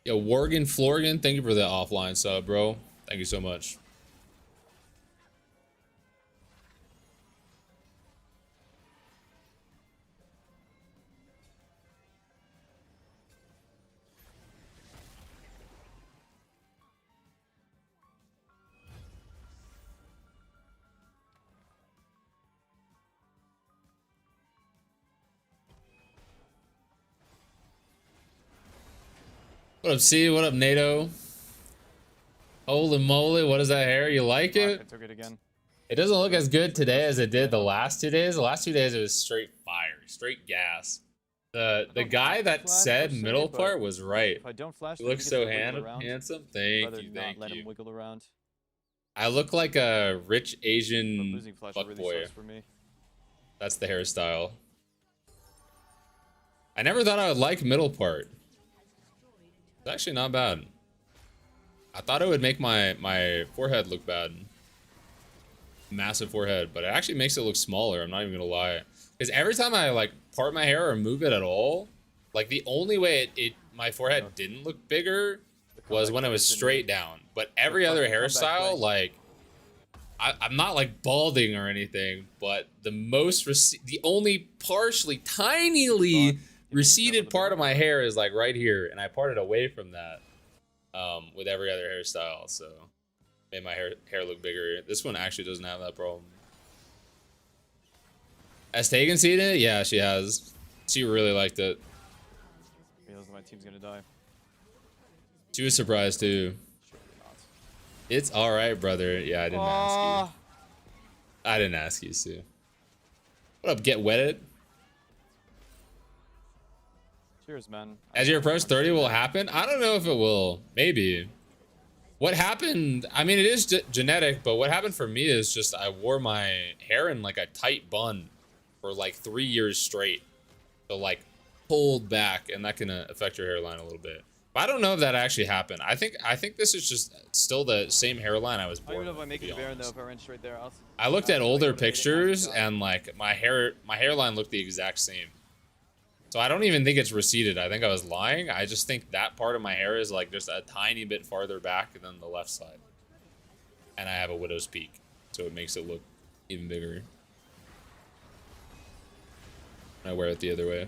Yo, Worgen Florgan, thank you for the offline sub, bro. Thank you so much. What up, C? What up, NATO? Holy moly, what is that hair? You like Fuck, it? I took it again. It doesn't look as good today as it did the last 2 days. The last 2 days it was straight fire, straight gas. The guy that said middle part was right. If I don't flash, You look so handsome. Thank you, thank let you. him wiggle around. I look like a rich But Asian losing flash really fuckboy. sucks for me. That's the hairstyle. I never thought I would like middle part. It's actually not bad. I thought it would make my forehead look bad. Massive forehead, but it actually makes it look smaller. I'm not even gonna lie. Because every time I like part my hair or move it at all, like the only way my forehead didn't look bigger was when it was straight down. But every other hairstyle, like I'm not like balding or anything, but the only partially tinily receded part of my hair is like right here, and I parted away from that with every other hairstyle, so made my hair look bigger. This one actually doesn't have that problem. Has Tegan seen it? Yeah, she has. She really liked it. Feels like my team's gonna die. She was surprised too. It's all right, brother. Yeah, I didn't ask you. I didn't ask you, Sue. What up, get wetted? Cheers, man. As your approach 30 will happen? I don't know if it will. Maybe. What happened, I mean, it is genetic, but what happened for me is just I wore my hair in like a tight bun for like 3 years straight. So like pulled back, and that can affect your hairline a little bit. But I don't know if that actually happened. I think this is just still the same hairline I was born with. I don't even know if I make it Baron though, if I ran straight there. I looked at older pictures and like my hairline looked the exact same. So I don't even think it's receded. I think I was lying. I just think that part of my hair is like just a tiny bit farther back than the left side. And I have a widow's peak, so it makes it look even bigger. I wear it the other way.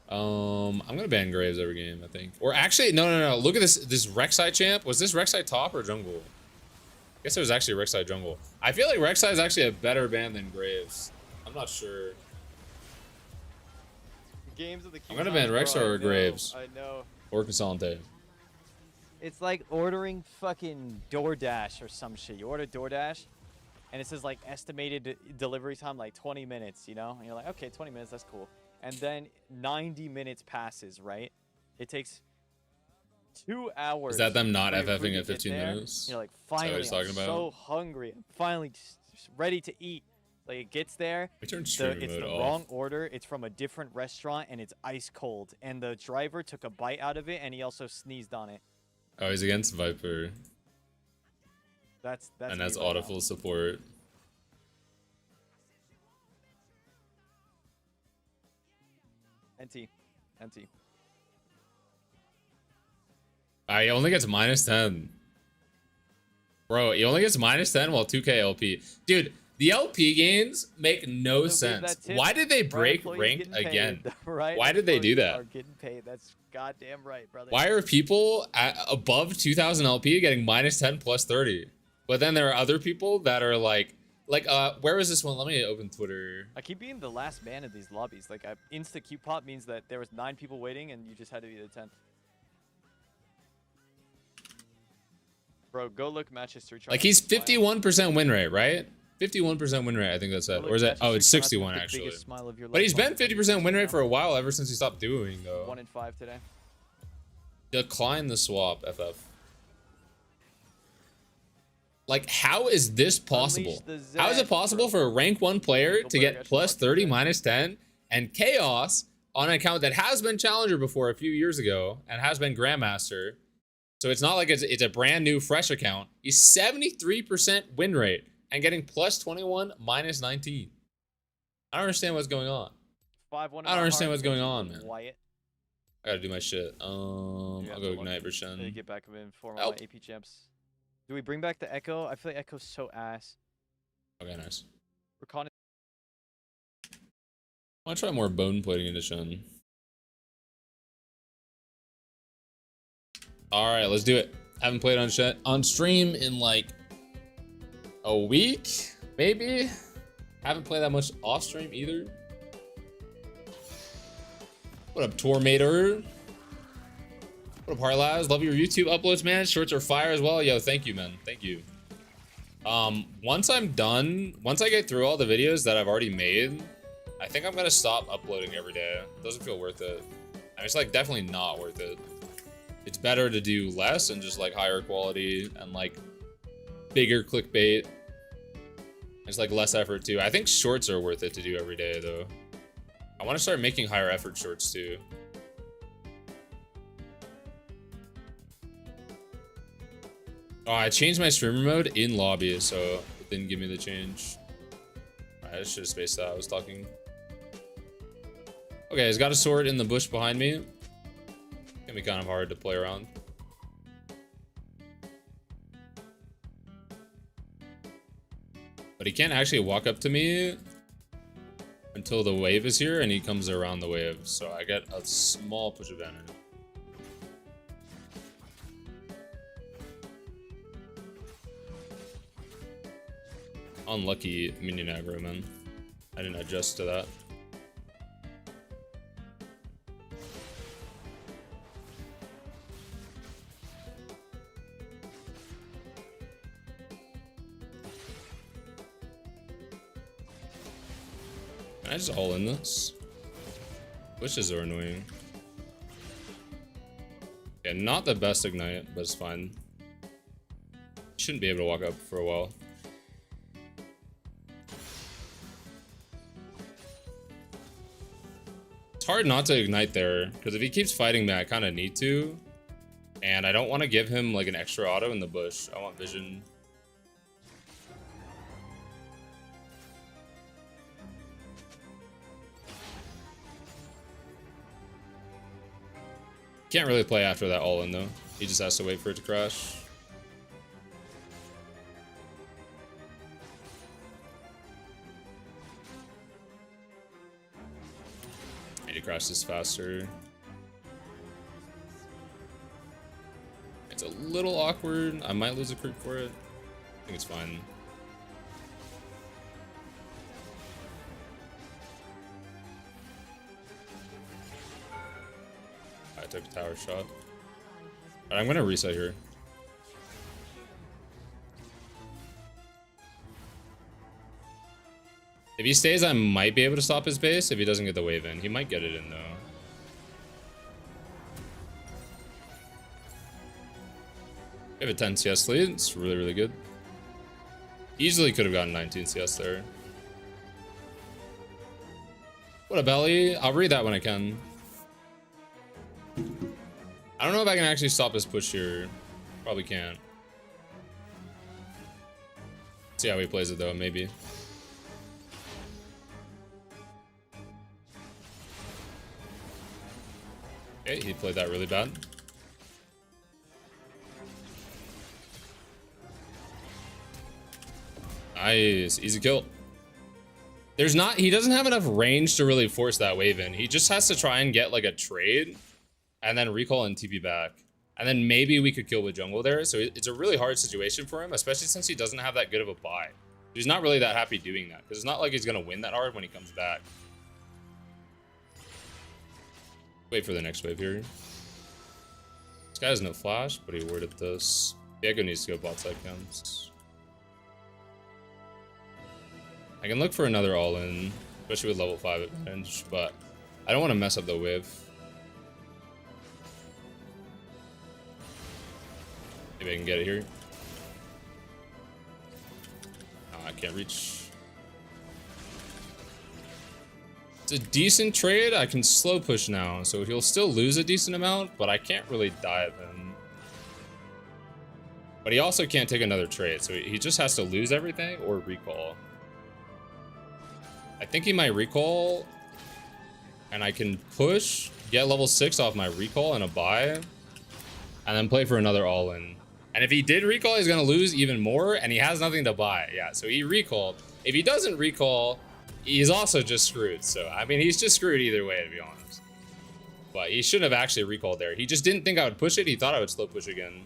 I'm gonna ban Graves every game, I think. Or actually, no. Look at this Rek'Sai champ. Was this Rek'Sai top or jungle? I guess it was actually Rek'Sai jungle. I feel like Rek'Sai is actually a better ban than Graves. I'm not sure. Games of the I'm gonna ban Rek'Sai or Graves. I know. Or Cassante. It's like ordering fucking DoorDash or some shit. You order DoorDash, and it says like estimated delivery time like 20 minutes, you know? And you're like, okay, 20 minutes, that's cool. And then 90 minutes passes, right? It takes 2 hours. Is that them not FFing at 15 minutes? You're like, finally, I'm so hungry. I'm finally just ready to eat. Like, it gets there, it's the wrong order, it's from a different restaurant, and it's ice cold. And the driver took a bite out of it, and he also sneezed on it. Oh, he's against Viper. That's and that's autofill support. NT. He only gets -10. Bro, he only gets -10 while 2K LP. Dude, the LP gains make no sense. Why did they break ranked again? Why did they do that? Are getting paid. That's goddamn right, brother. Why are people above 2000 LP getting -10 plus 30? But then there are other people that are like where was this one? Let me open Twitter. I keep being the last man in these lobbies. Like, insta Q pop means that there was 9 people waiting and you just had to be the 10th. Bro, go look match history. Like, he's 51% win rate, right? 51% win rate, I think that's it. Or is it? Oh, it's 61 actually. But he's been 50% win rate for a while, ever since he stopped doing though. 1 in 5 today. Decline the swap, FF. Like, how is this possible? How is it possible for a rank 1 player to get plus 30, -10, and Chaos on an account that has been Challenger before a few years ago and has been Grandmaster? So it's not like it's a brand new fresh account. He's 73% win rate and getting plus 21, -19. I don't understand what's going on. 5-1. I don't understand what's going on, man. Wyatt. I gotta do my shit. You I'll have go to ignite Hey, Vershen. get back in form Oh. of my AP champs. Do we bring back the Echo? I feel like Echo's so ass. Okay, nice. Recon. I want to try more bone plating edition. All right, let's do it. Haven't played on stream in like a week, maybe. Haven't played that much off stream either. What up, Tormator? What up, Harlaz? Love your YouTube uploads, man. Shorts are fire as well. Yo, thank you, man. Thank you. Once I'm done, once I get through all the videos that I've already made, I think I'm gonna stop uploading every day. It doesn't feel worth it. I mean, it's like definitely not worth it. It's better to do less and just like higher quality and like bigger clickbait. It's like less effort too. I think shorts are worth it to do every day though. I want to start making higher effort shorts too. Oh, I changed my streamer mode in lobby, so it didn't give me the change. I should have spaced that. I was talking. Okay, he's got a sword in the bush behind me. Gonna be kind of hard to play around. But he can't actually walk up to me until the wave is here and he comes around the wave. So I get a small push advantage. Unlucky minion aggro, man. I didn't adjust to that. Can I just all in this? Wishes are annoying. Yeah, not the best ignite, but it's fine. Shouldn't be able to walk up for a while. It's hard not to ignite there, because if he keeps fighting me, I kind of need to. And I don't want to give him like an extra auto in the bush. I want vision. Can't really play after that all in though. He just has to wait for it to crash. I need to crash this faster. It's a little awkward. I might lose a creep for it. I think it's fine. I took a tower shot. Alright, I'm gonna reset here. If he stays, I might be able to stop his base if he doesn't get the wave in. He might get it in though. We have a 10 CS lead. It's really, really good. Easily could have gotten 19 CS there. What a belly. I'll read that when I can. I don't know if I can actually stop this push here. Probably can't. See how he plays it though, maybe. Okay, he played that really bad. Nice, easy kill. He doesn't have enough range to really force that wave in. He just has to try and get like a trade and then recall and TP back. And then maybe we could kill with jungle there. So it's a really hard situation for him, especially since he doesn't have that good of a buy. He's not really that happy doing that because it's not like he's going to win that hard when he comes back. Wait for the next wave here. This guy has no flash, but he warded this. Diego needs to go bot side camps. I can look for another all-in, especially with level 5 advantage, but I don't want to mess up the wave. Maybe I can get it here. I can't reach. It's a decent trade. I can slow push now, so he'll still lose a decent amount, but I can't really dive him. But he also can't take another trade, so he just has to lose everything or recall. I think he might recall, and I can push, get level 6 off my recall and a buy, and then play for another all-in. And if he did recall, he's gonna lose even more, and he has nothing to buy. Yeah, so he recalled. If he doesn't recall, he's also just screwed. So, I mean, he's just screwed either way, to be honest. But he shouldn't have actually recalled there. He just didn't think I would push it. He thought I would slow push again.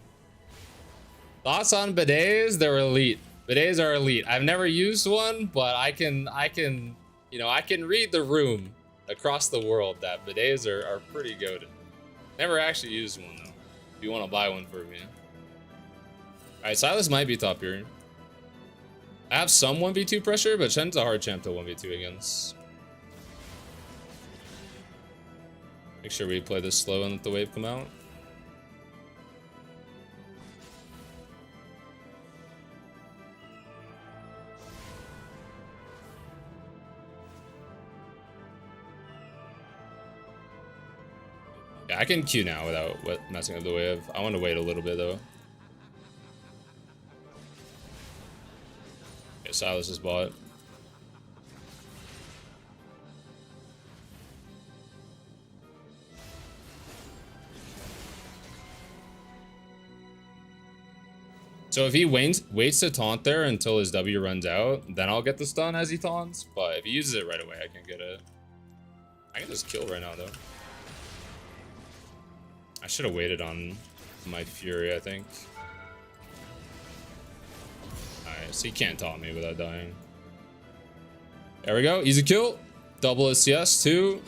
Thoughts on bidets? They're elite. Bidets are elite. I've never used one, but I can, you know, I can read the room across the world that bidets are pretty goated. Never actually used one, though. If you want to buy one for me. Alright, Silas might be top here. I have some 1v2 pressure, but Shen's a hard champ to 1v2 against. Make sure we play this slow and let the wave come out. Yeah, I can Q now without messing up the wave. I want to wait a little bit though. Okay, Silas is bought. So if he waits to taunt there until his W runs out, then I'll get the stun as he taunts. But if he uses it right away, I can get it. I can just kill right now though. I should have waited on my Fury, I think. Alright, so he can't taunt me without dying. There we go, easy kill. Double SCS, 2.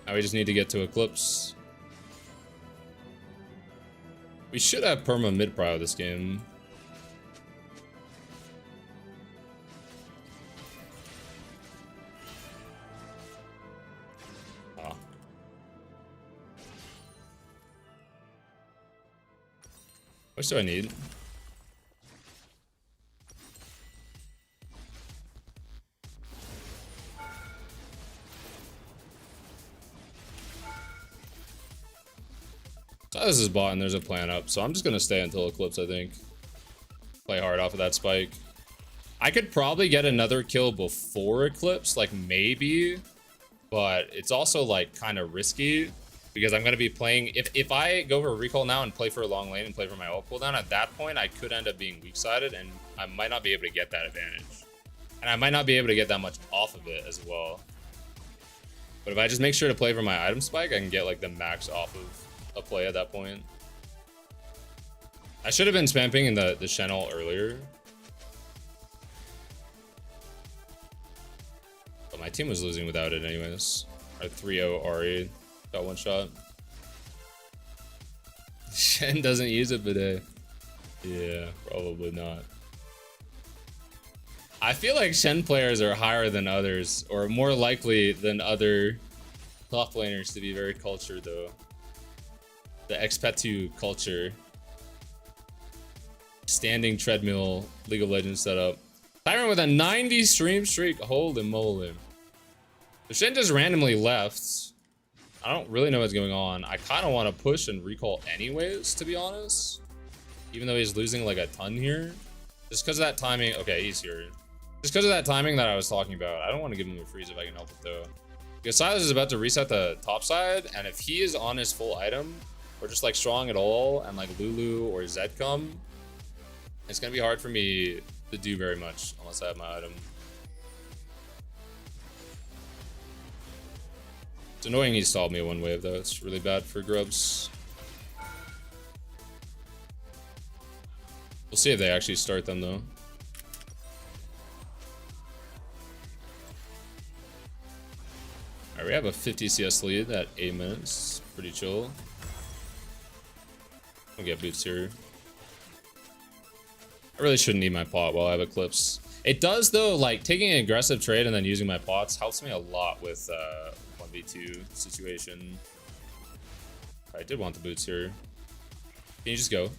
Now we just need to get to Eclipse. We should have perma mid-prio this game. Ah. What do I need? Silas is bot and there's a plan up, so I'm just gonna stay until Eclipse, I think. Play hard off of that spike. I could probably get another kill before Eclipse, like maybe, but it's also like kind of risky because I'm gonna be playing. If I go for a recall now and play for a long lane and play for my ult cooldown, at that point I could end up being weak sided and I might not be able to get that advantage, and I might not be able to get that much off of it as well. But if I just make sure to play for my item spike, I can get like the max off of a play at that point. I should have been spamming in the Shen ult earlier. But my team was losing without it anyways. Our 3-0 Ari got one shot. Shen doesn't use it bidet. Yeah, probably not. I feel like Shen players are higher than others, or more likely than other top laners to be very cultured though. The expat culture. Standing treadmill League of Legends setup. Tyrant with a 90 stream streak. Holy moly. The Shen just randomly left. I don't really know what's going on. I kind of want to push and recall anyways, to be honest. Even though he's losing like a ton here. Just because of that timing. Okay, he's here. Just because of that timing that I was talking about. I don't want to give him a freeze if I can help it though. Because Silas is about to reset the top side. And if he is on his full item, or just like strong at all, and like Lulu or Zed come, it's gonna be hard for me to do very much unless I have my item. It's annoying he stalled me one wave though. It's really bad for Grubs. We'll see if they actually start them though. Alright, we have a 50 CS lead at 8 minutes. Pretty chill. I'll get boots here. I really shouldn't need my pot while I have Eclipse. It does though, like taking an aggressive trade and then using my pots helps me a lot with 1v2 situation. I did want the boots here. Can you just go?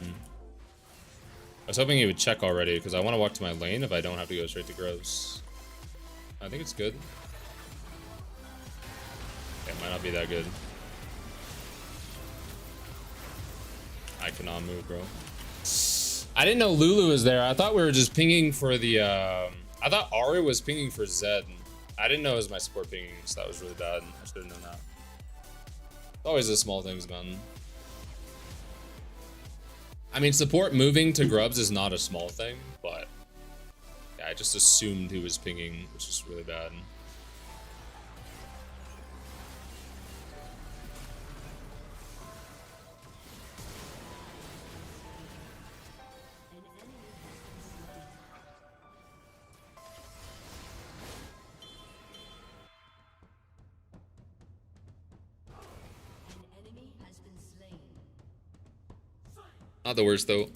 I was hoping he would check already because I want to walk to my lane if I don't have to go straight to Groves. I think it's good. It might not be that good. I cannot move, bro. I didn't know Lulu was there. I thought we were just pinging for the I thought Ari was pinging for Zed. I didn't know it was my support pinging, so that was really bad. I should have known that. Always the small things, man. I mean, support moving to grubs is not a small thing, but yeah, I just assumed he was pinging, which is really bad. Not the worst though.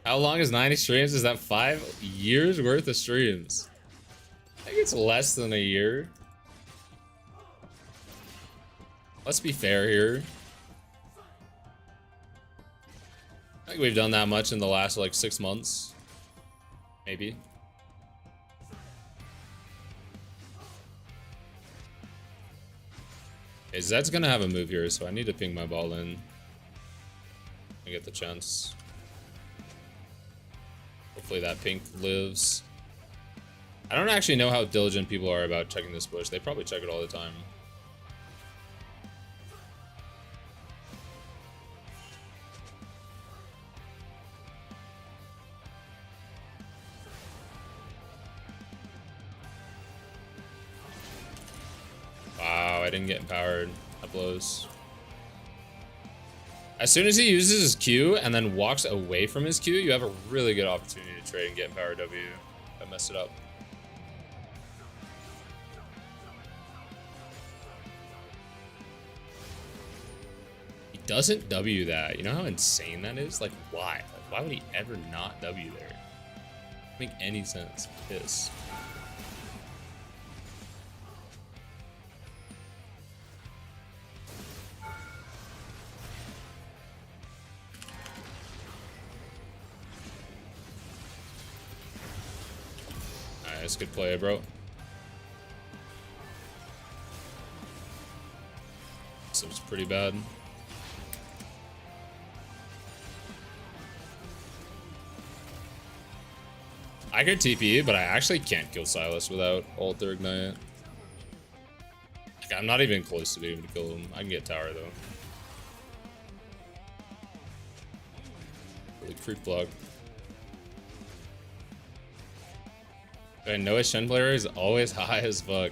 How long is 90 streams? Is that 5 years worth of streams? I think it's less than a year. Let's be fair here. I think we've done that much in the last like 6 months. Maybe. Okay, Zed's gonna have a move here, so I need to ping my ball in. I get the chance. Hopefully that pink lives. I don't actually know how diligent people are about checking this bush. They probably check it all the time. Wow, I didn't get empowered. That blows. As soon as he uses his Q and then walks away from his Q, you have a really good opportunity to trade and get empowered W. I messed it up. He doesn't W that. You know how insane that is? Like, why? Like, why would he ever not W there? Doesn't make any sense. Piss. That's a good play, bro. This was pretty bad. I could TP, but I actually can't kill Silas without ult or ignite. Like, I'm not even close to being able to kill him. I can get tower though. Really creep block. I know a Shen player is always high as fuck.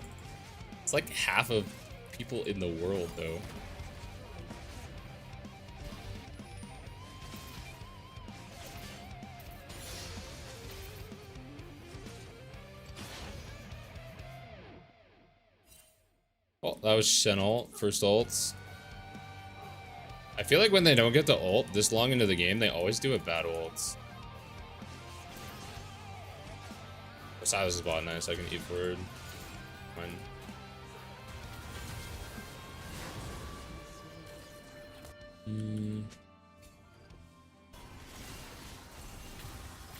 It's like half of people in the world, though. Well, that was Shen ult, first ults. I feel like when they don't get to ult this long into the game, they always do a bad ults. Silas is bot, nice. I can eat forward. Fine.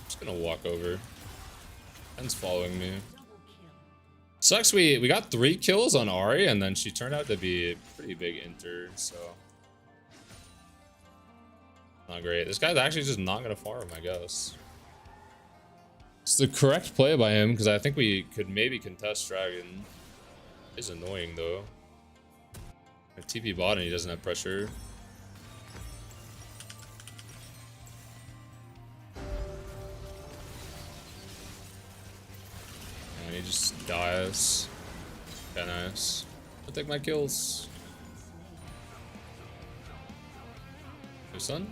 Just gonna walk over. Ben's following me. Sucks we got 3 kills on Ari, and then she turned out to be a pretty big inter, so not great. This guy's actually just not gonna farm, I guess. It's the correct play by him, because I think we could maybe contest Dragon. It's annoying, though. A TP bot and he doesn't have pressure. And he just dies. Yeah, nice. I'll take my kills. Your son?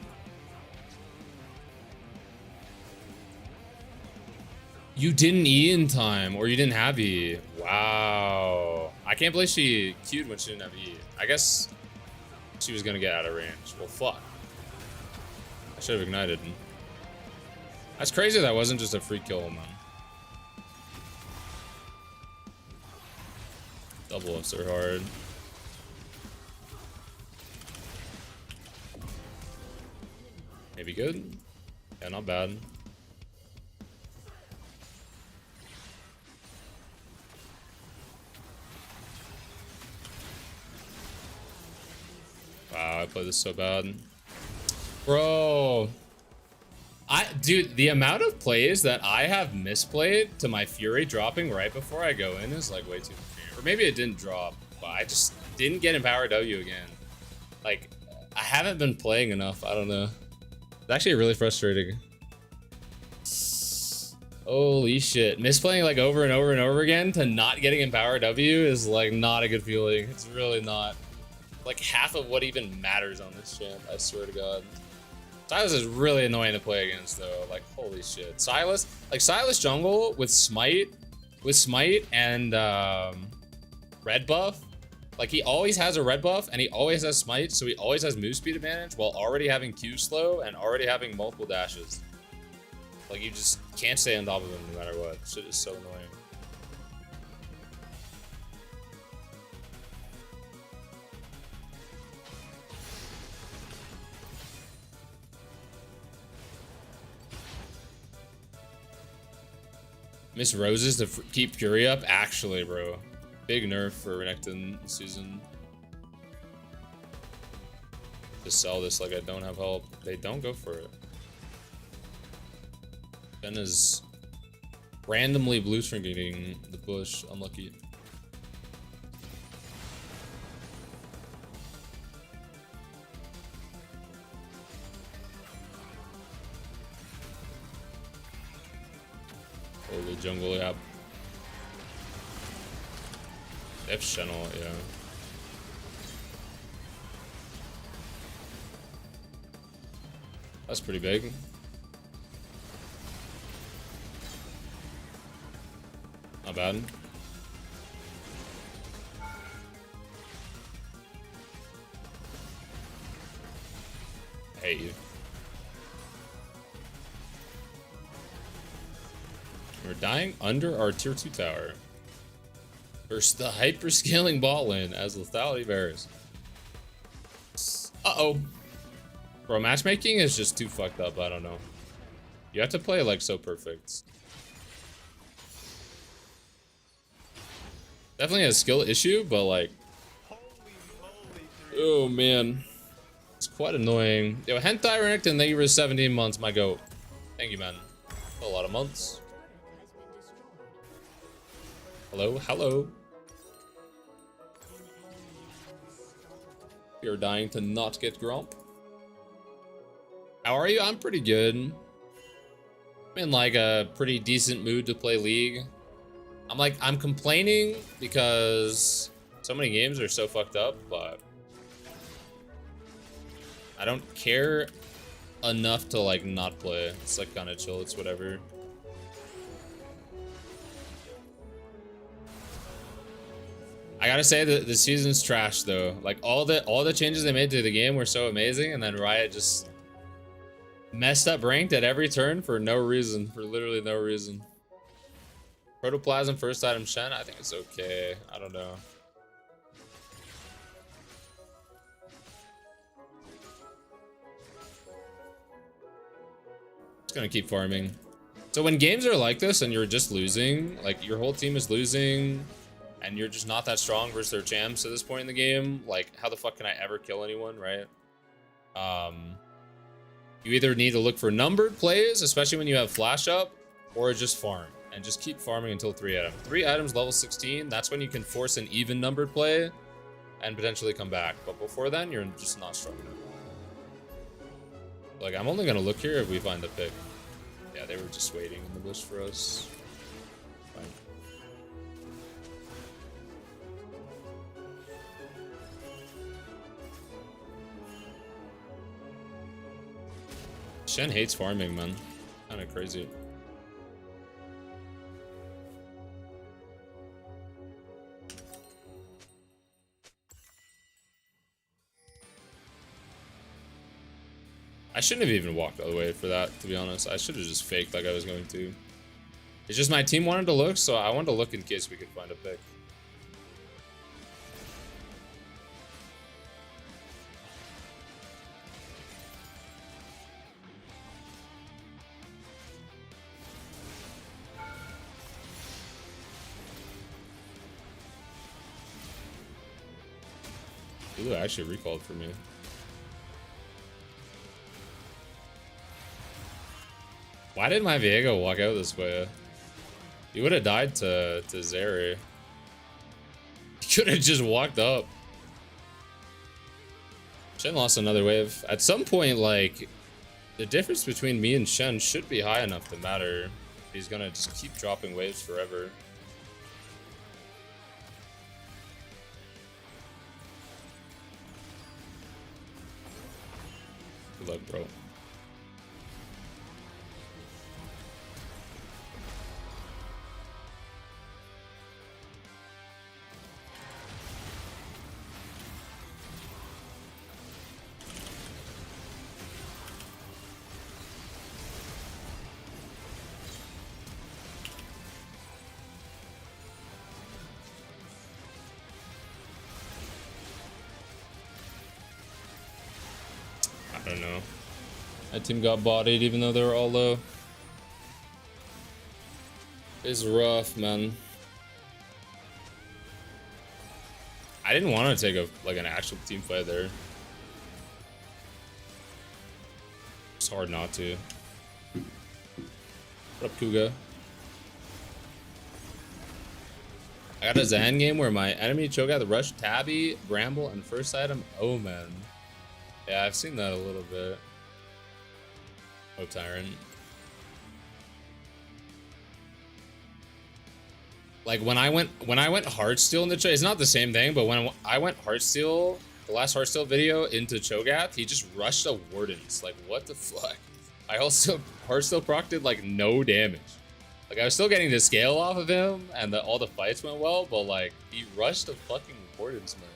You didn't E in time, or you didn't have E. Wow. I can't believe she queued when she didn't have E. I guess she was gonna get out of range. Well, fuck. I should have ignited. That's crazy that wasn't just a free kill, man. Double ups are hard. Maybe good? Yeah, not bad. Wow, I played this so bad. Bro. Dude, the amount of plays that I have misplayed to my Fury dropping right before I go in is like way too much. Or maybe it didn't drop, but I just didn't get Empower W again. Like, I haven't been playing enough. I don't know. It's actually really frustrating. Holy shit. Misplaying like over and over and over again to not getting Empower W is like not a good feeling. It's really not. Like half of what even matters on this champ, I swear to God. Silas is really annoying to play against though. Like holy shit. Silas jungle with smite and red buff. Like he always has a red buff and he always has smite, so he always has move speed advantage while already having Q slow and already having multiple dashes. Like you just can't stay on top of him no matter what. Shit is so annoying. Miss Roses to keep Fury up? Actually, bro. Big nerf for renekton this season. Just sell this like I don't have help. They don't go for it. Ben is randomly blue shrinking the bush. Unlucky. Holy jungle, yeah. F channel, yeah. That's pretty big. Not bad. I hate you. We're dying under our tier 2 tower. Versus the hyper scaling bot lane as lethality bears. Uh-oh. Bro, matchmaking is just too fucked up, I don't know. You have to play like so perfect. Definitely a skill issue, but like... Oh man. It's quite annoying. Yo, Hentai Renekton, thank you for 17 months, my goat. Thank you, man. A lot of months. Hello, hello. You're dying to not get Grump. How are you? I'm pretty good. I'm in like a pretty decent mood to play League. I'm complaining because so many games are so fucked up, but I don't care enough to like not play. It's like kind of chill, it's whatever. I gotta say that the season's trash though. Like all the changes they made to the game were so amazing, and then Riot just messed up ranked at every turn for no reason, for literally no reason. Protoplasm first item Shen, I think it's okay. I don't know. Just gonna keep farming. So when games are like this and you're just losing, like your whole team is losing, and you're just not that strong versus their champs at this point in the game, like how the fuck can I ever kill anyone, right? You either need to look for numbered plays, especially when you have flash up, or just farm and just keep farming until 3 items. 3 items level 16, that's when you can force an even numbered play and potentially come back. But before then, you're just not strong enough. Like, I'm only gonna look here if we find the pick. Yeah, they were just waiting in the bush for us. Fine. Shen hates farming, man. Kinda crazy. I shouldn't have even walked all the way for that, to be honest. I should have just faked like I was going to. It's just my team wanted to look, so I wanted to look in case we could find a pick. Ooh, actually recalled for me. Why did my Viego walk out this way? He would have died to Zeri. He could have just walked up. Shen lost another wave. At some point, like, the difference between me and Shen should be high enough to matter. He's gonna just keep dropping waves forever. Good luck, bro. I don't know. That team got bodied even though they were all low. It's rough, man. I didn't want to take an actual team fight there. It's hard not to. What up, Kuga? I got a Zan game where my enemy choke out the rush, Tabby, Bramble, and first item, Omen. Yeah, I've seen that a little bit. Oh, Tyrant. Like when I went Heartsteel in the choke, it's not the same thing, but when I went Heartsteel, the last Heartsteel video into Cho'Gath, he just rushed a Wardens. Like, what the fuck? I also Heartsteel proc did like no damage. Like, I was still getting the scale off of him, and all the fights went well, but like he rushed a fucking Wardens, man.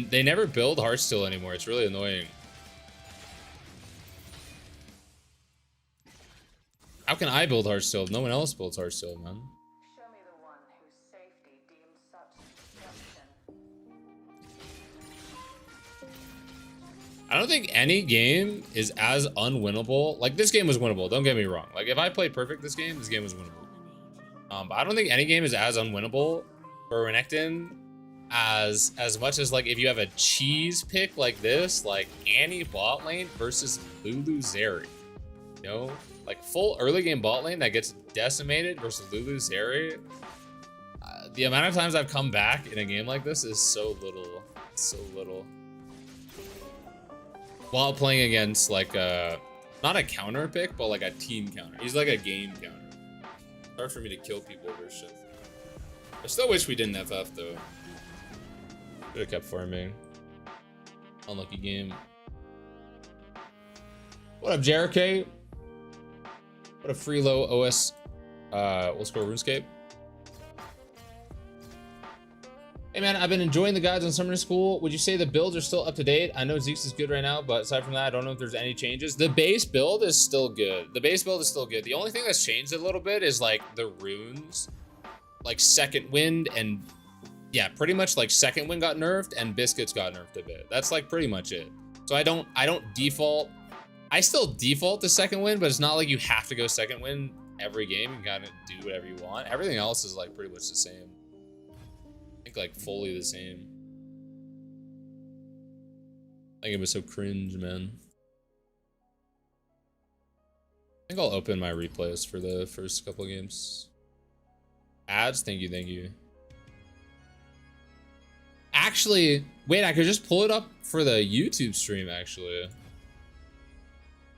They never build Heartsteel anymore. It's really annoying. How can I build Heartsteel if no one else builds Heartsteel, man? Show me the one whose safety deems such destruction. I don't think any game is as unwinnable. Like, this game was winnable, don't get me wrong. Like, if I played perfect this game was winnable. But I don't think any game is as unwinnable for renekton as much as, like, if you have a cheese pick like this, like Annie bot lane versus Lulu Zeri. You know? Like, full early game bot lane that gets decimated versus Lulu Zeri. The amount of times I've come back in a game like this is so little. So little. While playing against, like, not a counter pick, but like a team counter. He's like a game counter. It's hard for me to kill people over shit. I still wish we didn't FF though. Should have kept farming. Unlucky game. What up, JRK? What a free low OS. We'll score RuneScape. Hey man, I've been enjoying the guides on Summoner School. Would you say the builds are still up to date? I know Zeke's is good right now, but aside from that, I don't know if there's any changes. The base build is still good. The base build is still good. The only thing that's changed a little bit is like the runes, like Second Wind, and yeah, pretty much like Second Wind got nerfed and Biscuits got nerfed a bit. That's like pretty much it. So I don't default. I still default to Second Wind, but it's not like you have to go Second Wind every game. You can kind of do whatever you want. Everything else is like pretty much the same. I think like fully the same. I think it was so cringe, man. I think I'll open my replays for the first couple of games. Ads, thank you, thank you. Actually, wait, I could just pull it up for the YouTube stream, actually.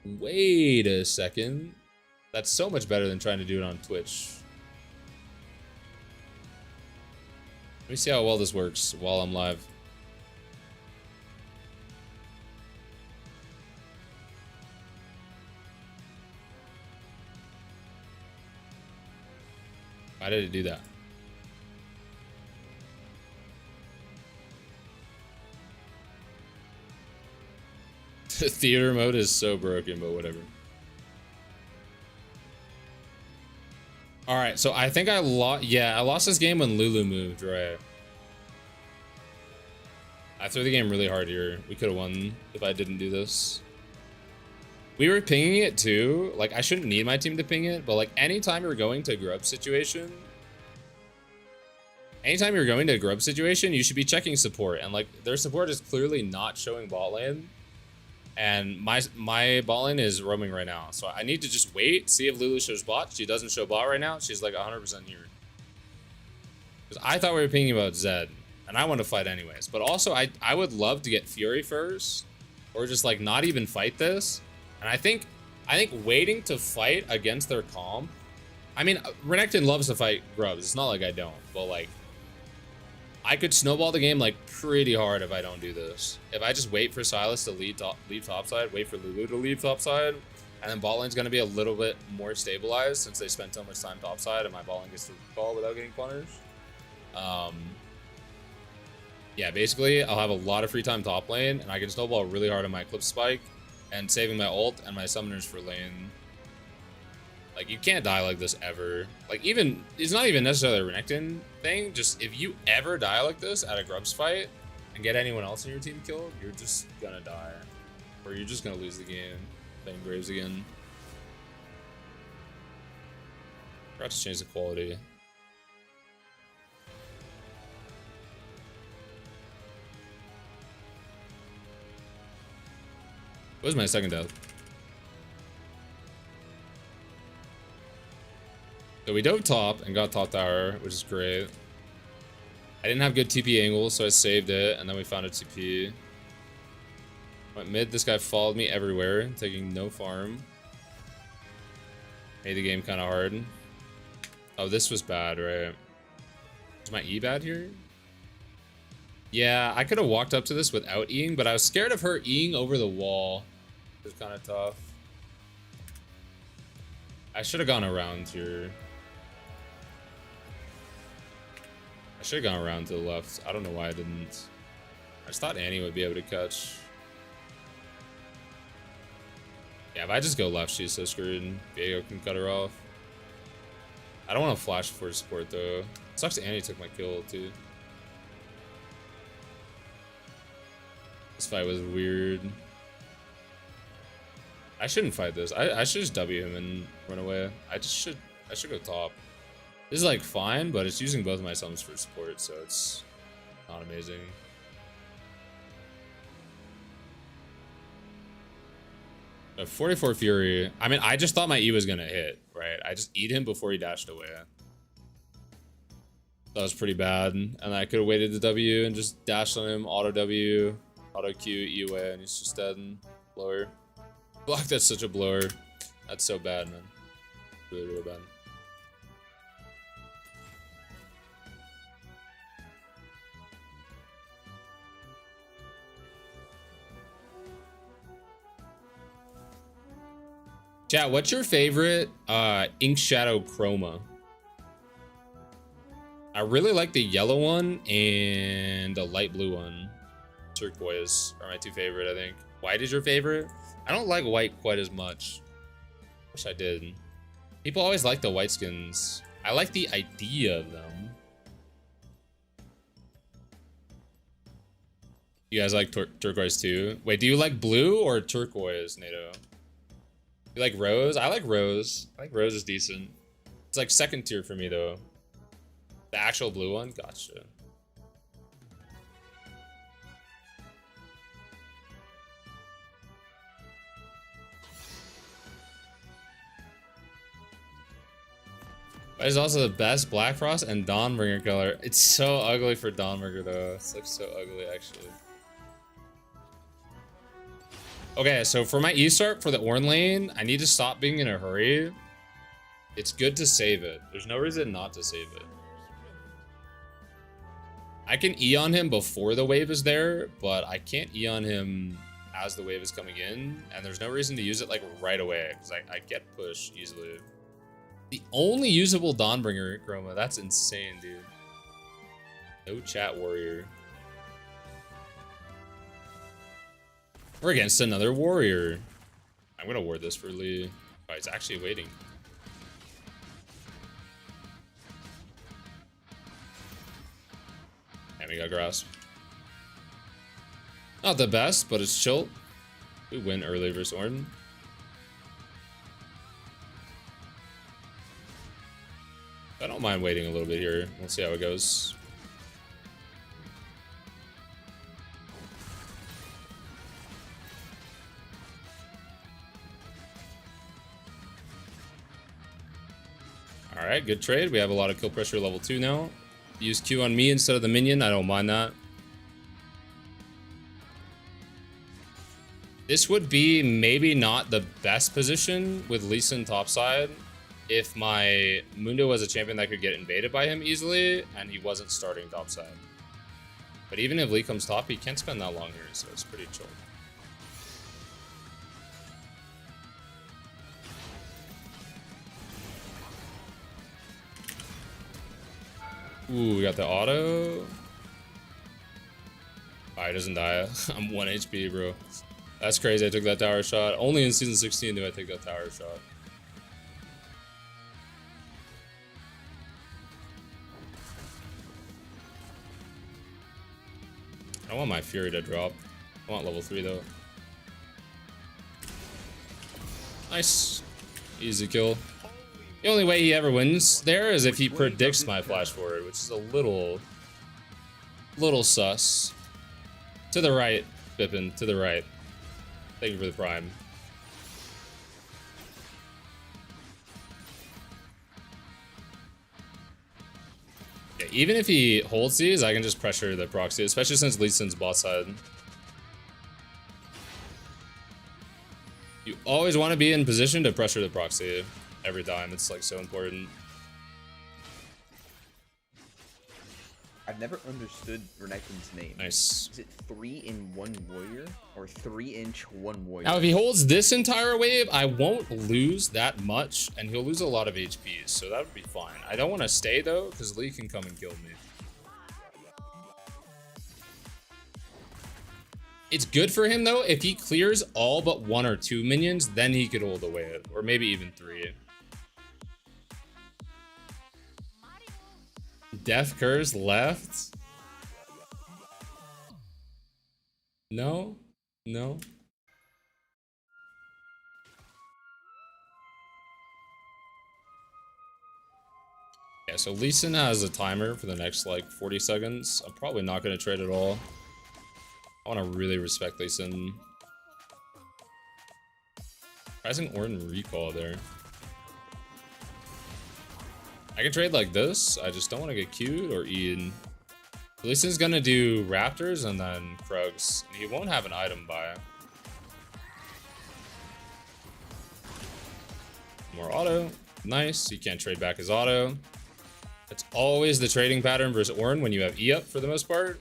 Wait a second. That's so much better than trying to do it on Twitch. Let me see how well this works while I'm live. Why did it do that? The theater mode is so broken, but whatever. All right, so I think I lost. Yeah, I lost this game when Lulu moved, right? I threw the game really hard here. We could have won if I didn't do this. We were pinging it too. Like, I shouldn't need my team to ping it, but like anytime you're going to grub situation, you should be checking support. And like their support is clearly not showing bot lane. And my bot lane is roaming right now. So I need to just wait, see if Lulu shows bot. She doesn't show bot right now. She's like 100% here. Because I thought we were pinging about Zed. And I want to fight anyways. But also, I would love to get Fury first. Or just like not even fight this. And I think waiting to fight against their comp. I mean, Renekton loves to fight grubs. It's not like I don't. But like, I could snowball the game like pretty hard if I don't do this. If I just wait for Silas to leave topside, wait for Lulu to leave topside, and then bot lane's gonna be a little bit more stabilized since they spent so much time topside and my bot lane gets to call without getting punished. Yeah, basically I'll have a lot of free time top lane and I can snowball really hard on my Eclipse Spike and saving my ult and my summoners for lane. Like, you can't die like this ever. Like, even, it's not even necessarily a Renekton thing. Just, if you ever die like this at a Grubs fight and get anyone else in your team killed, you're just gonna die. Or you're just gonna lose the game. Playing Graves again. Forgot to change the quality. What was my second death? So we dove top and got top tower, which is great. I didn't have good TP angles, so I saved it, and then we found a TP. Went mid, this guy followed me everywhere, taking no farm. Made the game kind of hard. Oh, this was bad, right? Is my E bad here? Yeah, I could have walked up to this without Eing, but I was scared of her Eing over the wall. It was kind of tough. I should have gone around here. I should have gone around to the left. I don't know why I didn't. I just thought Annie would be able to catch. Yeah, if I just go left, she's so screwed. Diego can cut her off. I don't want to flash for support though. It sucks Annie took my kill too. This fight was weird. I shouldn't fight this. I should just W him and run away. I should go top. This is like fine, but it's using both of my summons for support, so it's not amazing. A 44 Fury. I mean, I just thought my E was gonna hit, right? I just E'd him before he dashed away. That was pretty bad, and I could have waited the W and just dashed on him, auto W, auto Q, E away, and he's just dead and blower. Block, that's such a blower. That's so bad, man. Really, really bad. Chat, what's your favorite Ink Shadow Chroma? I really like the yellow one and the light blue one. Turquoise are my two favorite, I think. White is your favorite? I don't like white quite as much. Wish I did. People always like the white skins. I like the idea of them. You guys like turquoise too? Wait, do you like blue or turquoise, Nato? You like rose? I like rose. I think rose is decent. It's like second tier for me though. The actual blue one? Gotcha. But it's also the best Black Frost and Dawnbringer color. It's so ugly for Dawnbringer though. It's like so ugly actually. Okay, so for my E-start for the Ornn lane, I need to stop being in a hurry. It's good to save it. There's no reason not to save it. I can E on him before the wave is there, but I can't E on him as the wave is coming in. And there's no reason to use it like right away, because I get pushed easily. The only usable Dawnbringer Chroma, that's insane, dude. No chat warrior. We're against another warrior. I'm gonna ward this for Lee. Oh, he's actually waiting. And we got grasp. Not the best, but it's chill. We win early versus Ornn. I don't mind waiting a little bit here. We'll see how it goes. Alright, good trade. We have a lot of kill pressure level 2 now. Use Q on me instead of the minion. I don't mind that. This would be maybe not the best position with Lee Sin topside if my Mundo was a champion that could get invaded by him easily and he wasn't starting topside. But even if Lee comes top, he can't spend that long here, so it's pretty chill. Ooh, we got the auto. He doesn't die. I'm 1 HP, bro. That's crazy. I took that tower shot. Only in season 16 do I take that tower shot. I want my Fury to drop. I want level 3 though. Nice. Easy kill. The only way he ever wins there is if he predicts my flash forward, which is a little sus. To the right, Bippin, to the right. Thank you for the prime. Yeah, even if he holds these, I can just pressure the proxy, especially since Lee Sin's bot side. You always want to be in position to pressure the proxy every time. It's like so important. I've never understood renekton's name. Nice. Is it 3-in-1 warrior or 3-inch 1 warrior? Now, if he holds this entire wave, I won't lose that much, and he'll lose a lot of HP, so that would be fine. I don't want to stay, though, because Lee can come and kill me. It's good for him, though, if he clears all but 1 or 2 minions, then he could hold the wave, or maybe even 3. Death Curse left? No? No? Yeah, so Lee Sin has a timer for the next like 40 seconds. I'm probably not going to trade at all. I want to really respect Lee Sin. Rising Orton recall there. I can trade like this. I just don't want to get Q'd or E'd. Lee Sin's gonna do Raptors and then Krugs. And he won't have an item buy. More auto. Nice. He can't trade back his auto. It's always the trading pattern versus Ornn when you have E up for the most part.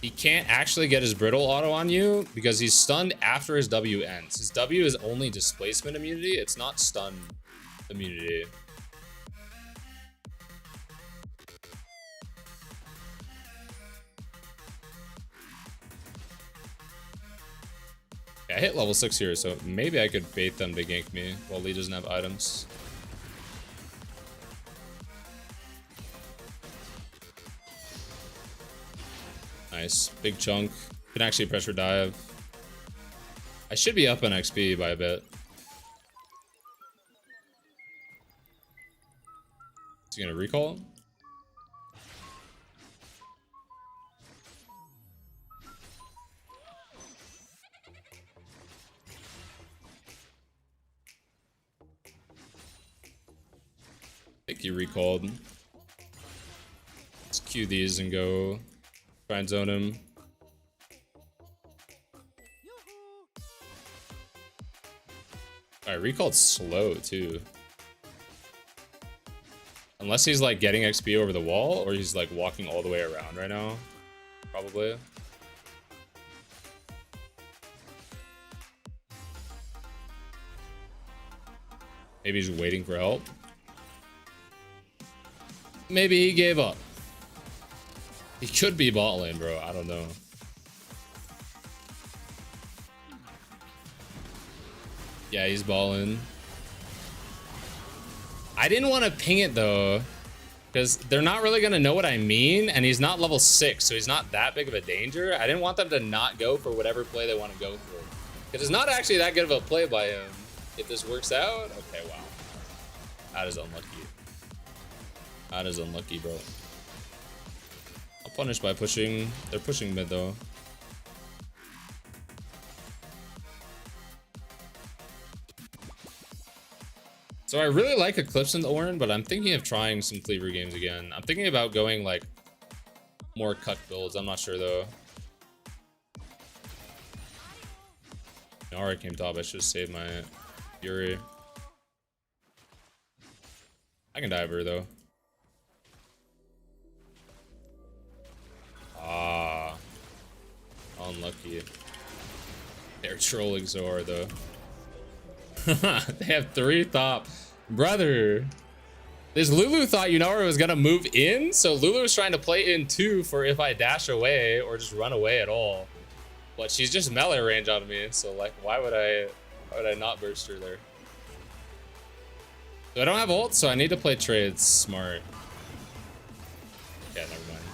He can't actually get his brittle auto on you because he's stunned after his W ends. His W is only displacement immunity. It's not stun immunity. Yeah, I hit level 6 here, so maybe I could bait them to gank me while Lee doesn't have items. Nice. Big chunk. Can actually pressure dive. I should be up on XP by a bit. Is he gonna recall? I think he recalled. Let's Q these and go try and zone him. Alright, recalled slow too. Unless he's like getting XP over the wall or he's like walking all the way around right now. Probably. Maybe he's waiting for help. Maybe he gave up. He could be bot lane, bro. I don't know. Yeah, he's balling. I didn't want to ping it though, because they're not really going to know what I mean, and he's not level 6, so he's not that big of a danger. I didn't want them to not go for whatever play they want to go for. Because it's not actually that good of a play by him. If this works out, okay, wow. That is unlucky. That is unlucky, bro. I'll punish by pushing. They're pushing mid though. So I really like Eclipse and Orin, but I'm thinking of trying some Cleaver games again. I'm thinking about going like more cut builds. I'm not sure though. Nara came top. I should have saved my Fury. I can dive her though. Ah, unlucky. They're trolling so hard though. They have 3 top. Brother. This Lulu thought Yunara was gonna move in, so Lulu was trying to play in 2 for if I dash away or just run away at all. But she's just melee range on me, so like why would I not burst her there? So I don't have ult, so I need to play trades smart. Yeah, never mind.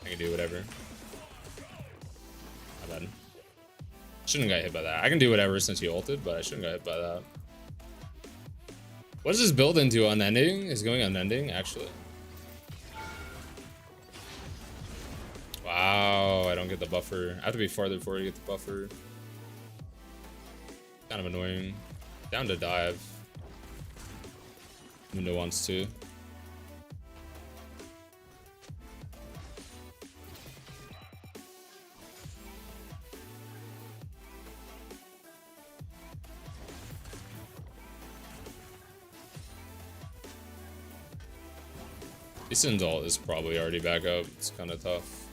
I can do whatever. My bad. Shouldn't have got hit by that. I can do whatever since he ulted, but I shouldn't have got hit by that. What does this build into? Unending? Is going unending, actually. Wow, I don't get the buffer. I have to be farther forward to get the buffer. Kind of annoying. Down to dive. Window wants to. Easton's ult is probably already back up. It's kind of tough.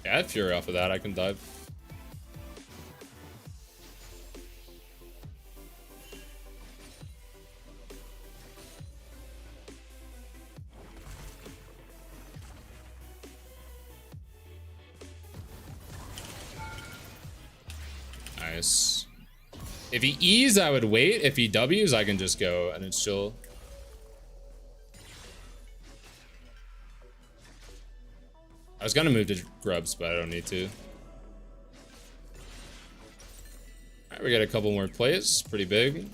Yeah, I have Fury off of that. I can dive. Nice. If he E's, I would wait. If he W's, I can just go and it's chill. I was gonna move to grubs, but I don't need to. Alright, we got a couple more plays. Pretty big.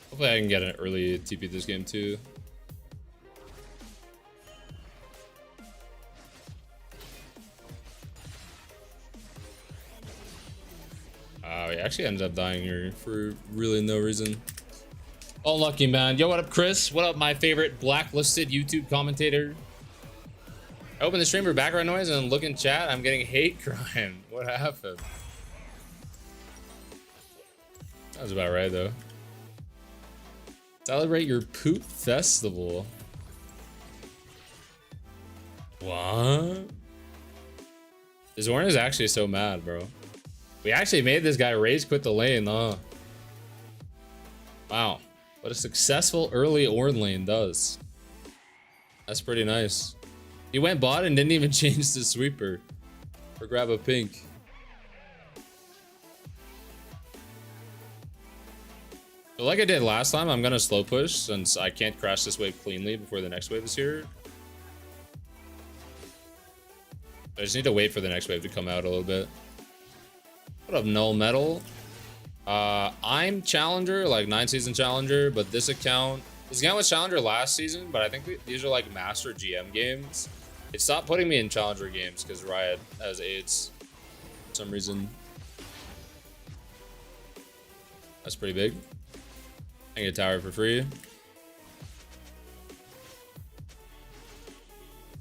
Hopefully I can get an early TP this game too. He actually ended up dying here for really no reason. Unlucky, man. Yo, what up, Chris? What up, my favorite blacklisted YouTube commentator? I open the stream for background noise and look in chat. I'm getting hate crime. What happened? That was about right, though. Celebrate your poop festival. What? This Orin is actually so mad, bro. We actually made this guy rage quit the lane, huh? Wow. What a successful early Orin lane does. That's pretty nice. He went bot and didn't even change the sweeper. Or grab a pink. So like I did last time, I'm gonna slow push since I can't crash this wave cleanly before the next wave is here. I just need to wait for the next wave to come out a little bit. What up, Null Metal? I'm Challenger, like 9-season Challenger, but this account was Challenger last season, but I think these are like Master GM games. It stopped putting me in Challenger games because Riot has AIDS for some reason. That's pretty big. I can get a tower for free.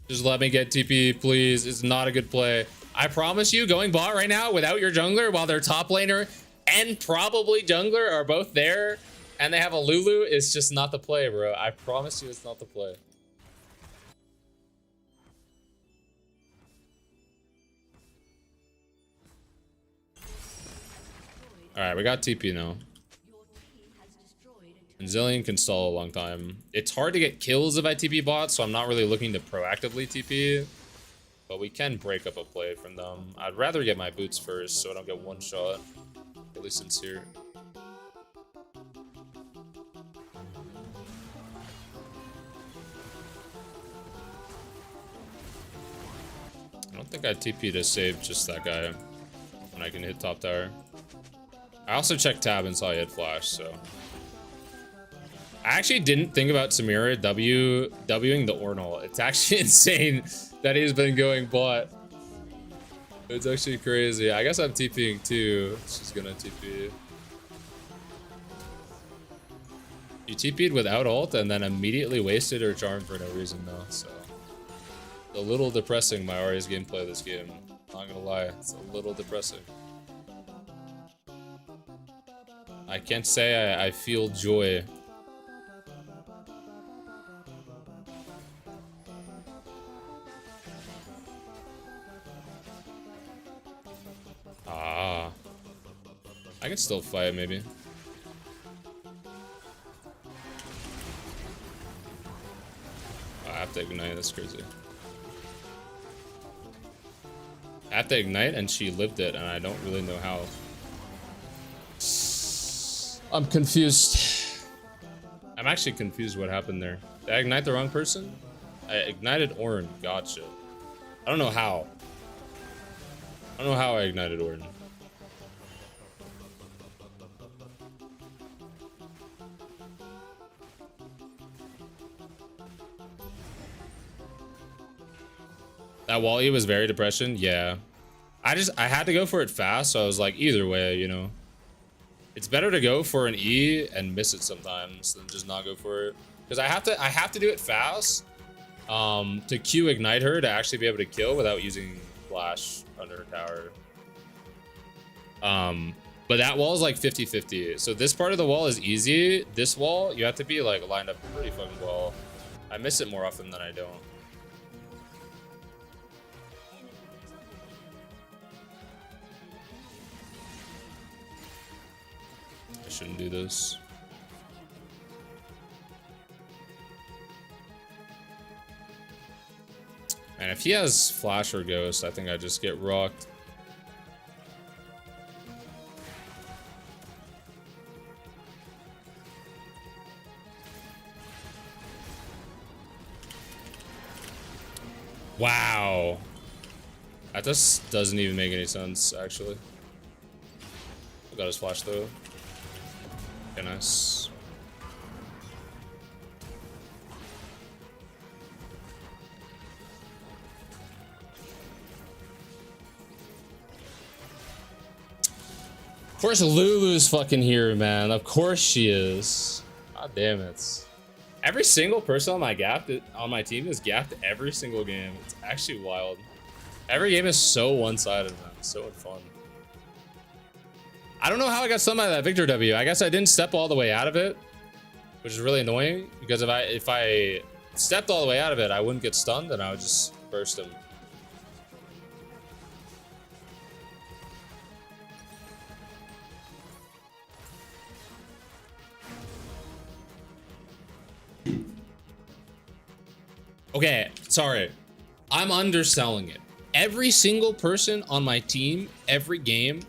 Just let me get TP, please. It's not a good play. I promise you, going bot right now without your jungler while their top laner and probably jungler are both there and they have a Lulu is just not the play, bro. I promise you it's not the play. Alright, we got TP now. And Zillion can stall a long time. It's hard to get kills if I TP bot, so I'm not really looking to proactively TP. But we can break up a play from them. I'd rather get my boots first so I don't get one shot. At least it's here. I don't think I TP to save just that guy when I can hit top tower. I also checked tab and saw he had flash, so. I actually didn't think about Samira Wing the Ornal. It's actually insane that he's been going bot. It's actually crazy. I guess I'm TPing too. She's gonna TP. You TP'd without ult and then immediately wasted her charm for no reason though, so. It's a little depressing, my Ari's gameplay this game. Not gonna lie, it's a little depressing. I can't say I feel joy. Ah. I can still fight, maybe. I have to ignite, that's crazy. I have to ignite and she lived it and I don't really know how. I'm confused. I'm actually confused what happened there. Did I ignite the wrong person? I ignited Orin, gotcha. I don't know how. I don't know how I ignited Orin. That Wally was very depression, yeah. I had to go for it fast, so I was like, either way, you know. It's better to go for an E and miss it sometimes than just not go for it. Because I have to do it fast to Q ignite her to actually be able to kill without using flash under her tower. But that wall is like 50-50. So this part of the wall is easy. This wall, you have to be like lined up pretty fucking well. I miss it more often than I don't. I shouldn't do this. And if he has flash or ghost, I think I just get rocked. Wow. That just doesn't even make any sense, actually. Got his flash though. Okay, nice. Of course Lulu's fucking here, man. Of course she is. God damn it. Every single person on my team is gapped every single game. It's actually wild. Every game is so one-sided, man. It's so fun. I don't know how I got stunned by that Victor W. I guess I didn't step all the way out of it, which is really annoying because if I stepped all the way out of it, I wouldn't get stunned and I would just burst him. Okay, sorry. I'm underselling it. Every single person on my team, every game,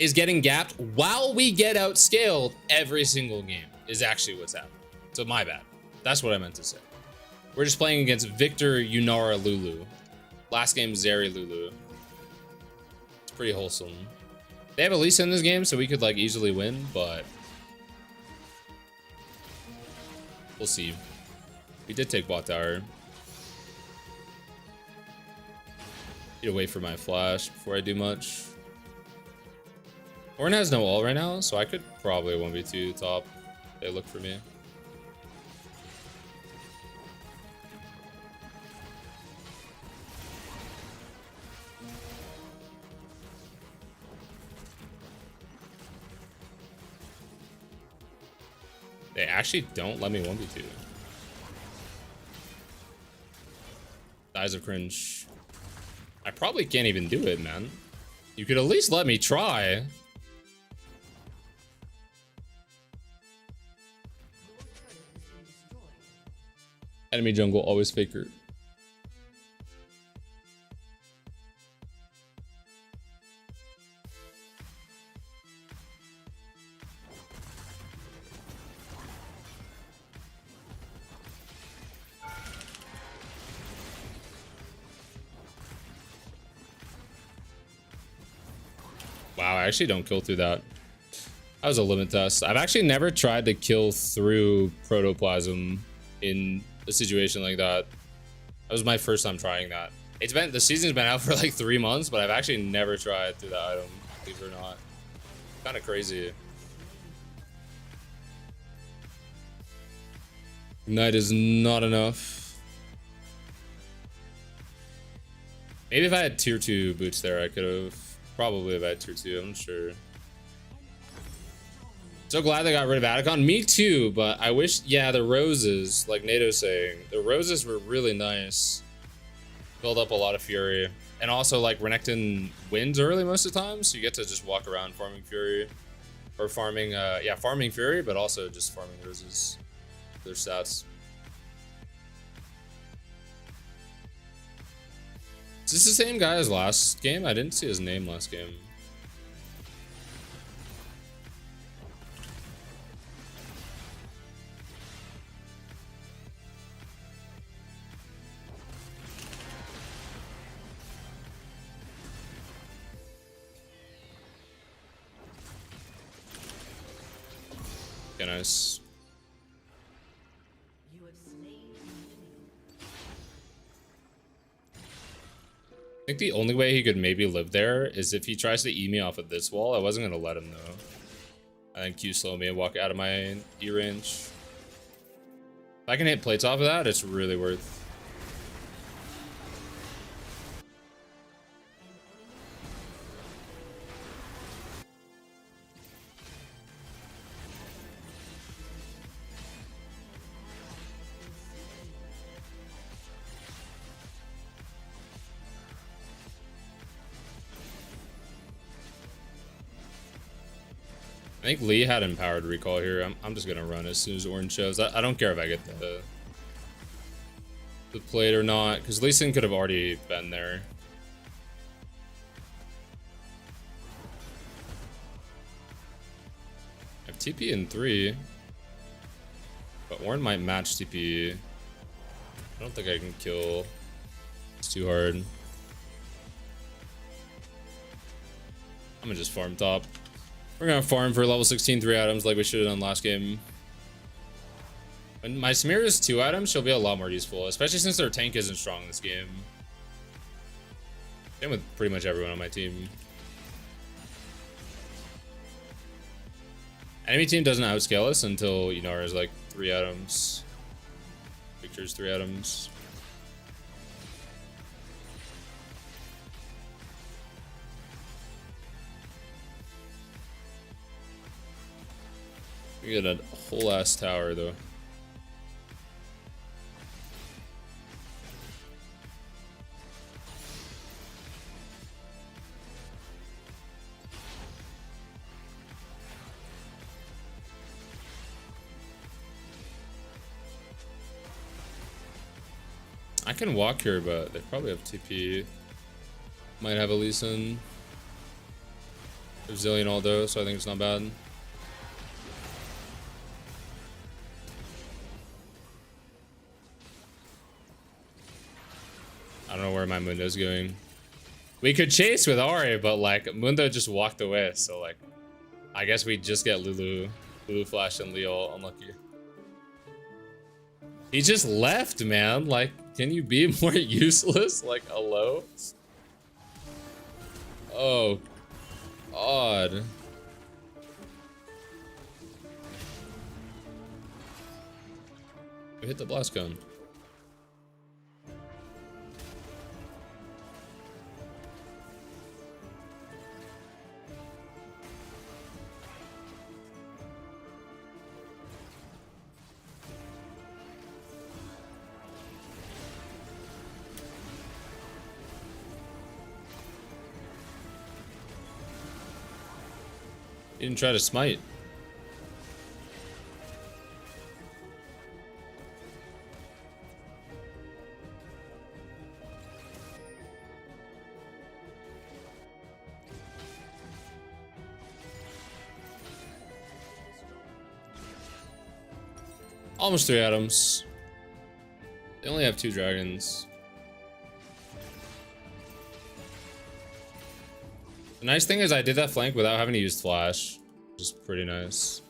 is getting gapped while we get outscaled every single game is actually what's happening. So my bad. That's what I meant to say. We're just playing against Victor, Yunara, Lulu. Last game, Zeri, Lulu. It's pretty wholesome. They have Elisa in this game, so we could like easily win, but we'll see. We did take bot tower. Need to wait for my flash before I do much. Orin has no ult right now, so I could probably 1v2 top. They look for me. They actually don't let me 1v2. Eyes of cringe. I probably can't even do it, man. You could at least let me try. Enemy jungle, always faker. Wow, I actually don't kill through that. That was a limit test. I've actually never tried to kill through protoplasm in a situation like that. That was my first time trying that. The season's been out for like 3 months, but I've actually never tried through that item, believe it or not. Kind of crazy. Ignite is not enough. Maybe if I had tier 2 boots there, I could have probably have had tier 2, I'm not sure. So glad they got rid of Atacon. Me too, but I wish, yeah, the roses, like Nato's saying, the roses were really nice. Build up a lot of fury. And also, like, renekton wins early most of the time, so you get to just walk around farming fury. Or farming, yeah, farming fury, but also just farming roses. Their stats. Is this the same guy as last game? I didn't see his name last game. Okay, nice. I think the only way he could maybe live there is if he tries to E me off of this wall. I wasn't gonna let him though. And then Q slow me and walk out of my E range. If I can hit plates off of that, it's really worth. I think Lee had empowered recall here. I'm just gonna run as soon as orange shows. I don't care if I get the plate or not, because Lee Sin could have already been there. I have TP in 3, but Ornn might match TP. I don't think I can kill. It's too hard. I'm gonna just farm top. We're gonna farm for level 16 3 items like we should have done last game. When my Smear is 2 items, she'll be a lot more useful, especially since their tank isn't strong this game. Same with pretty much everyone on my team. Enemy team doesn't outscale us until Yunara is like 3 items. Victor's 3 items. We get a whole ass tower though. I can walk here, but they probably have TP. Might have a Lee Sin. There's Zillion Aldo, so I think it's not bad. I don't know where my Mundo's going. We could chase with Ari, but like Mundo just walked away, so like I guess we just get Lulu Flash and Leo unlucky. He just left, man. Like, can you be more useless? Like, hello? Oh, odd. We hit the blast cone. He didn't try to smite. Almost 3 items. They only have 2 dragons. The nice thing is I did that flank without having to use flash. which is pretty nice.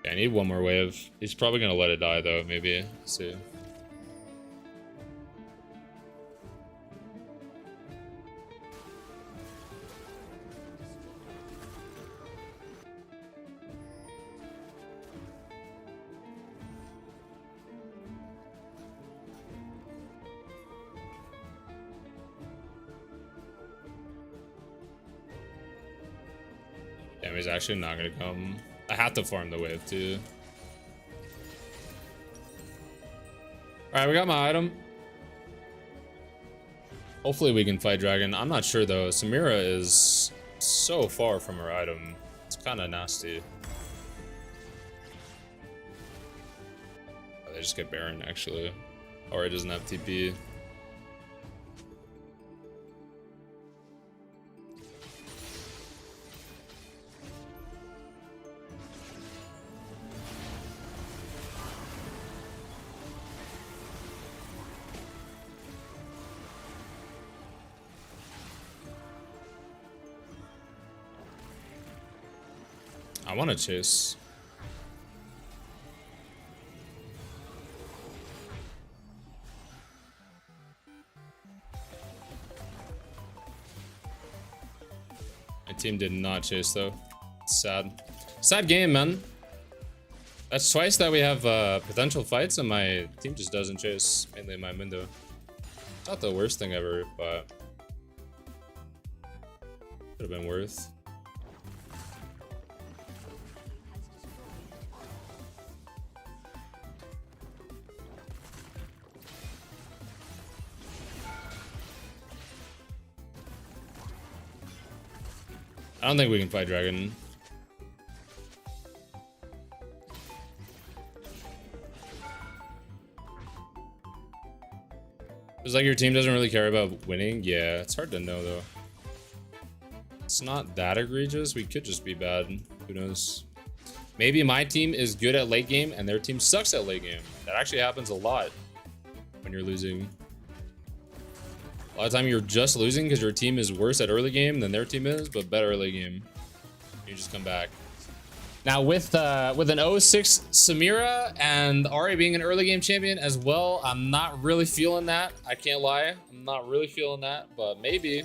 I need one more wave. He's probably gonna let it die though, maybe. Let's see. Damn, he's actually not gonna come. I have to farm the wave too. Alright, we got my item. Hopefully we can fight dragon. I'm not sure though. Samira is so far from her item. It's kind of nasty. Oh, they just get Baron actually. Or it doesn't have TP. I want to chase. My team did not chase though. It's sad. Sad game, man. That's twice that we have potential fights and my team just doesn't chase, mainly in my window. Not the worst thing ever, but could have been worth. I don't think we can fight dragon. It's like your team doesn't really care about winning. Yeah, it's hard to know though. It's not that egregious. We could just be bad. Who knows? Maybe my team is good at late game and their team sucks at late game. That actually happens a lot when you're losing. A lot of time you're just losing because your team is worse at early game than their team is, but better early game. You just come back. Now with an 0-6 Samira and Ari being an early game champion as well, I'm not really feeling that. I can't lie. I'm not really feeling that, but maybe.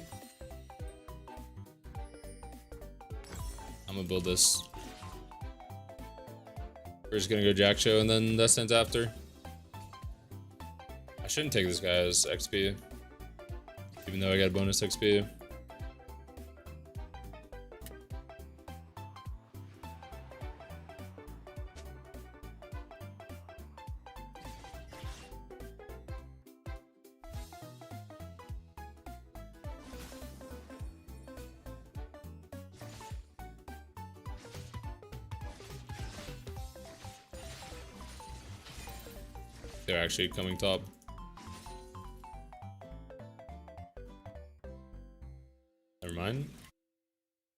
I'm gonna build this. We're just gonna go Jack Show and then Descent after. I shouldn't take this guy as XP. Even though I got bonus XP. They're actually coming top. Never mind.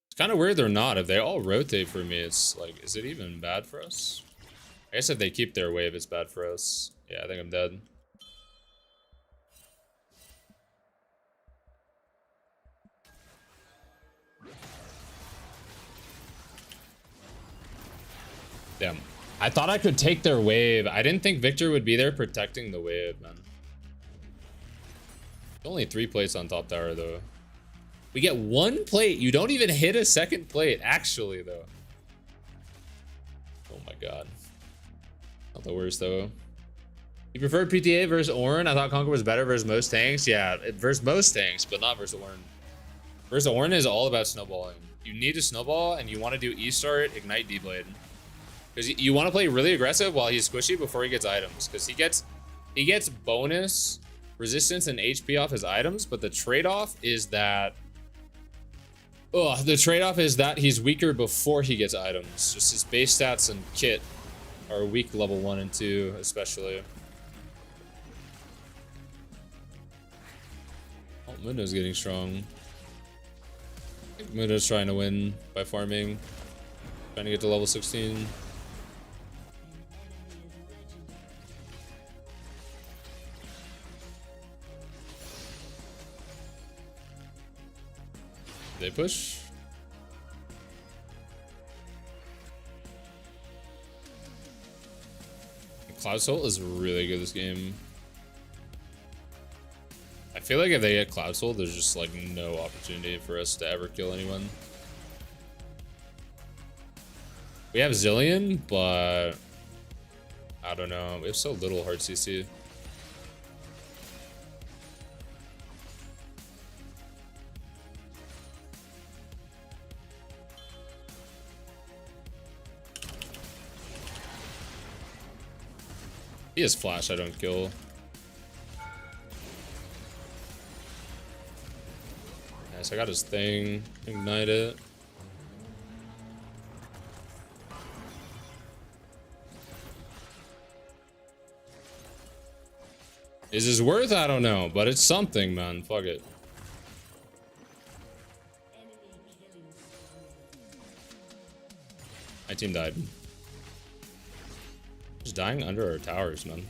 It's kind of weird they're not. If they all rotate for me, it's like, is it even bad for us? I guess if they keep their wave, it's bad for us. Yeah, I think I'm dead. Damn. I thought I could take their wave. I didn't think Victor would be there protecting the wave, man. Only 3 plates on top tower, though. We get 1 plate. You don't even hit a second plate, actually, though. Oh my god. Not the worst, though. You preferred PTA versus Ornn? I thought Conquer was better versus most tanks. Yeah, versus most tanks, but not versus Ornn. Versus Ornn is all about snowballing. You need to snowball, and you want to do E-Start, Ignite, D-Blade. Because you want to play really aggressive while he's squishy before he gets items. Because he gets bonus resistance and HP off his items, but the trade-off is that he's weaker before he gets items. Just his base stats and kit are weak level 1 and 2, especially. Mundo's getting strong. I think Mundo's trying to win by farming. Trying to get to level 16. They push. Cloud Soul is really good this game. I feel like if they get Cloud Soul, there's just like no opportunity for us to ever kill anyone. We have Zillion, but I don't know. We have so little hard CC. He has flash, I don't kill. Nice, I got his thing. Ignite it. Is this worth? I don't know, but it's something, man. Fuck it. My team died. Just dying under our towers, man.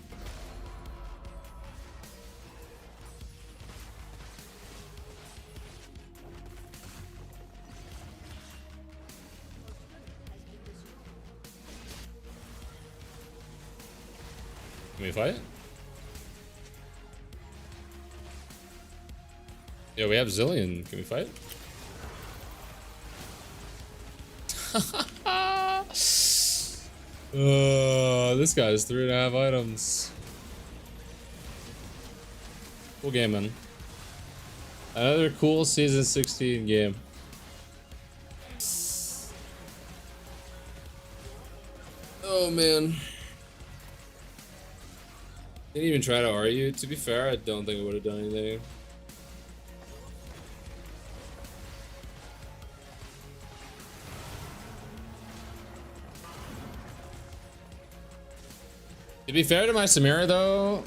Can we fight? Yeah, we have Zillion. Can we fight? This guy has 3.5 items. Cool game, man. Another cool season 16 game. Oh man. Didn't even try to RIOT. To be fair, I don't think it would have done anything. To be fair to my Samira though,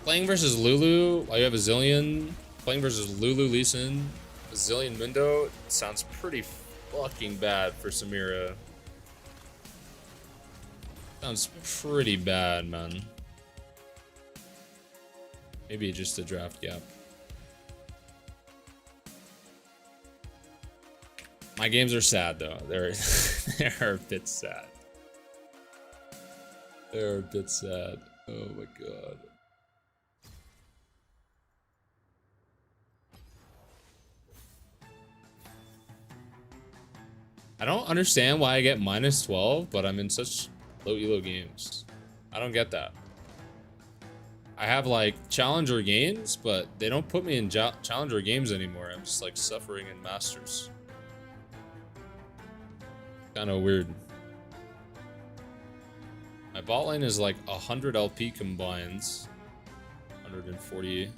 playing versus Lulu while you have a Zillion, playing versus Lulu Lee Sin, a Zillion Mundo, sounds pretty fucking bad for Samira. Sounds pretty bad, man. Maybe just a draft gap. My games are sad though. They're a bit sad. They're a bit sad. Oh my god. I don't understand why I get -12, but I'm in such low elo games. I don't get that. I have like challenger games, but they don't put me in challenger games anymore. I'm just like suffering in masters. Kind of weird. My bot lane is like 100 LP combines. 140.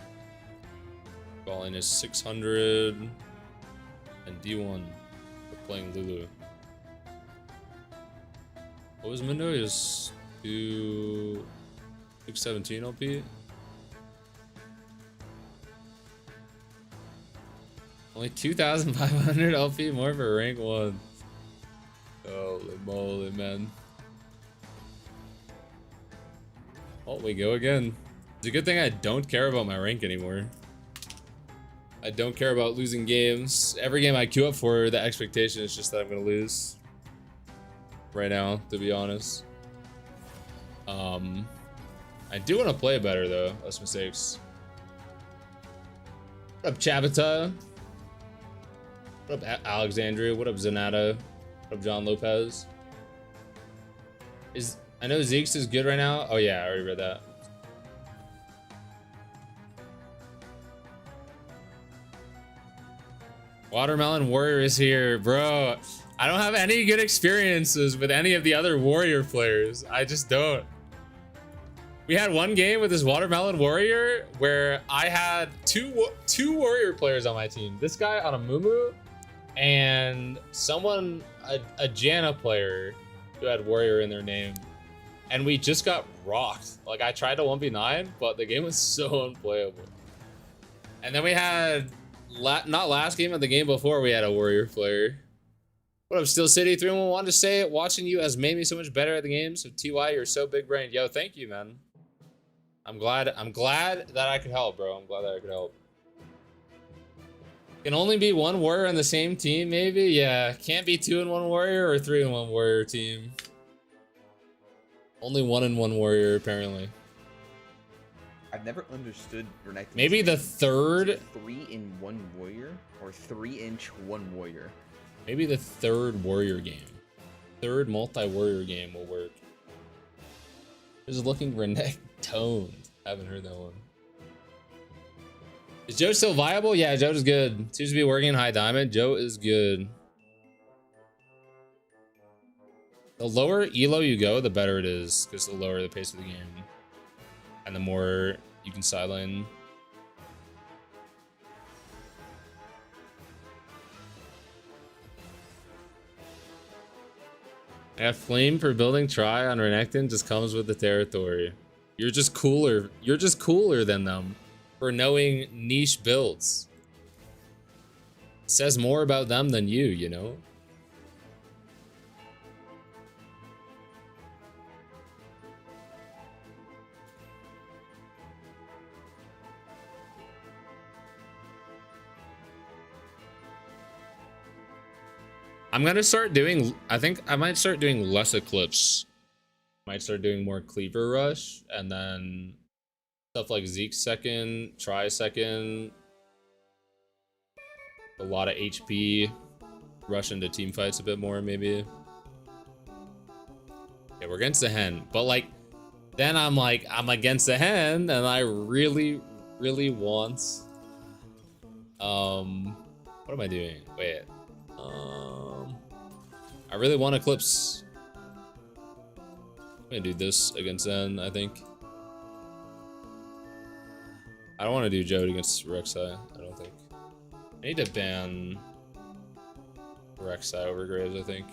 Bot lane is 600. And D1. We're playing Lulu. What was Mundo? He was 617 LP. Only 2,500 LP more for rank 1. Holy moly, man. Oh, we go again. It's a good thing I don't care about my rank anymore. I don't care about losing games. Every game I queue up for, the expectation is just that I'm gonna lose. Right now, to be honest. I do want to play better though. Less mistakes. What up, Chavita? What up, Alexandria? What up, Zanata? What up, John Lopez? I know Zeke's is good right now. Oh yeah, I already read that. Watermelon Warrior is here, bro. I don't have any good experiences with any of the other Warrior players. I just don't. We had one game with this Watermelon Warrior where I had two Warrior players on my team. This guy on a Mumu and someone, a Janna player who had Warrior in their name. And we just got rocked. Like I tried to 1v9, but the game was so unplayable. And then we had, not last game, but the game before, we had a warrior player. What up, Steel City? 3-1 wanted to say it. Watching you has made me so much better at the game. So TY, you're so big brained. Yo, thank you, man. I'm glad that I could help, bro. I'm glad that I could help. Can only be one warrior on the same team, maybe? Yeah, can't be 2-in-1 warrior or 3-in-1 warrior team. Only 1-in-1 warrior, apparently. I've never understood renekton. Maybe the third. 3-in-1 warrior or 3-inch 1 warrior. Maybe the third warrior game. Third multi-warrior game will work. Just looking renektoned. Haven't heard that one. Is Joe still viable? Yeah, Joe is good. Seems to be working in high diamond. Joe is good. The lower elo you go, the better it is, because the lower the pace of the game. And the more you can sideline. Yeah, flame for building try on renekton just comes with the territory. You're just cooler. You're just cooler than them for knowing niche builds. It says more about them than you, you know? I'm gonna start doing, I think I might start doing less Eclipse. Might start doing more Cleaver Rush, and then stuff like Zeke second, Try second. A lot of HP. Rush into team fights a bit more, maybe. Yeah, we're against the hen. But like, then I'm like, I'm against the hen, and I really, really want... What am I doing? Wait. I really want Eclipse. I'm gonna do this against Zen, I think. I don't want to do Jode against Rek'Sai, I don't think. I need to ban Rek'Sai over Graves, I think.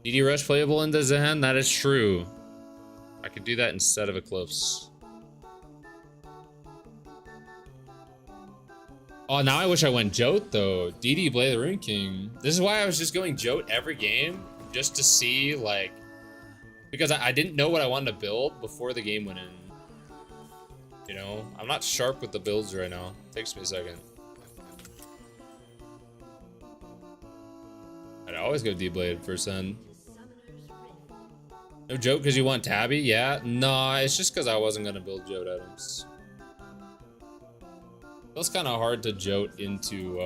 DD Rush playable into Zen? That is true. I could do that instead of Eclipse. Oh, now I wish I went Jote though. DD Blade the Rune King. This is why I was just going Jote every game, just to see like, because I didn't know what I wanted to build before the game went in. You know, I'm not sharp with the builds right now. Takes me a second. I'd always go D-Blade first then. No Jote because you want Tabby? Yeah. Nah, it's just because I wasn't gonna build Jote items. Feels kind of hard to Jote into,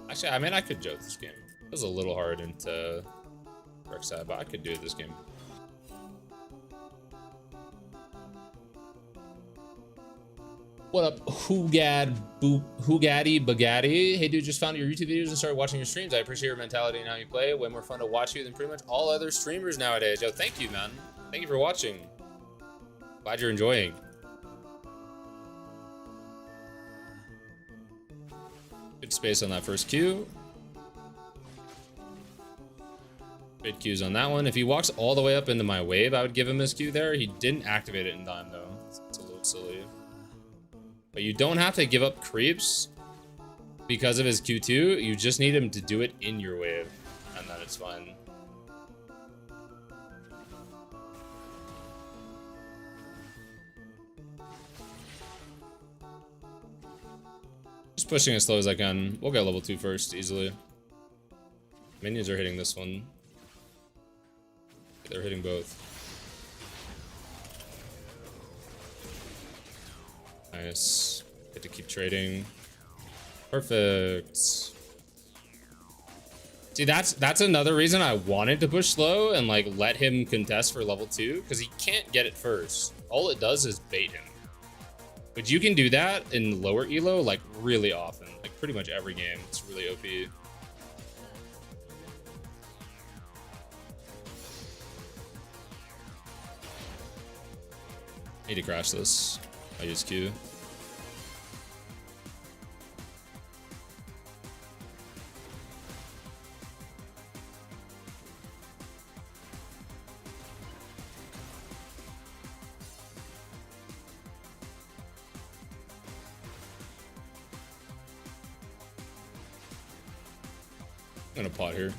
actually, I mean, I could Jote this game. It was a little hard into Rek'Sai, but I could do it this game. What up, Hugadi Bagatti? Hey dude, just found your YouTube videos and started watching your streams. I appreciate your mentality and how you play. Way more fun to watch you than pretty much all other streamers nowadays. Yo, thank you, man. Thank you for watching. Glad you're enjoying. Good space on that first Q. Good Qs on that one. If he walks all the way up into my wave, I would give him his Q there. He didn't activate it in time though. It's a little silly. But you don't have to give up creeps because of his Q2. You just need him to do it in your wave, and then it's fine. Just pushing as slow as I can. We'll get level 2 first, easily. Minions are hitting this one. They're hitting both. Nice. Get to keep trading. Perfect. See, that's another reason I wanted to push slow and like let him contest for level 2, because he can't get it first. All it does is bait him. But you can do that in lower elo like really often, like pretty much every game. It's really OP. Need to crash this. I use Q. I'm gonna pot here.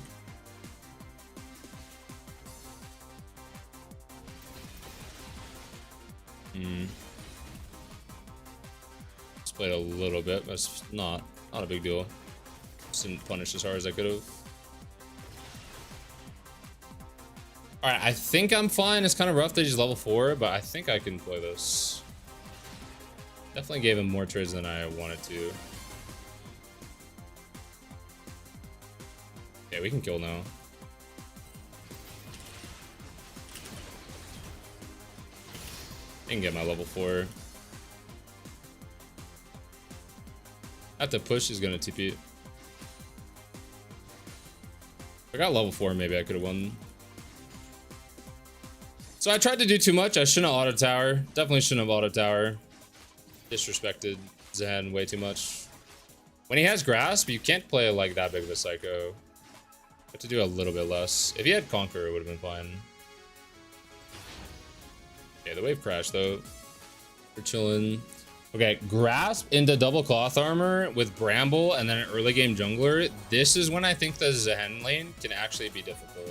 Just played a little bit, but it's not a big deal. Just didn't punish as hard as I could have. Alright, I think I'm fine. It's kind of rough that he's level 4, but I think I can play this. Definitely gave him more trades than I wanted to. Yeah, we can kill now. I can get my level 4. I have to push, he's gonna TP. If I got level 4, maybe I could have won. So I tried to do too much. I shouldn't have auto tower. Definitely shouldn't have auto tower. Disrespected Zen way too much. When he has grasp, you can't play like that big of a psycho. You have to do a little bit less. If he had conquer, it would have been fine. Okay, the wave crashed though. We're chilling. Okay, grasp into double cloth armor with bramble and then an early game jungler. This is when I think the Zen lane can actually be difficult.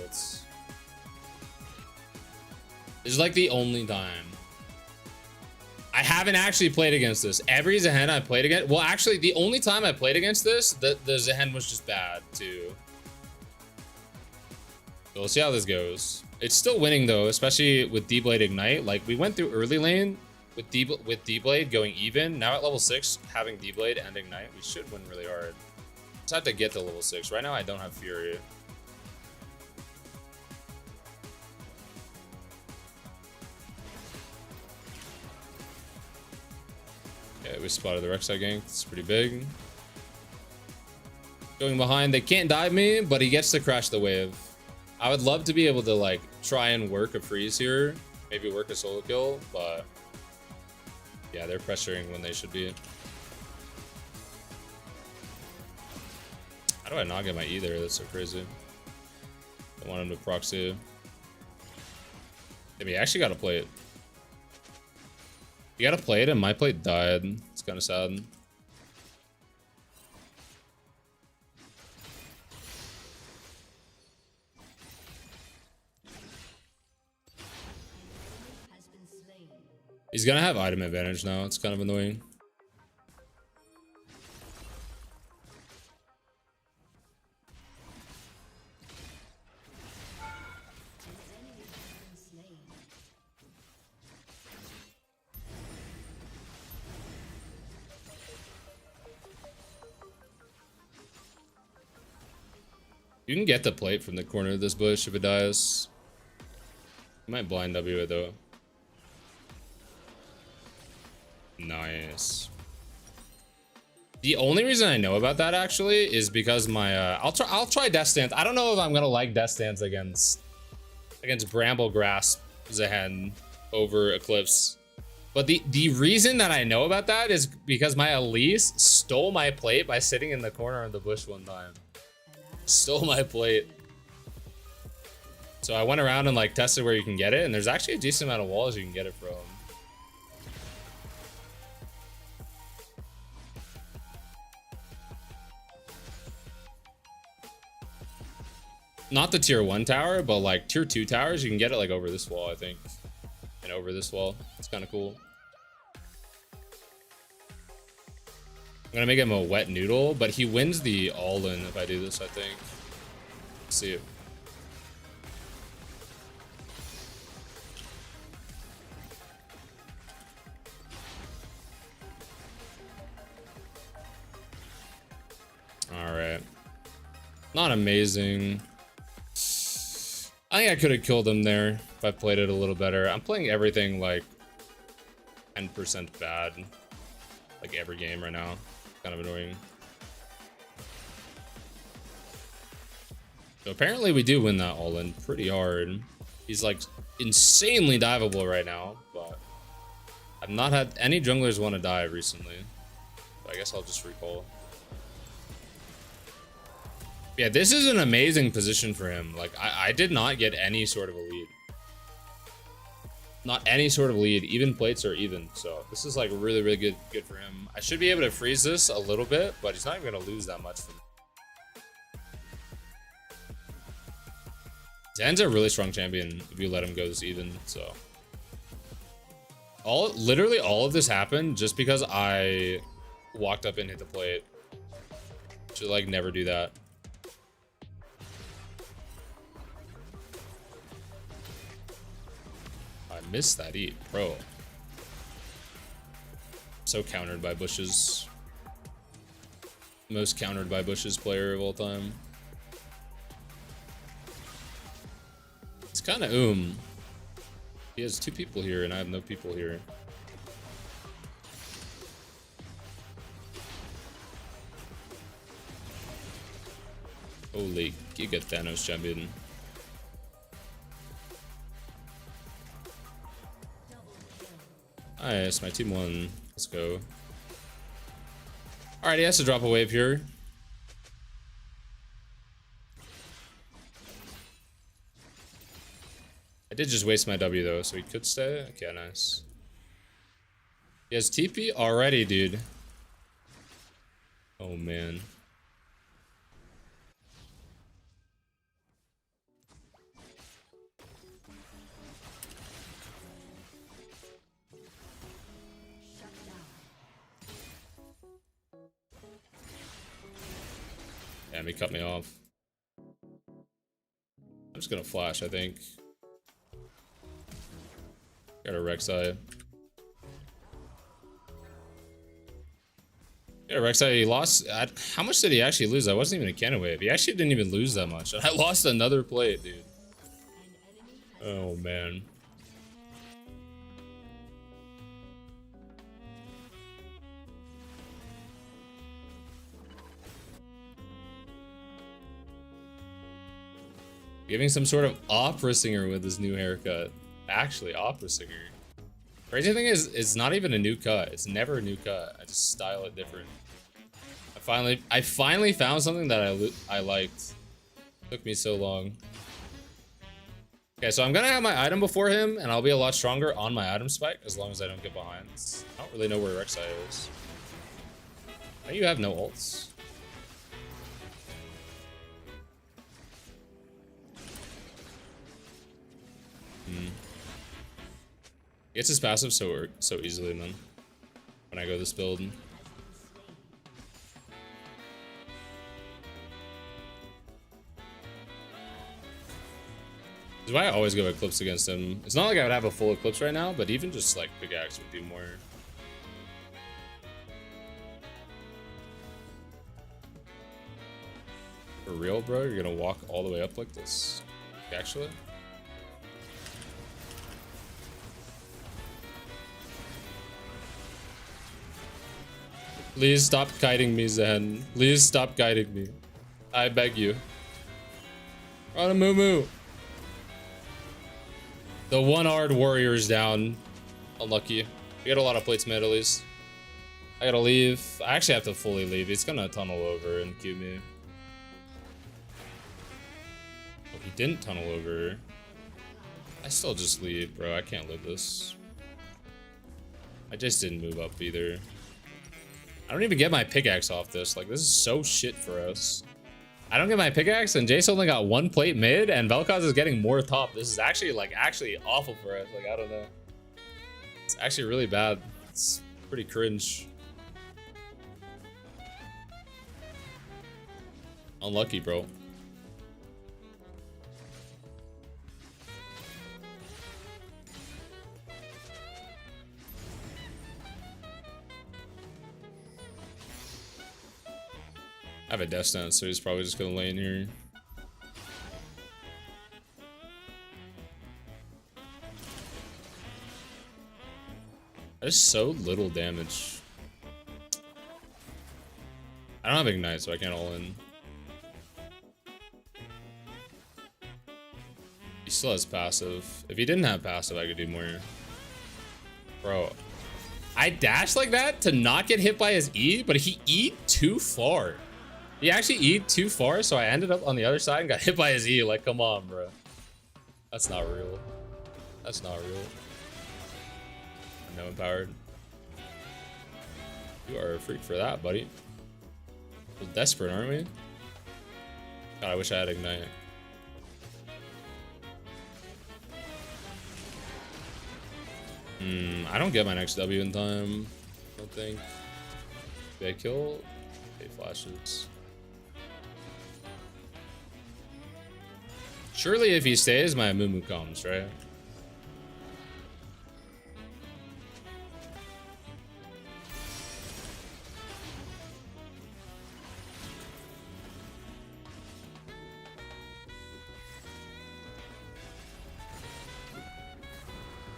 This is like the only time. I haven't actually played against this. Every Zen I played against, well, actually, the only time I played against this, the Zen was just bad too. So we'll see how this goes. It's still winning though, especially with D-Blade Ignite. Like we went through early lane with D-Blade going even. Now at level 6, having D-Blade and Ignite, we should win really hard. Just have to get to level 6. Right now, I don't have Fury. Okay, we spotted the Rek'Sai gank. It's pretty big. Going behind, they can't dive me, but he gets to crash the wave. I would love to be able to like try and work a freeze here, maybe work a solo kill, but yeah, they're pressuring when they should be. How do I not get my E there? That's so crazy. I want him to proxy. Maybe I actually gotta play it. You gotta play it and my plate died. It's kind of sad. He's gonna have item advantage now. It's kind of annoying. You can get the plate from the corner of this bush if it dies. You might blind W it though. Nice. The only reason I know about that actually is because my I'll try Death Stance. I don't know if I'm gonna like Death Stance against Bramble Grasp Zehen over Eclipse. But the reason that I know about that is because my Elise stole my plate by sitting in the corner of the bush one time. Stole my plate. So I went around and like tested where you can get it, and there's actually a decent amount of walls you can get it from. Not the tier 1 tower, but like tier 2 towers, you can get it like over this wall, I think. And over this wall. It's kind of cool. I'm gonna make him a wet noodle, but he wins the all-in if I do this, I think. Let's see it. Alright. Not amazing. I think I could have killed him there if I played it a little better. I'm playing everything like 10% bad. Like every game right now. Kind of annoying. So apparently we do win that all-in pretty hard. He's like insanely diveable right now, but I've not had any junglers want to dive recently. So I guess I'll just recall. Yeah, this is an amazing position for him. Like, I did not get any sort of a lead. Not any sort of lead. Even plates are even. So this is like really, really good for him. I should be able to freeze this a little bit, but he's not even going to lose that much from Zen's a really strong champion if you let him go this even, so. Literally all of this happened just because I walked up and hit the plate. Should like never do that. I missed that eat, bro. So countered by bushes. Most countered by bushes player of all time. It's kind of He has 2 people here and I have no people here. Holy Giga Thanos champion. Nice, my team won. Let's go. Alright, he has to drop a wave here. I did just waste my W though, so he could stay. Okay, nice. He has TP already, dude. Oh man. Damn, he cut me off. I'm just gonna flash, I think. Got a Rek'Sai. Yeah, Rek'Sai, he lost. How much did he actually lose? I wasn't even a cannon wave. He actually didn't even lose that much. I lost another plate, dude. Oh, man. Giving some sort of opera singer with his new haircut. Actually, opera singer. Crazy thing is, it's not even a new cut. It's never a new cut. I just style it different. I finally found something that I liked. Took me so long. Okay, so I'm gonna have my item before him, and I'll be a lot stronger on my item spike as long as I don't get behind. I don't really know where Rek'Sai is. Why do you have no ults? Gets his passive so easily, man. When I go this build. This is why I always go Eclipse against him. It's not like I would have a full Eclipse right now, but even just like pickaxe would do more. For real, bro? You're gonna walk all the way up like this? Actually? Please stop guiding me, Zen. Please stop guiding me. I beg you. On a moo. The 1-ard warrior is down. Unlucky. We got a lot of plates mid at least. I gotta leave. I actually have to fully leave. He's gonna tunnel over and cue me. Oh, he didn't tunnel over. I still just leave, bro. I can't live this. I just didn't move up either. I don't even get my pickaxe off this. Like, this is so shit for us. I don't get my pickaxe, and Jace only got 1 plate mid, and Vel'Koz is getting more top. This is actually, like, awful for us. Like, I don't know. It's actually really bad. It's pretty cringe. Unlucky, bro. I have a death stance, so he's probably just gonna lay in here. There's so little damage. I don't have Ignite, so I can't all in. He still has passive. If he didn't have passive, I could do more. Bro, I dashed like that to not get hit by his E, but he E'd too far. He actually E'd too far, so I ended up on the other side and got hit by his E. Like, come on, bro. That's not real. That's not real. I'm no empowered. You are a freak for that, buddy. We're desperate, aren't we? God, I wish I had Ignite. I don't get my next W in time. I don't think. Did I kill? Okay, flashes. Surely if he stays, my Mumu comes, right?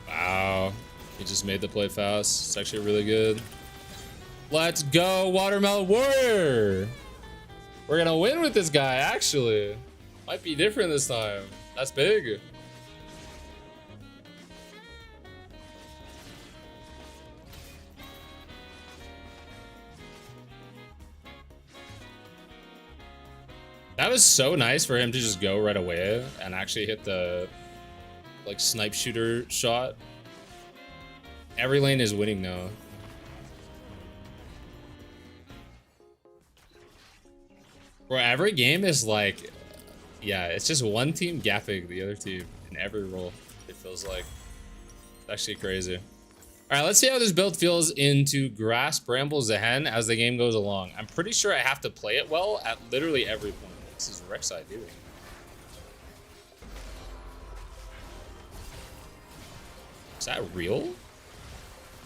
Wow. He just made the play fast. It's actually really good. Let's go, Watermelon Warrior! We're gonna win with this guy, actually. Might be different this time. That's big. That was so nice for him to just go right away and actually hit the like snipe shooter shot. Every lane is winning now. Bro, every game is like, yeah, it's just one team gapping the other team in every role. It feels like it's actually crazy. All right, let's see how this build feels into Grass Bramble Zehen as the game goes along. I'm pretty sure I have to play it well at literally every point. This is Rek'Sai doing. Is that real?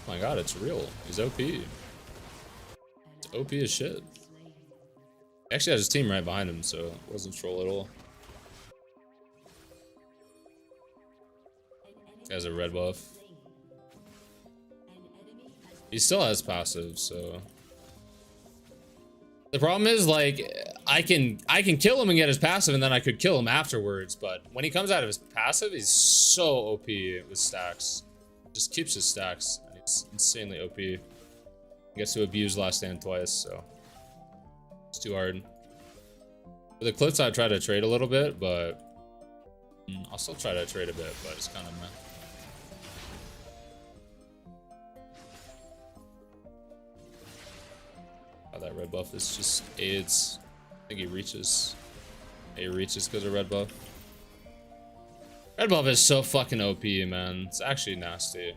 Oh my god, it's real. He's OP. It's OP as shit. Actually has his team right behind him, so it wasn't troll at all. He has a red buff. He still has passive, so the problem is like I can kill him and get his passive, and then I could kill him afterwards. But when he comes out of his passive, he's so OP with stacks. Just keeps his stacks. And he's insanely OP. He gets to abuse last stand twice, so it's too hard. For the clips, I try to trade a little bit, but I'll still try to trade a bit, but it's kind of meh. Oh, that red buff is just aids. I think he reaches. He reaches because of red buff. Red buff is so fucking OP, man. It's actually nasty.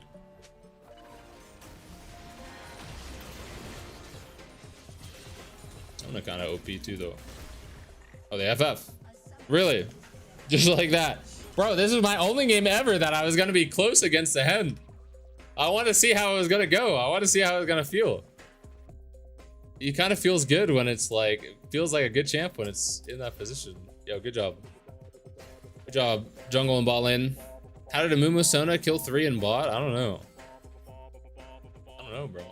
I'm gonna kind of OP too, though. Oh, the FF. Really? Just like that. Bro, this is my only game ever that I was gonna be close against the Hen. I want to see how it was gonna go. I want to see how it was gonna feel. It kind of feels good when it's like, it feels like a good champ when it's in that position. Yo, good job. Good job, jungle and bot lane. How did a Mumu Sona kill 3 in bot? I don't know. I don't know, bro.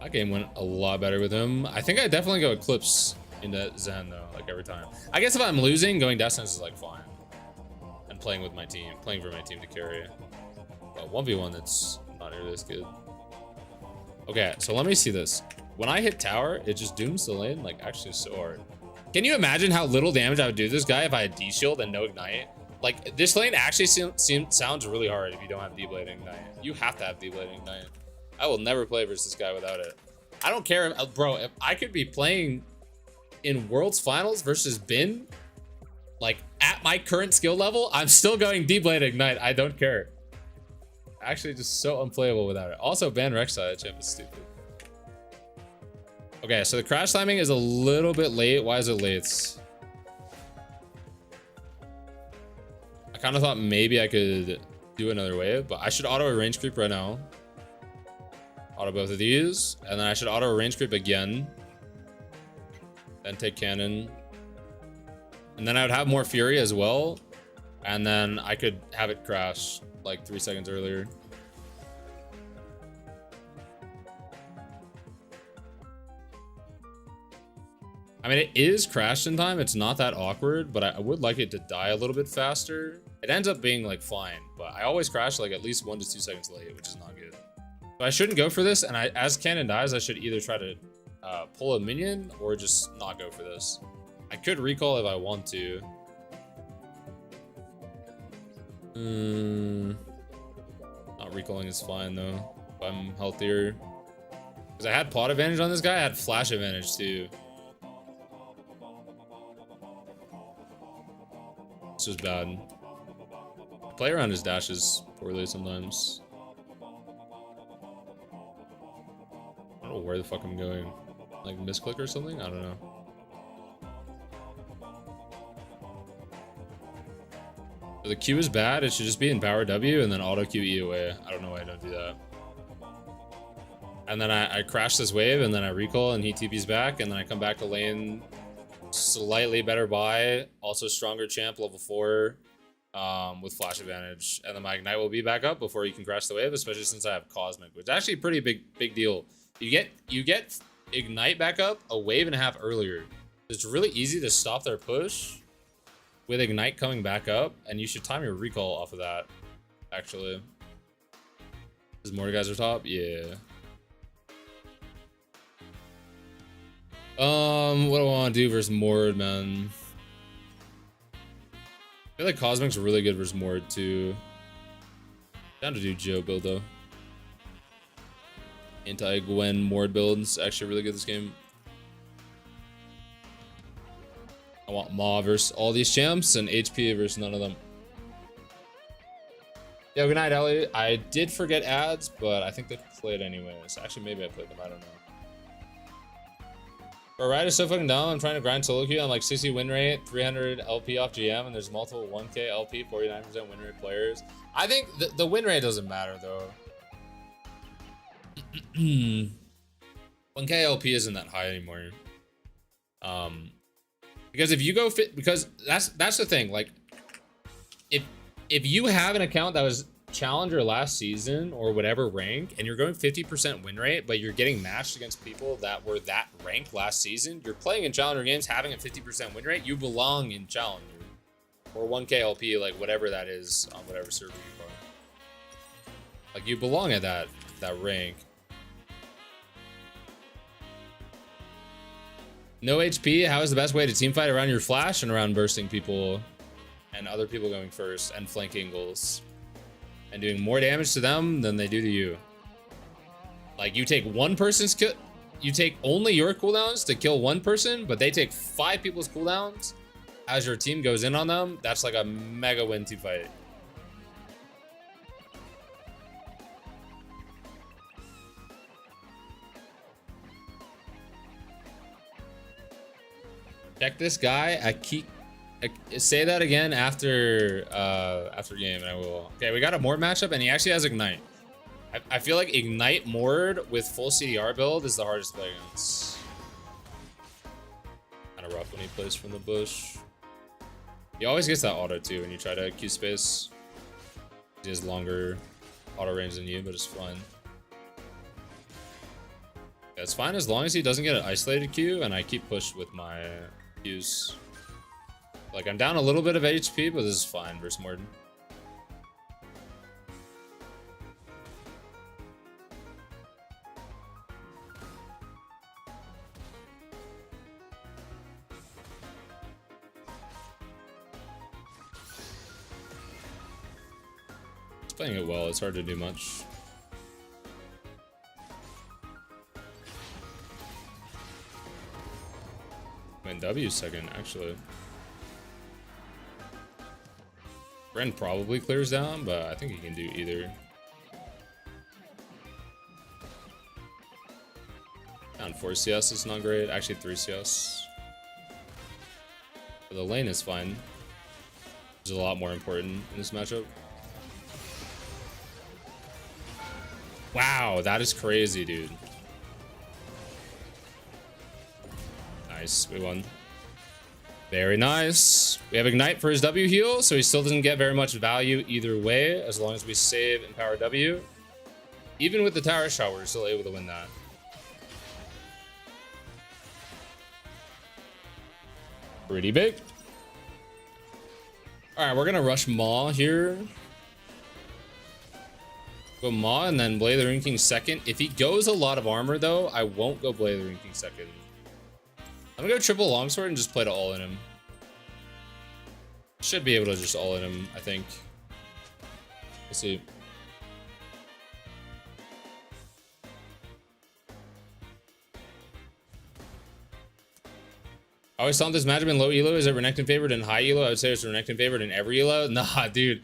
That game went a lot better with him. I think I definitely go Eclipse into Zen though, like every time. I guess if I'm losing, going Destiny is like fine. And playing with my team, playing for my team to carry. But 1v1, that's not nearly this good. Okay, so let me see this. When I hit tower, it just dooms the lane, like actually so hard. Can you imagine how little damage I would do to this guy if I had D-shield and no ignite? Like, this lane actually sounds really hard if you don't have D-blade ignite. You have to have D-blade ignite. I will never play versus this guy without it. I don't care, bro, if I could be playing in Worlds Finals versus Bin, like, at my current skill level, I'm still going D-blade ignite. I don't care. Actually, just so unplayable without it. Also, ban Rek'Sai, that champ is stupid. Okay, so the crash timing is a little bit late. Why is it late? I kind of thought maybe I could do another wave, but I should auto a range creep right now. Auto both of these, and then I should auto a range creep again. Then take cannon. And then I would have more fury as well. And then I could have it crash like 3 seconds earlier. I mean, it is crash in time. It's not that awkward, but I would like it to die a little bit faster. It ends up being like fine, but I always crash like at least 1 to 2 seconds late, which is not good. So I shouldn't go for this, and as cannon dies, I should either try to pull a minion or just not go for this. I could recall if I want to. Not recalling is fine though. If I'm healthier. Because I had pot advantage on this guy, I had flash advantage too. This was bad. Play around his dashes poorly sometimes. I don't know where the fuck I'm going. Like misclick or something? I don't know. So the Q is bad. It should just be in power W and then auto Q E away. I don't know why I don't do that. And then I crash this wave and then I recall and he TP's back and then I come back to lane. Slightly better buy. Also stronger champ level 4 with flash advantage. And then my ignite will be back up before you can crash the wave, especially since I have cosmic, which is actually a pretty big deal. You get ignite back up a wave and a half earlier. It's really easy to stop their push with ignite coming back up, and you should time your recall off of that, actually. As more guys are top? Yeah. What do I want to do versus Mord, man? I feel like Cosmic's really good versus Mord, too. Down to do Joe build, though. Anti-Gwen Mord build's actually really good this game. I want Ma versus all these champs and HP versus none of them. Yo, good night, Ellie. I did forget ads, but I think they played anyways. Actually, maybe I played them. I don't know. Bro, RIOT is so fucking dumb. I'm trying to grind solo queue on like 60 win rate, 300 LP off GM, and there's multiple 1K LP, 49% win rate players. I think the win rate doesn't matter, though. 1K LP isn't that high anymore. Because if you go fit, because that's the thing. Like, if you have an account that was challenger last season or whatever rank, and you're going 50% win rate, but you're getting matched against people that were that rank last season, you're playing in challenger games, having a 50% win rate, you belong in challenger or 1K LP, like whatever that is on whatever server you are. Like, you belong at that rank. No HP, how is the best way to team fight around your flash and around bursting people and other people going first and flanking goals and doing more damage to them than they do to you? Like, you take one person's kill, you take only your cooldowns to kill one person, but they take 5 people's cooldowns as your team goes in on them. That's like a mega win team fight. Check this guy. Say that again after game, and I will. Okay, we got a Mord matchup, and he actually has ignite. I feel like ignite Mord with full CDR build is the hardest to play against. Kind of rough when he plays from the bush. He always gets that auto too when you try to Q space. He has longer auto range than you, but it's fine. Yeah, it's fine as long as he doesn't get an isolated Q, and I keep push with my Qs. Like, I'm down a little bit of HP, but this is fine versus Morden. It's playing it well. It's hard to do much. W second, actually. Ren probably clears down, but I think he can do either. Down 4 CS is not great. Actually, 3 CS. But the lane is fine. Which is a lot more important in this matchup. Wow, that is crazy, dude. Nice, we won. Very nice. We have ignite for his W heal, so he still doesn't get very much value either way, as long as we save and power W. Even with the tower shot, we're still able to win that. Pretty big. Alright, we're gonna rush Maw here. Go Maw and then Blade the Rune King second. If he goes a lot of armor though, I won't go Blade the Rune King second. I'm gonna go triple longsword and just play to all in him. Should be able to just all in him, I think. We'll see. I always thought this matchup in low elo is it renekton favored and high elo. I would say it's renekton favored in every elo. Nah, dude.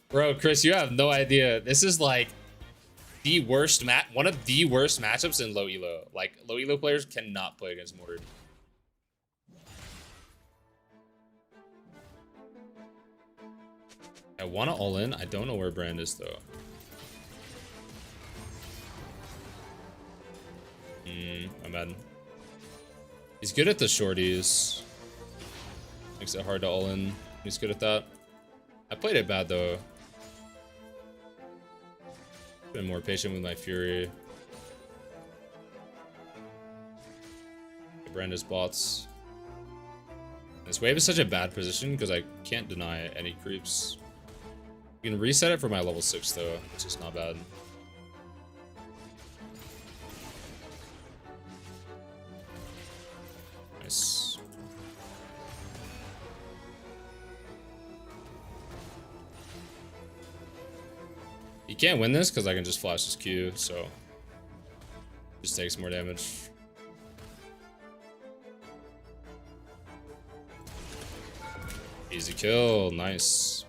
Bro, Chris, you have no idea. This is like the worst one of the worst matchups in low elo. Like low elo players cannot play against Mord. I want to all in. I don't know where Brand is though. I'm bad. He's good at the shorties. Makes it hard to all in. He's good at that. I played it bad though. Been more patient with my Fury. Brand is bots. This wave is such a bad position because I can't deny any creeps. You can reset it for my level 6 though, which is not bad. Nice. You can't win this because I can just flash his Q, so just takes more damage. Easy kill, nice.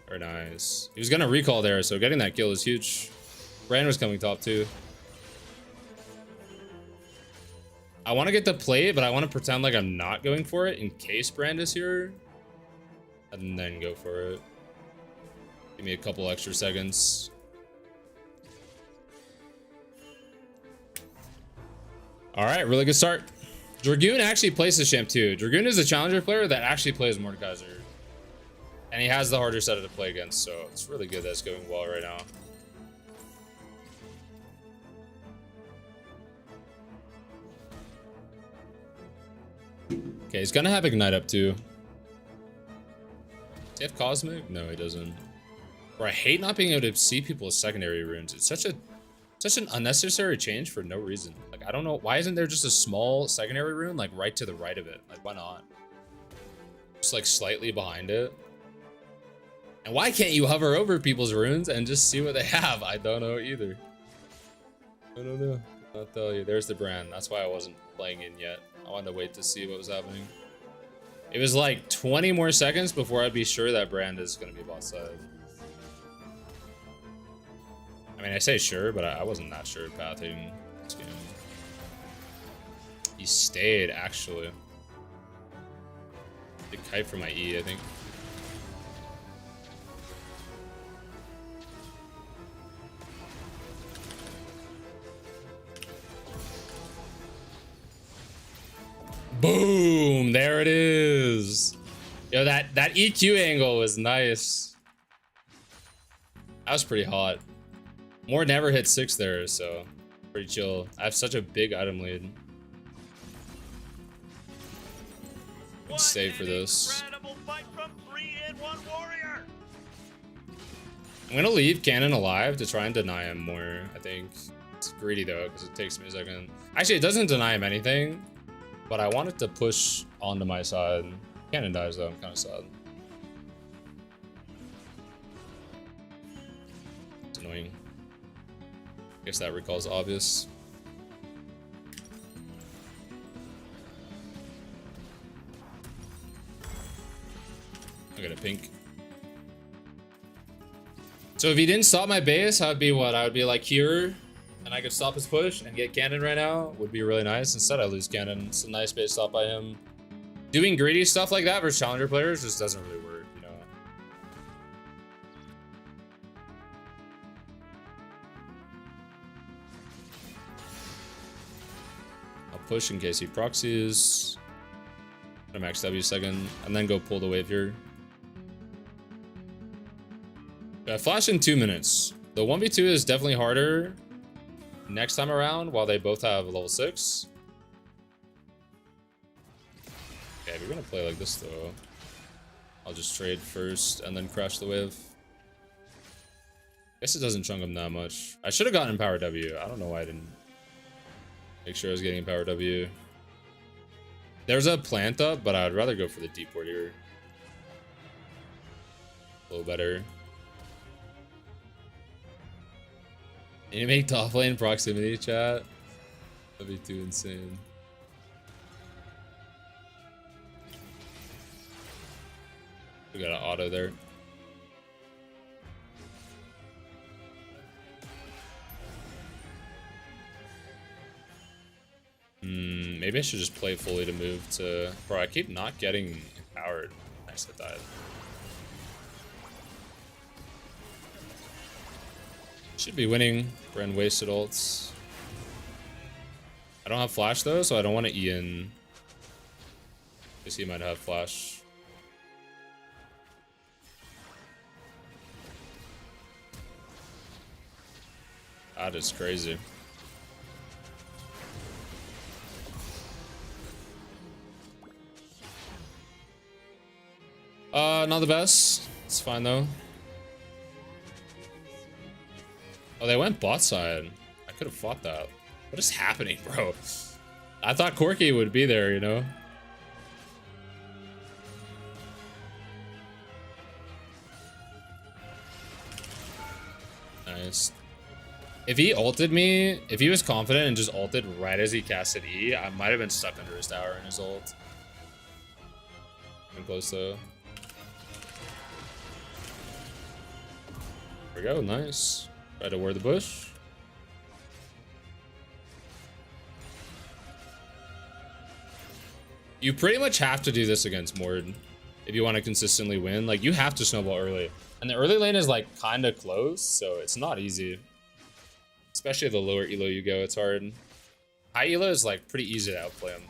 Very nice. He was gonna recall there, so getting that kill is huge. Brand was coming top too. I want to get the plate, but I want to pretend like I'm not going for it in case Brand is here. And then go for it. Give me a couple extra seconds. Alright, really good start. Dragoon actually plays the champ too. Dragoon is a challenger player that actually plays Mordekaiser. And he has the harder setup to play against, so it's really good that it's going well right now. Okay, he's gonna have Ignite up too. Does he have Cosmic? No, he doesn't. Bro, I hate not being able to see people's secondary runes. It's such an unnecessary change for no reason. Like, I don't know, why isn't there just a small secondary rune like right to the right of it? Like, why not? Just like slightly behind it. And why can't you hover over people's runes and just see what they have? I don't know either. I don't know. I'll tell you. There's the Brand. That's why I wasn't playing in yet. I wanted to wait to see what was happening. It was like 20 more seconds before I'd be sure that Brand is going to be bot side. I mean, I say sure, but I wasn't that sure pathing this game. He stayed, actually. Big kite for my E, I think. Boom! There it is. Yo, that EQ angle was nice. That was pretty hot. More never hit 6 there, so pretty chill. I have such a big item lead. Good save for this. I'm gonna leave Cannon alive to try and deny him more, I think. It's greedy though, because it takes me a second. Actually, it doesn't deny him anything, but I wanted to push onto my side. Cannon dies though, I'm kind of sad. It's annoying. I guess that recall's obvious. I got a pink. So if he didn't stop my base, I'd be what? I would be like here, and I could stop his push and get Cannon right now. Would be really nice. Instead, I lose Cannon. It's a nice base stop by him. Doing greedy stuff like that versus challenger players just doesn't really work, you know. I'll push in case he proxies. I'm max W second, and then go pull the wave here. I flash in 2 minutes. The 1v2 is definitely harder next time around while they both have level 6. Okay, we're gonna play like this though. I'll just trade first and then crash the wave. Guess it doesn't chunk him that much. I should have gotten Power W. I don't know why I didn't make sure I was getting Power W. There's a plant up, but I'd rather go for the deep ward here. A little better. And you make top lane proximity chat? That'd be too insane. We got an auto there. Maybe I should just play fully to move to... Bro, I keep not getting empowered. Nice, I died. Should be winning. Bren wasted ults. I don't have flash though, so I don't want to E in. Because he might have flash. That is crazy. Not the best. It's fine though. Oh, they went bot side. I could have fought that. What is happening, bro? I thought Corki would be there, you know? Nice. If he ulted me, if he was confident and just ulted right as he casted E, I might have been stuck under his tower in his ult. I'm close though. There we go, nice. Try to wear the bush. You pretty much have to do this against Mord if you want to consistently win. Like, you have to snowball early. And the early lane is, like, kind of close, so it's not easy. Especially the lower elo you go, it's hard. High elo is, like, pretty easy to outplay him.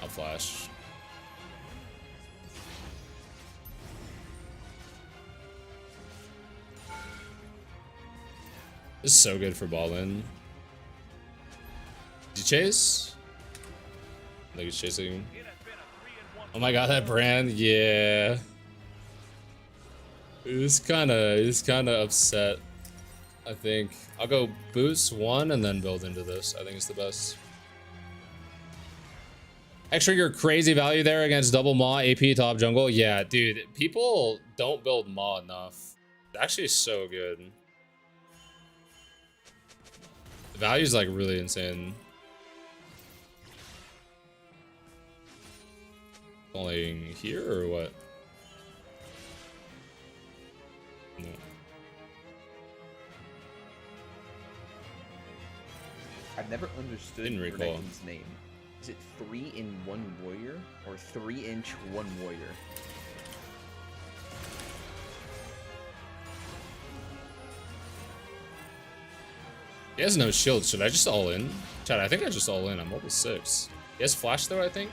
I'll flash. This is so good for ball in. Did you chase? I think he's chasing. Oh my god, that brand, yeah. He's kinda upset. I think. I'll go boost one and then build into this. I think it's the best. Extra your crazy value there against double Maw AP top jungle. Yeah, dude, people don't build Maw enough. It's actually so good. The value is like really insane. Falling here or what? No. I've never understood Didn't recall. Renekton's name. Is it 3-in-1 warrior or 3-inch 1 warrior? He has no shield. Should I just all in? Chad, I think I just all in. I'm level 6. He has flash though, I think.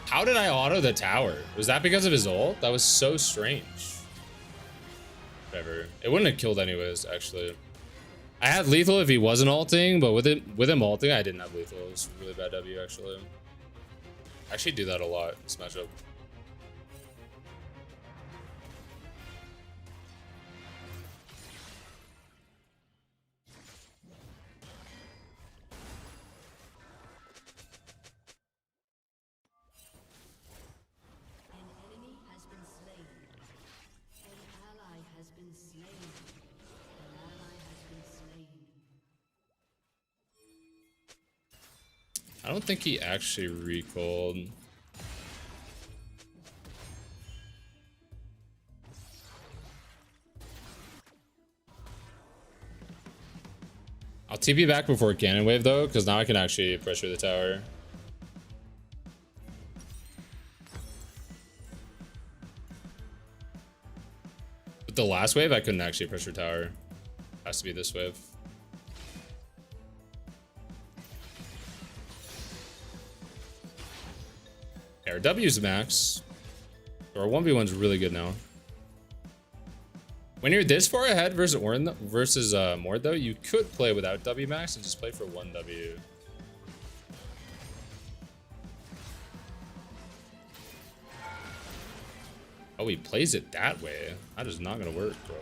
How did I auto the tower? Was that because of his ult? That was so strange. Whatever. It wouldn't have killed anyways, actually. I had lethal if he wasn't ulting, but with him ulting, I didn't have lethal. It was a really bad W, actually. I actually do that a lot in this matchup. I don't think he actually recalled. I'll TP back before cannon wave though, because now I can actually pressure the tower. With the last wave, I couldn't actually pressure tower. Has to be this wave. Our W's max. Our 1v1's really good now. When you're this far ahead versus Mord though, you could play without W max and just play for 1 W. Oh, he plays it that way. That is not gonna work, bro.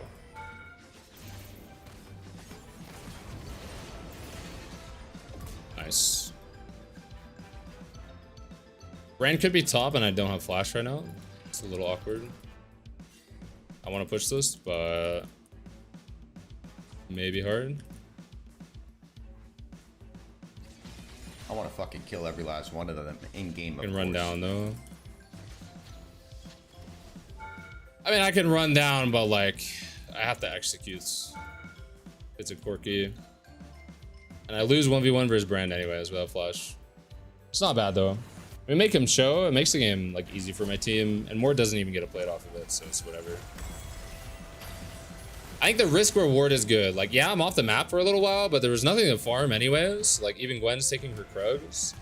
Brand could be top and I don't have flash right now. It's a little awkward. I want to push this, but maybe hard. I want to fucking kill every last one of them in game. I can run down though. I mean, I can run down, but like, I have to execute. It's a quirky. And I lose 1v1 versus Brand anyways without flash. It's not bad though. We make him show, it makes the game like easy for my team, and Moore doesn't even get a plate off of it, so it's whatever. I think the risk reward is good. Like, yeah, I'm off the map for a little while, but there was nothing to farm anyways. Like, even Gwen's taking her Krugs.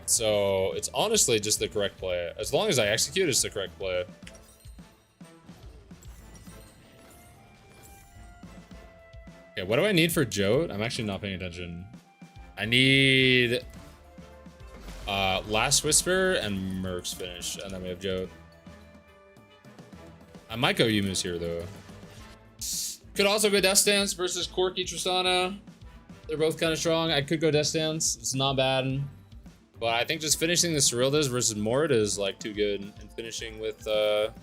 So it's honestly just the correct play. As long as I execute, it's the correct play. Okay, what do I need for Jote? I'm actually not paying attention. I need Last Whisper and Merc's finish, and then we have Jote. I might go Yumu's here though. Could also go Death Stance versus Corki Tristana. They're both kind of strong. I could go Death Stance. It's not bad. But I think just finishing the Cerildas versus Mort is like too good. And finishing with Death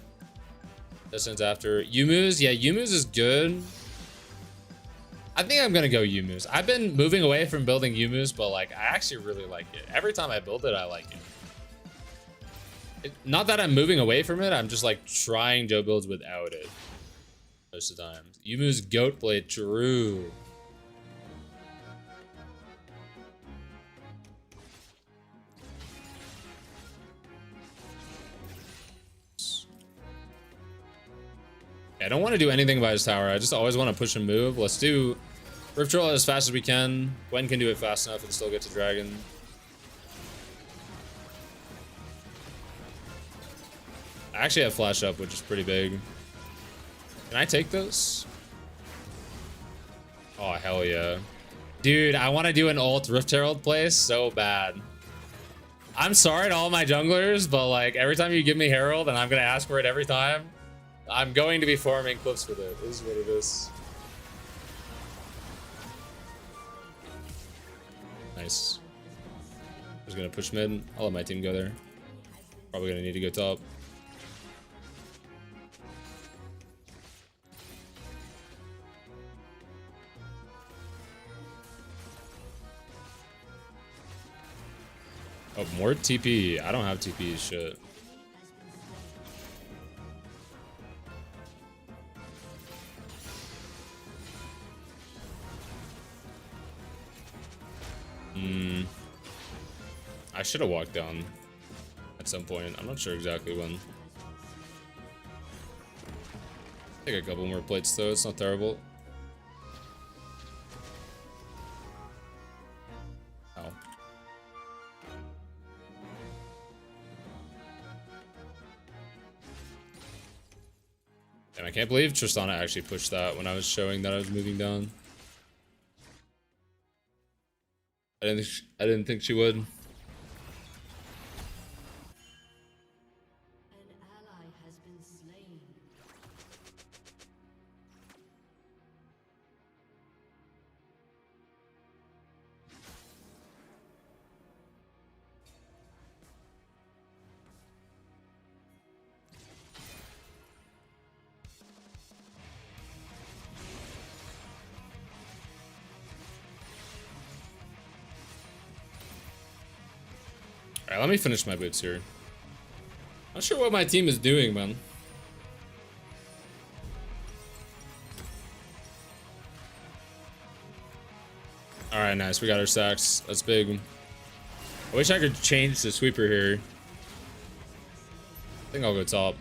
Stance after. Yumu's, yeah, Yumu's is good. I think I'm gonna go Yumu's. I've been moving away from building Yumu's, but like I actually really like it. Every time I build it, I like it. Not that I'm moving away from it, I'm just like trying Joe builds without it. Most of the time. Yumu's Goat Blade, true. I don't want to do anything by his tower. I just always want to push and move. Let's do Rift Troll as fast as we can. Gwen can do it fast enough and still get to Dragon. I actually have Flash Up, which is pretty big. Can I take this? Oh, hell yeah. Dude, I want to do an ult Rift Herald play so bad. I'm sorry to all my junglers, but like every time you give me Herald and I'm going to ask for it every time, I'm going to be farming clips with it. This is what it is. Nice. I was going to push mid. I'll let my team go there. Probably going to need to go top. Oh, more TP. I don't have TP. Shit. I should have walked down at some point. I'm not sure exactly when. Take a couple more plates though. It's not terrible. Ow. Damn, I can't believe Tristana actually pushed that when I was showing that I was moving down. I didn't think she would. An ally has been slain. Alright, let me finish my boots here. Not sure what my team is doing, man. Alright, nice. We got our stacks. That's big. I wish I could change the sweeper here. I think I'll go top.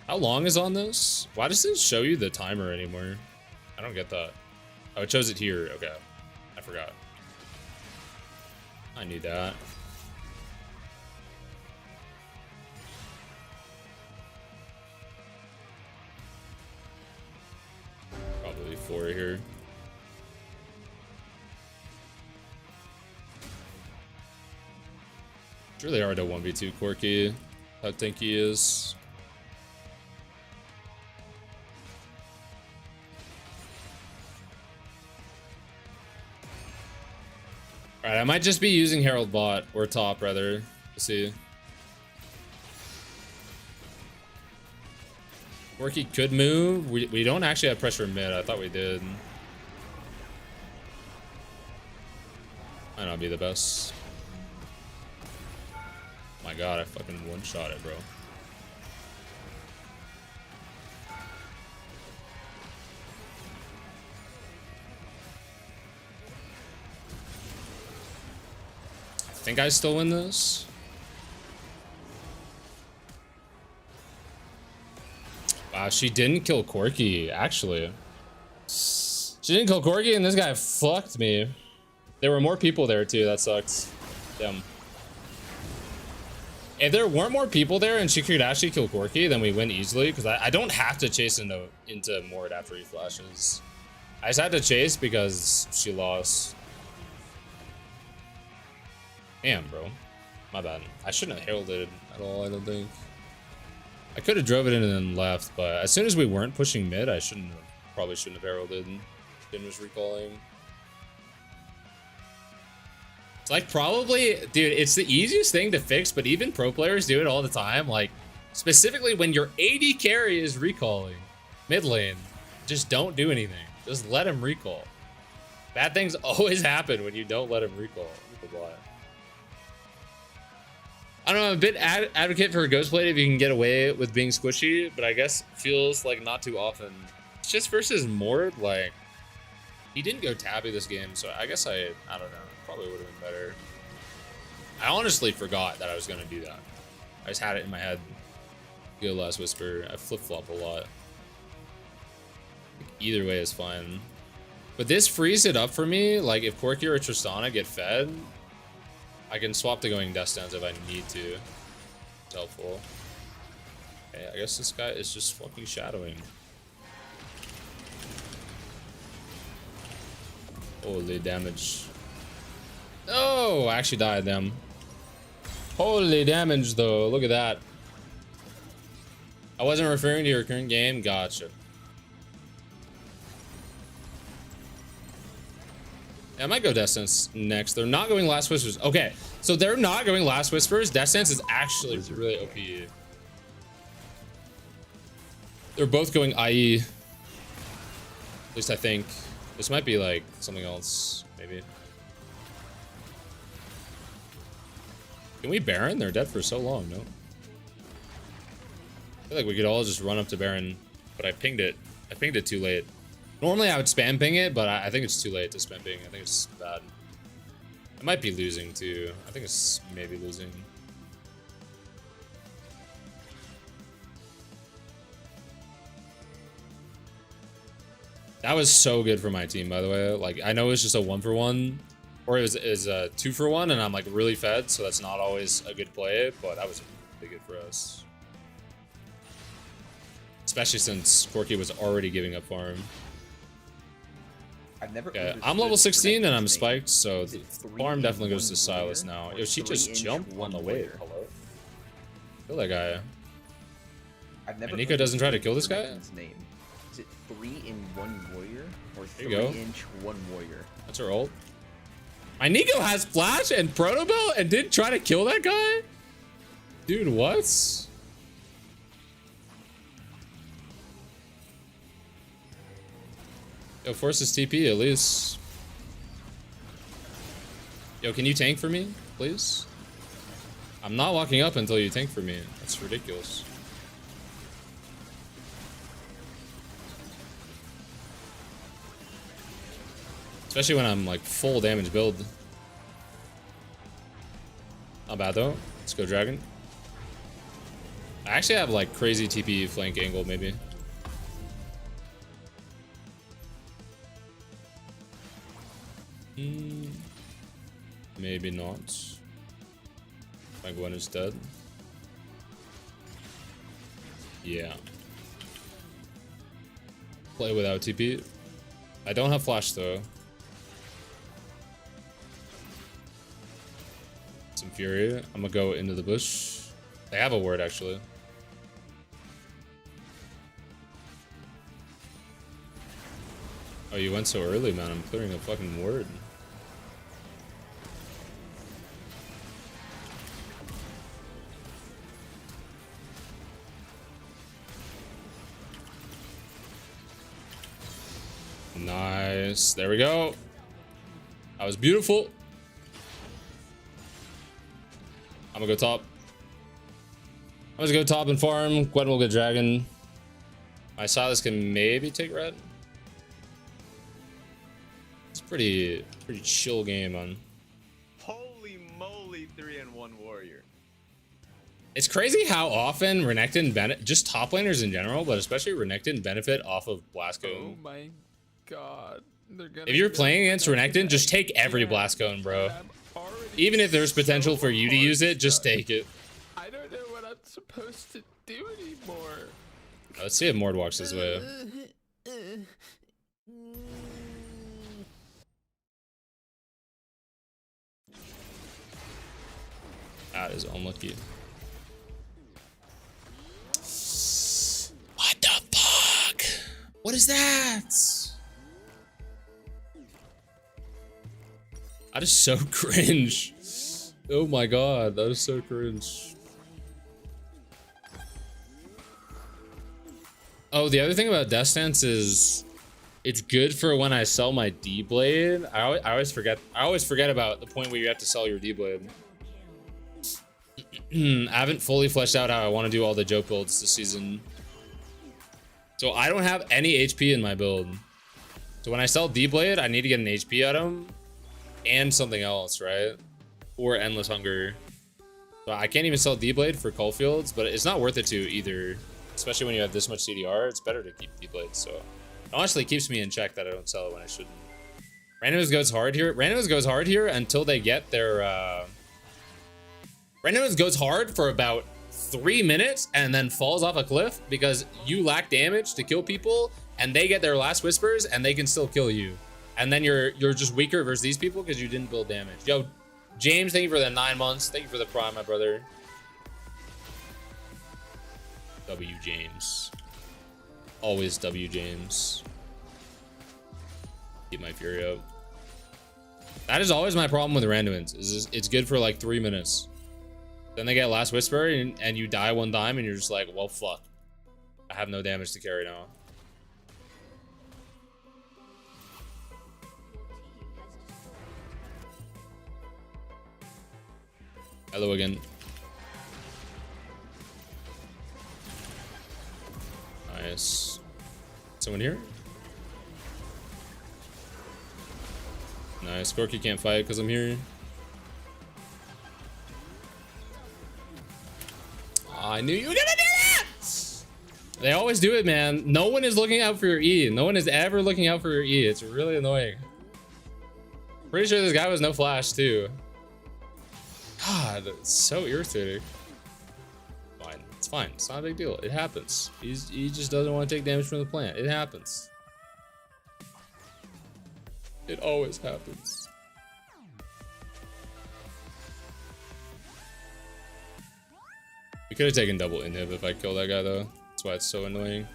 How long is on this? Why does it show you the timer anymore? I don't get that. Oh, it shows it here. Okay. I forgot. I knew that. Probably 4 here. It's really hard to 1v2 Corki. How tanky he is. Alright, I might just be using Herald bot, or top rather. Let's see. Corky could move. We don't actually have pressure mid. I thought we did. Might not be the best. My god, I fucking one-shot it, bro. I think I still win this. Wow, she didn't kill Corky, actually. She didn't kill Corky, and this guy fucked me. There were more people there, too. That sucks. Damn. If there weren't more people there and she could actually kill Corky, then we win easily, because I don't have to chase into Mord after he flashes. I just had to chase because she lost. Damn, bro. My bad. I shouldn't have heralded at all, I don't think. I could have drove it in and then left, but as soon as we weren't pushing mid, I probably shouldn't have heralded. Jin was recalling. It's like probably, dude, it's the easiest thing to fix, but even pro players do it all the time. Like, specifically when your AD carry is recalling mid lane, just don't do anything. Just let him recall. Bad things always happen when you don't let him recall. I don't know, I'm a bit advocate for a Ghostblade if you can get away with being squishy, but I guess it feels like not too often. It's just versus Mord, like, he didn't go tabby this game, so I guess I don't know, probably would have been better. I honestly forgot that I was gonna do that. I just had it in my head. Go Last Whisper. I flip-flop a lot. Either way is fine. But this frees it up for me, like if Corky or Tristana get fed, I can swap to going Death Stance if I need to. It's helpful. Okay, I guess this guy is just fucking shadowing. Holy damage. Oh, I actually died them. Holy damage though, look at that. I wasn't referring to your current game, gotcha. Yeah, I might go Death Sense next. They're not going Last Whispers. Okay, so they're not going Last Whispers. Death Sense is actually really OP. They're both going IE. At least I think. This might be like something else, maybe. Can we Baron? They're dead for so long, no? I feel like we could all just run up to Baron, but I pinged it. I pinged it too late. Normally I would spam ping it, but I think it's too late to spam ping. I think it's bad. I might be losing too. I think it's maybe losing. That was so good for my team, by the way. Like, I know it's just a 1-for-1, or it was a 2-for-1, and I'm like really fed, so that's not always a good play, but that was really good for us. Especially since Corky was already giving up farm. I've never I'm level 16 and I'm spiked, so Is the it farm definitely goes to Silas now. Yo, she just 3-inch jumped on the wave. warrior? Hello? Kill that guy. I've never And Nico doesn't try to kill this guy? Renekton's name. Is it 3-in-1 warrior or There you go. 3-inch 1 warrior? That's her ult. My Nico has flash and proto belt and didn't try to kill that guy? Dude, what? Yo, force his TP at least. Yo, can you tank for me, please? I'm not walking up until you tank for me. That's ridiculous. Especially when I'm like full damage build. Not bad though. Let's go dragon. I actually have like crazy TP flank angle maybe. Maybe not. My Gwen is dead. Yeah. Play without TP. I don't have flash though. Some fury. I'm gonna go into the bush. They have a word actually. Oh, you went so early, man. I'm clearing a fucking word. Nice. There we go. That was beautiful. I'm gonna go top. I'm gonna go top and farm. Gwen will get dragon. I saw this can maybe take red. It's pretty chill game, man. Holy moly, 3-in-1 warrior. It's crazy how often renekton benefit, just top laners in general, but especially renekton benefit off of blast Oh cone. my god. If you're playing against renekton, just take every blast cone, bro. Even if there's potential for you to use it, just take it. I don't know what I'm supposed to do anymore. Let's see if Mord walks this way. That is unlucky. What the fuck? What is that? That is so cringe. Oh my god, that is so cringe. Oh, the other thing about Death Stance is it's good for when I sell my D-Blade. I always forget about the point where you have to sell your D-Blade. I haven't fully fleshed out how I want to do all the joke builds this season. So I don't have any HP in my build. So when I sell D-Blade, I need to get an HP item and something else, right? Or Endless Hunger. So I can't even sell D-Blade for Caulfields, but it's not worth it to either. Especially when you have this much CDR, it's better to keep D-Blade. So it honestly keeps me in check that I don't sell it when I shouldn't. Randomness goes hard here. Randomness goes hard here until they get their... Randomness goes hard for about 3 minutes and then falls off a cliff because you lack damage to kill people and they get their last whispers and they can still kill you. And then you're just weaker versus these people because you didn't build damage. Yo, James, thank you for the 9 months. Thank you for the prime, my brother. W James. Always W James. Keep my fury up. That is always my problem with randomins. Is it's good for like 3 minutes. Then they get last whisper and you die one time and you're just like, well, fuck. I have no damage to carry now. Hello again. Nice. Someone here? Nice. Corky can't fight because I'm here. Oh, I knew you were gonna do that! They always do it, man. No one is looking out for your E. No one is ever looking out for your E. It's really annoying. Pretty sure this guy was no flash, too. God, it's so irritating. Fine. It's fine. It's not a big deal. It happens. He just doesn't want to take damage from the plant. It happens. It always happens. We could have taken double inhib if I killed that guy, though. That's why it's so annoying.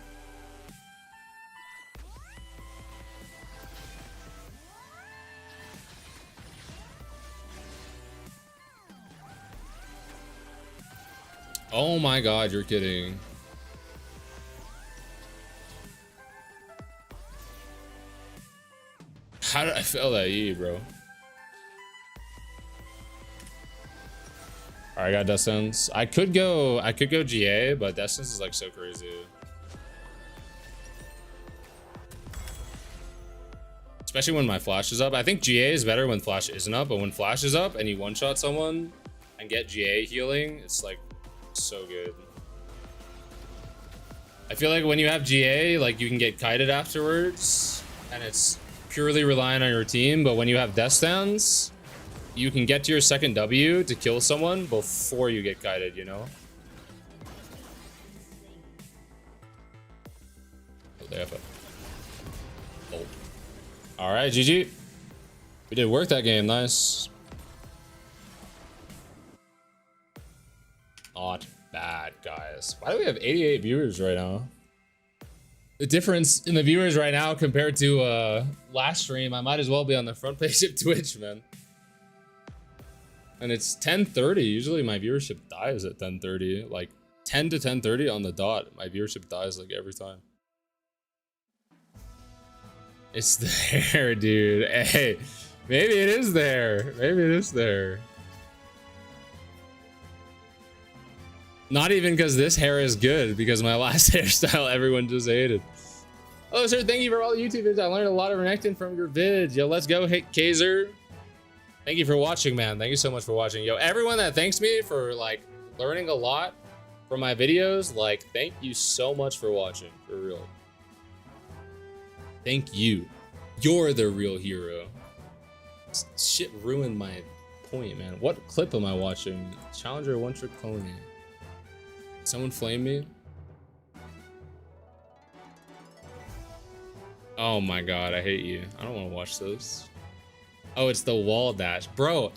Oh my god, you're kidding. How did I fail that E, bro? Alright, I got Destins. I could go GA, but Destins is like so crazy. Especially when my flash is up. I think GA is better when flash isn't up, but when flash is up and you one-shot someone and get GA healing, it's like so good. I feel like when you have GA, like you can get kited afterwards and it's purely relying on your team, but when you have death stands, you can get to your second W to kill someone before you get kited, you know? Oh, they have a... Oh. Alright, GG. We did work that game, nice. Not bad, guys. Why do we have 88 viewers right now? The difference in the viewers right now compared to last stream, I might as well be on the front page of Twitch, man. And it's 10:30. Usually my viewership dies at 10:30. Like 10 to 10:30 on the dot. My viewership dies like every time. It's there, dude. Hey, maybe it is there. Maybe it is there. Not even because this hair is good, because my last hairstyle everyone just hated. Oh, sir, thank you for all the YouTube vids. I learned a lot of renekton from your vids. Yo, let's go, hit Kaiser. Thank you for watching, man. Thank you so much for watching. Yo, everyone that thanks me for like learning a lot from my videos, like, thank you so much for watching, for real. Thank you. You're the real hero. Shit ruined my point, man. What clip am I watching? Challenger one trick pony. Someone flame me? Oh my god, I hate you. I don't want to watch those. Oh, it's the wall dash. Bro,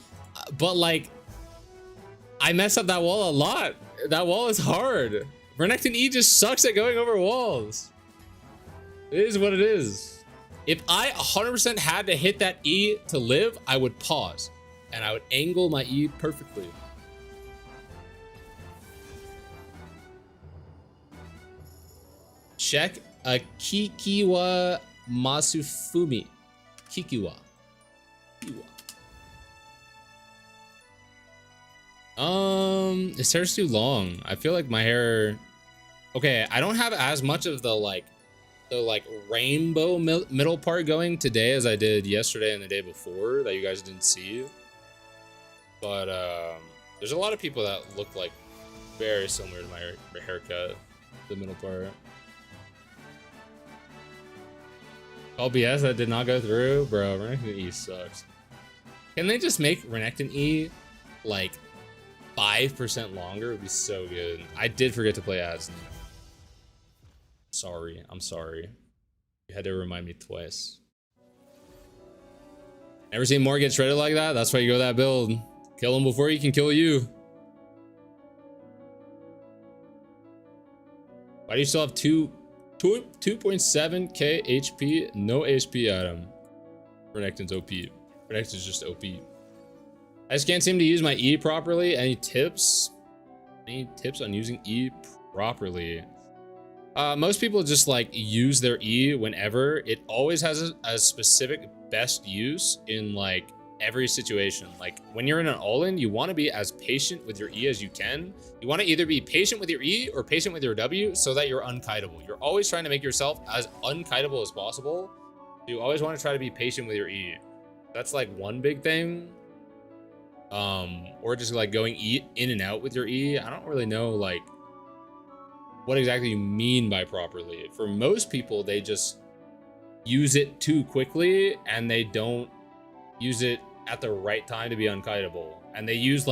but like, I mess up that wall a lot. That wall is hard. Renekton E just sucks at going over walls. It is what it is. If I 100% had to hit that E to live, I would pause. And I would angle my E perfectly. Check a Kikiwa Masufumi. Kikiwa. His hair's too long. I feel like my hair. Okay, I don't have as much of the rainbow middle part going today as I did yesterday and the day before that you guys didn't see. But there's a lot of people that look like very similar to my haircut, the middle part. Oh, BS, that did not go through? Bro, Renekton E sucks. Can they just make Renekton E like 5% longer? It would be so good. I did forget to play ads. Sorry, I'm sorry. You had to remind me twice. Never seen Moore get shredded like that? That's why you go that build. Kill him before he can kill you. Why do you still have 2.7k HP? No HP item. Renekton's OP. Renekton's just OP. I just can't seem to use my E properly. Any tips? Any tips on using E properly? Most people just like use their E whenever. It always has a specific best use in like every situation. Like when you're in an all-in, you want to be as patient with your E as you can. You want to either be patient with your E or patient with your W so that you're unkiteable. You're always trying to make yourself as unkiteable as possible. You always want to try to be patient with your E. That's like one big thing. Or just like going in and out with your E. I don't really know like what exactly you mean by properly. For most people, they just use it too quickly and they don't use it at the right time to be unkiteable. And they use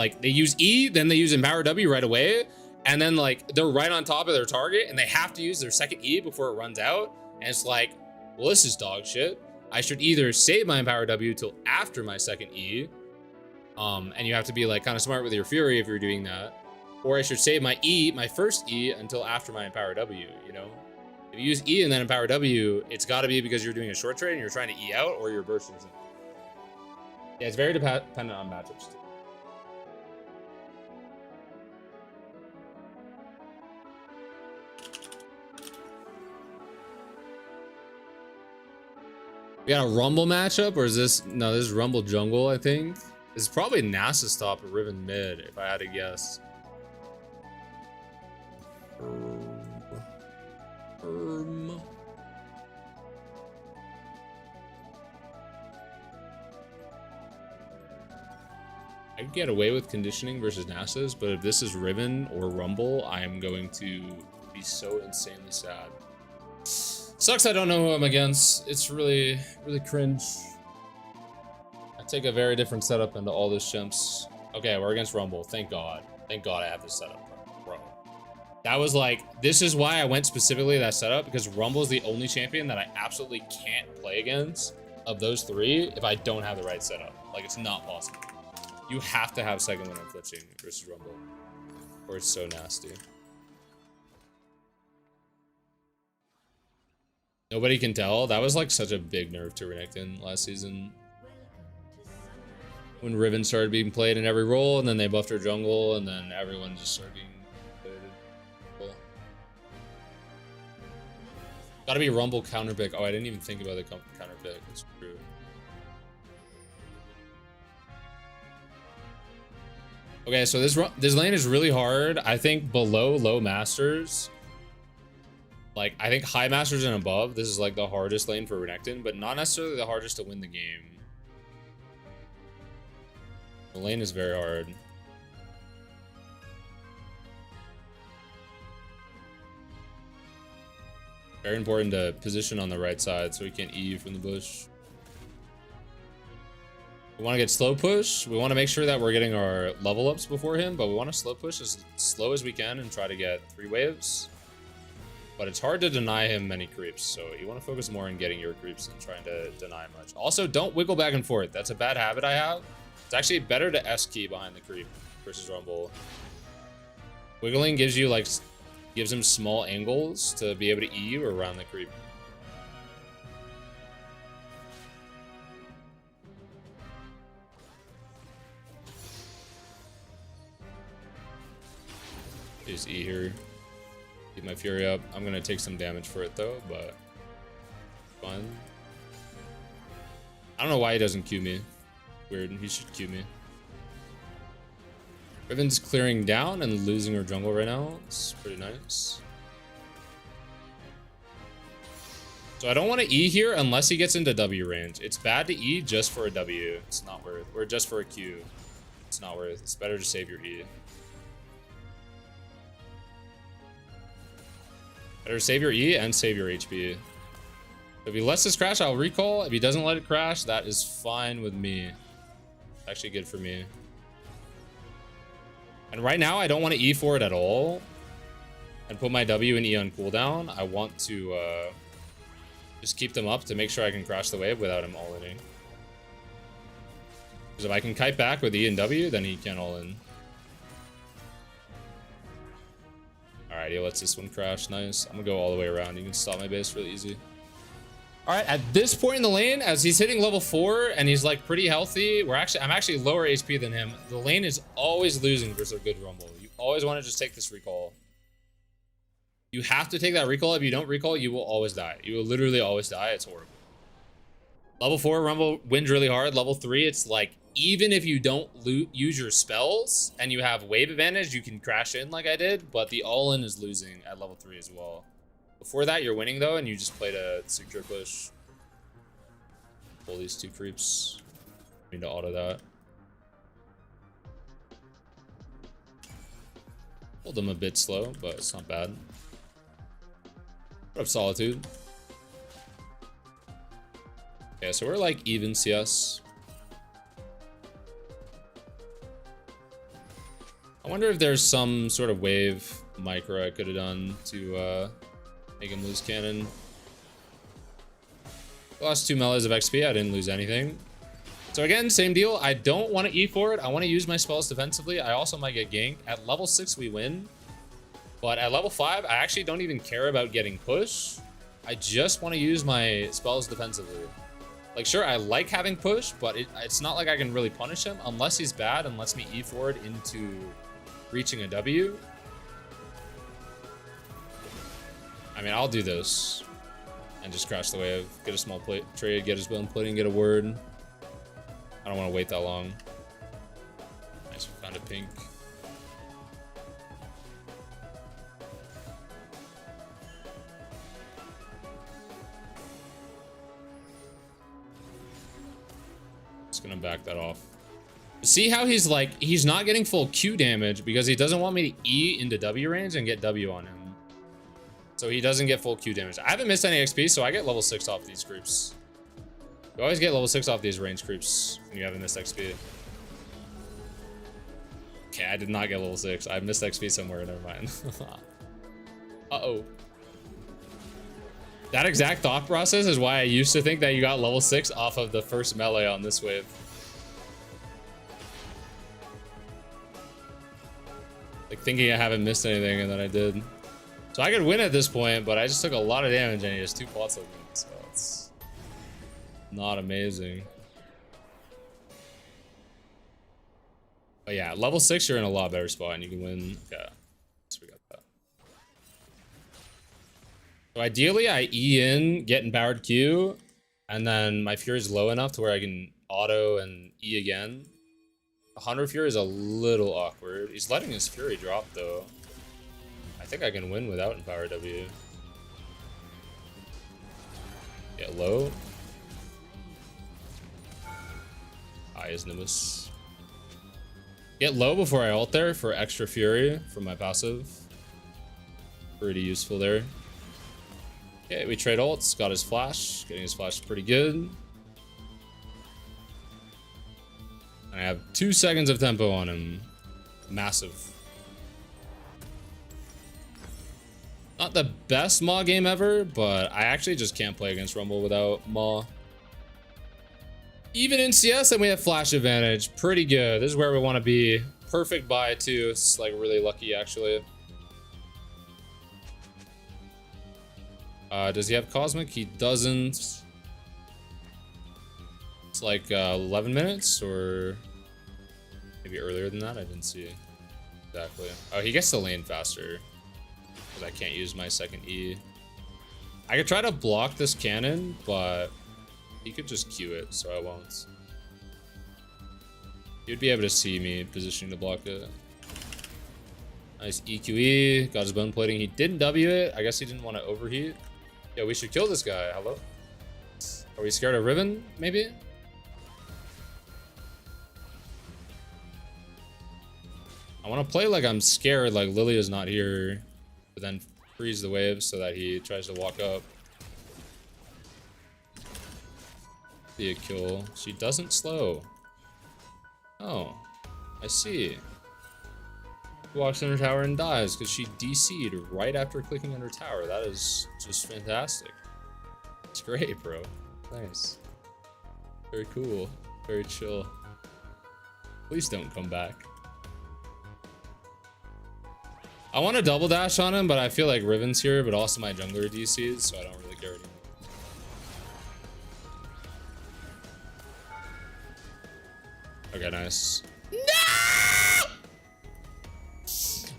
E, then they use Empower W right away, and then like they're right on top of their target and they have to use their second E before it runs out. And it's like, well, this is dog shit. I should either save my Empower W till after my second E, and you have to be like kind of smart with your Fury if you're doing that, or I should save my E, my first E, until after my Empower W, you know? If you use E and then Empower W, it's got to be because you're doing a short trade and you're trying to E out, or you're bursting something. Yeah, it's very dependent on matchups too. We got a Rumble matchup, or is this? No, this is Rumble Jungle, I think. This is probably Nasa's top or Riven mid, if I had to guess. I could get away with conditioning versus Nasa's, but if this is Riven or Rumble, I am going to be so insanely sad. Sucks I don't know who I'm against. It's really, really cringe. I take a very different setup into all this chimps. Okay, we're against Rumble. Thank God. Thank God I have this setup, bro. That was like, this is why I went specifically to that setup, because Rumble is the only champion that I absolutely can't play against of those three if I don't have the right setup. Like, it's not possible. You have to have second when I'm glitching versus Rumble, or it's so nasty. Nobody can tell. That was like such a big nerf to Renekton last season. When Riven started being played in every role, and then they buffed her jungle, and then everyone just started being played. Cool. Gotta be Rumble counter pick. Oh, I didn't even think about the counter pick. That's true. Okay, so this lane is really hard. I think below low masters, like I think high masters and above, this is like the hardest lane for renekton, but not necessarily the hardest to win the game. The lane is very hard. Very important to position on the right side so we can't E from the bush. We want to get slow push. We want to make sure that we're getting our level ups before him, but we want to slow push as slow as we can and try to get 3 waves. But it's hard to deny him many creeps, so you want to focus more on getting your creeps than trying to deny much. Also, don't wiggle back and forth. That's a bad habit I have. It's actually better to S key behind the creep versus Rumble. Wiggling gives you like gives him small angles to be able to E you around the creep. Just E here. Keep my fury up. I'm gonna take some damage for it though, but fine. I don't know why he doesn't Q me. Weird, he should Q me. Riven's clearing down and losing her jungle right now. It's pretty nice. So I don't want to E here unless he gets into W range. It's bad to E just for a W. It's not worth. Or just for a Q. It's not worth. It's better to save your E. Better save your E and save your HP. If he lets this crash, I'll recall. If he doesn't let it crash, that is fine with me. Actually good for me. And right now, I don't want to E for it at all. And put my W and E on cooldown. I want to just keep them up to make sure I can crash the wave without him all-inning. Because if I can kite back with E and W, then he can't all-in. Alright, he lets this one crash. Nice. I'm gonna go all the way around. You can stop my base really easy. Alright, at this point in the lane, as he's hitting level 4 and he's like pretty healthy, I'm actually lower HP than him. The lane is always losing versus a good Rumble. You always want to just take this recall. You have to take that recall. If you don't recall, you will always die. You will literally always die. It's horrible. Level 4 Rumble wins really hard. Level 3, it's like even if you don't use your spells and you have wave advantage, you can crash in like I did, but the all-in is losing at level 3 as well. Before that, you're winning though, and you just played a secure push. Pull these 2 creeps. Need to auto that. Hold them a bit slow, but it's not bad. What up, Solitude? Okay, so we're like even CS. I wonder if there's some sort of wave micro I could have done to make him lose cannon. Lost 2 melees of XP. I didn't lose anything. So again, same deal. I don't want to E for it. I want to use my spells defensively. I also might get ganked. At level 6, we win. But at level 5, I actually don't even care about getting push. I just want to use my spells defensively. Like, sure, I like having push, but it's not like I can really punish him unless he's bad and lets me E forward into reaching a W. I mean, I'll do this and just crash the wave, get a small plate trade, get his bone plating, get a word. I don't want to wait that long. Nice, we found a pink. Just gonna back that off. See how he's like, he's not getting full Q damage because he doesn't want me to E into W range and get W on him. So he doesn't get full Q damage. I haven't missed any XP, so I get level 6 off these creeps. You always get level 6 off these range creeps when you haven't missed XP. Okay, I did not get level 6. I missed XP somewhere, never mind. Uh-oh. That exact thought process is why I used to think that you got level 6 off of the first melee on this wave. Like thinking I haven't missed anything, and then I did. So I could win at this point, but I just took a lot of damage and he has 2 pots of me, so it's not amazing. But yeah, level 6, you're in a lot better spot and you can win. Yeah, so we got that. So ideally, I E in, get empowered Q, and then my Fury's low enough to where I can auto and E again. 100 Fury is a little awkward. He's letting his Fury drop, though. I think I can win without empower W. Get low. High is Nimbus. Get low before I ult there for extra Fury from my passive. Pretty useful there. Okay, we trade ults. Got his flash. Getting his flash is pretty good. And I have 2 seconds of tempo on him. Massive. Not the best Maw game ever, but I actually just can't play against Rumble without Maw. Even in CS, and we have flash advantage. Pretty good. This is where we want to be. Perfect buy, too. It's like really lucky, actually. Does he have Cosmic? He doesn't. It's like 11 minutes, or maybe earlier than that. I didn't see exactly. Oh, he gets the lane faster because I can't use my second E. I could try to block this cannon, but he could just Q it, so I won't. He'd be able to see me positioning to block it. Nice EQE, got his bone plating. He didn't W it. I guess he didn't want to overheat. Yeah, we should kill this guy. Hello? Are we scared of Riven, maybe? I want to play like I'm scared, like Lilia's not here, but then freeze the wave so that he tries to walk up. Be a kill. She doesn't slow. Oh, I see. Walks under tower and dies because she DC'd right after clicking under tower. That is just fantastic. It's great, bro. Nice. Very cool. Very chill. Please don't come back. I want to double dash on him, but I feel like Riven's here, but also my jungler DC'd, so I don't really care anymore. Okay, nice.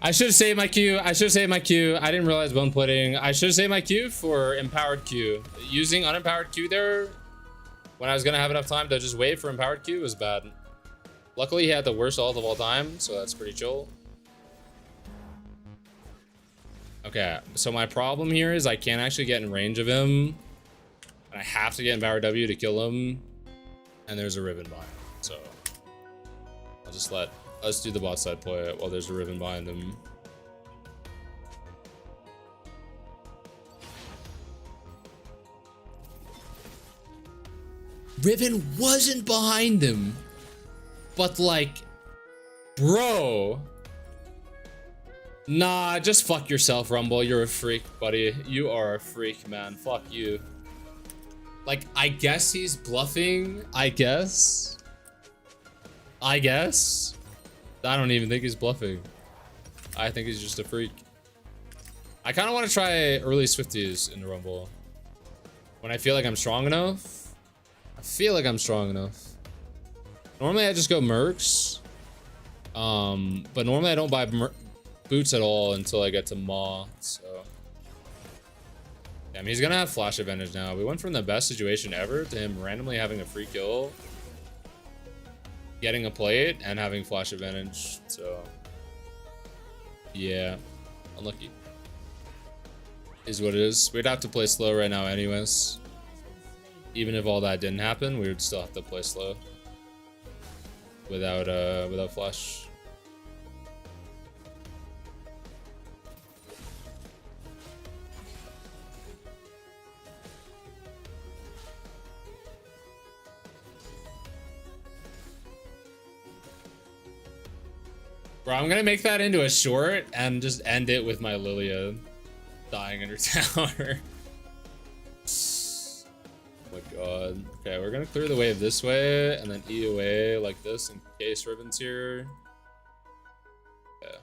I should have saved my Q. I should have saved my Q. I didn't realize bone plating. I should have saved my Q for empowered Q. Using unempowered Q there when I was going to have enough time to just wait for empowered Q was bad. Luckily, he had the worst ult of all time, so that's pretty chill. Okay, so my problem here is I can't actually get in range of him. And I have to get empowered W to kill him. And there's a Riven behind him, so I'll just let us do the bot side play while there's a Riven behind him. Riven wasn't behind him, but like, bro. Nah, just fuck yourself, Rumble. You're a freak, buddy. You are a freak, man. Fuck you. Like, I guess he's bluffing. I guess. I don't even think he's bluffing. I think he's just a freak. I kind of want to try early Swifties in the Rumble. When I feel like I'm strong enough. I feel like I'm strong enough. Normally I just go Mercs. But normally I don't buy boots at all until I get to Maw, so. Damn, he's gonna have flash advantage now. We went from the best situation ever to him randomly having a free kill, getting a plate, and having flash advantage, so. Yeah, unlucky. Is what it is. We'd have to play slow right now anyways. Even if all that didn't happen, we would still have to play slow. Without flash. Bro, I'm gonna make that into a short and just end it with my Lilia dying under tower. Oh my god. Okay, we're gonna clear the wave this way and then E away like this in case Riven's here. Yeah.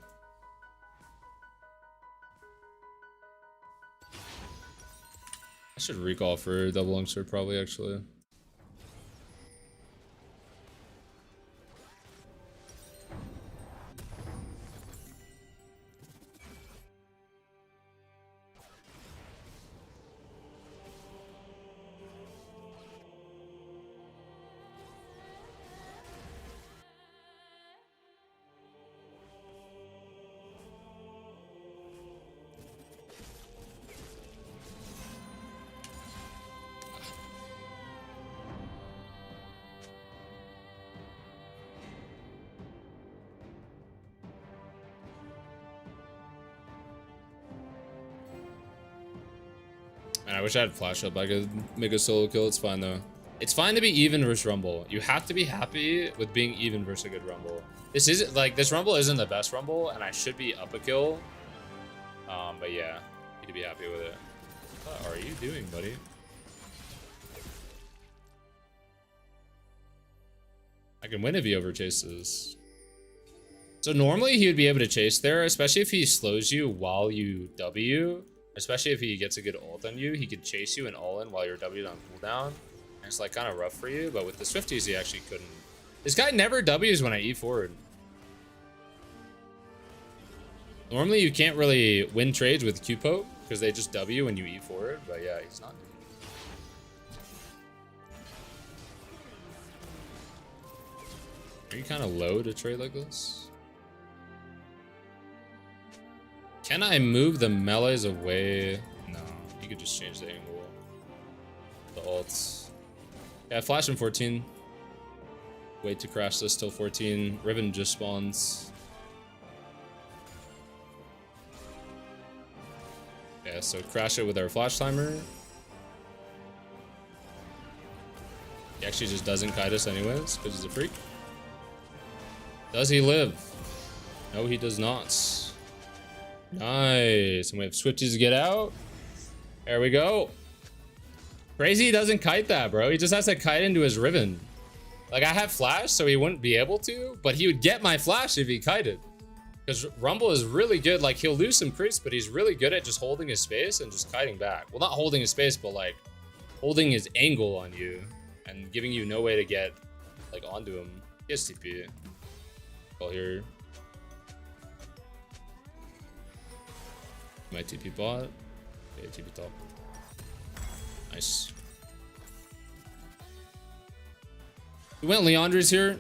I should recall for double longsword probably actually. And I wish I had flash up. I could make a solo kill. It's fine though. It's fine to be even versus Rumble. You have to be happy with being even versus a good Rumble. This isn't like this Rumble isn't the best Rumble, and I should be up a kill. But yeah, you need to be happy with it. What are you doing, buddy? I can win if he overchases. So normally he would be able to chase there, especially if he slows you while you W. Especially if he gets a good ult on you, he could chase you and all in while you're W'd on cooldown. And it's like kind of rough for you, but with the Swifties he actually couldn't. This guy never W's when I E forward. Normally you can't really win trades with Q poke because they just W when you E forward, but yeah, he's not. Are you kind of low to trade like this? Can I move the melees away? No, you could just change the angle. The ults. Yeah, flash in 14. Wait to crash this till 14. Riven just spawns. Yeah, so crash it with our flash timer. He actually just doesn't kite us anyways, because he's a freak. Does he live? No, he does not. Nice. And we have Swifties to get out. There we go. Crazy he doesn't kite that, bro. He just has to kite into his Riven. Like, I have flash, so he wouldn't be able to, but he would get my flash if he kited. Because Rumble is really good. Like, he'll lose some creeps, but he's really good at just holding his space and just kiting back. Well, not holding his space, but, like, holding his angle on you and giving you no way to get, like, onto him. He has TP. Well, here. My TP bot. Okay, TP top. Nice. We went Leandre's here.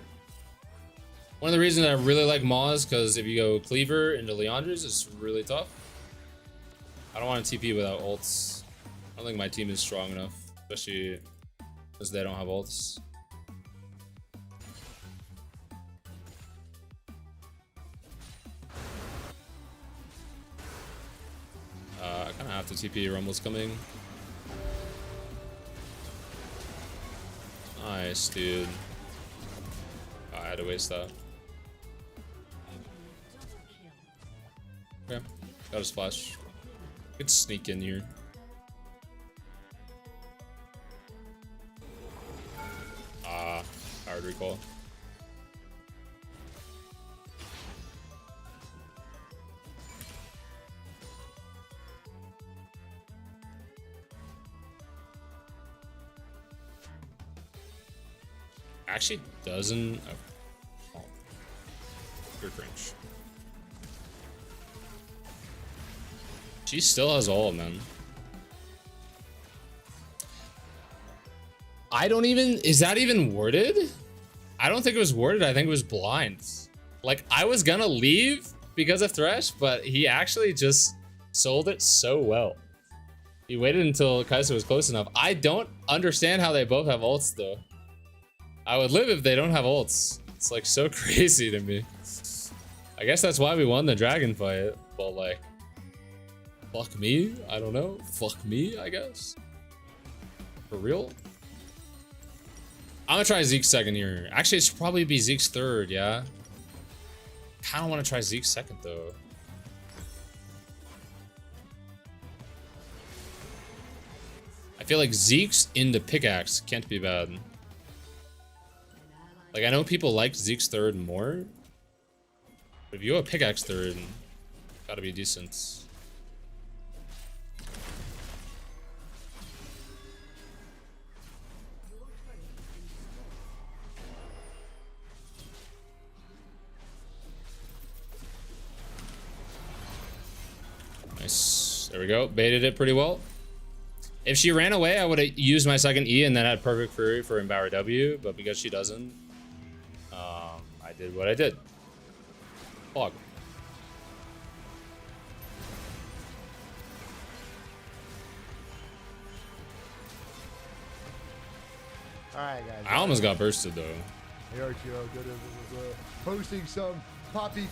One of the reasons I really like Maws, because if you go Cleaver into Leandre's, it's really tough. I don't want to TP without ults. I don't think my team is strong enough, especially because they don't have ults. I kind of have to TP. Rumble's coming. Nice, dude. Oh, I had to waste that. Okay, got a splash. Could sneak in here. Hard recall. Actually doesn't. Oh. Good cringe. She still has all, man. I don't even. Is that even worded? I don't think it was worded. I think it was blind. Like, I was gonna leave because of Thresh, but he actually just sold it so well. He waited until Kai'Sa was close enough. I don't understand how they both have ults, though. I would live if they don't have ults. It's like so crazy to me. I guess that's why we won the dragon fight. But like, fuck me. I don't know. Fuck me, I guess. For real? I'm gonna try Zeke's second here. Actually, it should probably be Zeke's third, yeah? Kinda wanna try Zeke's second though. I feel like Zeke's in the pickaxe can't be bad. Like, I know people like Zeke's third more, but if you go a pickaxe third, gotta be decent. Nice. There we go. Baited it pretty well. If she ran away, I would have used my second E and then had perfect Fury for Empower W, but because she doesn't, I did what I did. Fog. Alright, guys. I almost got bursted though. Here, posting some copy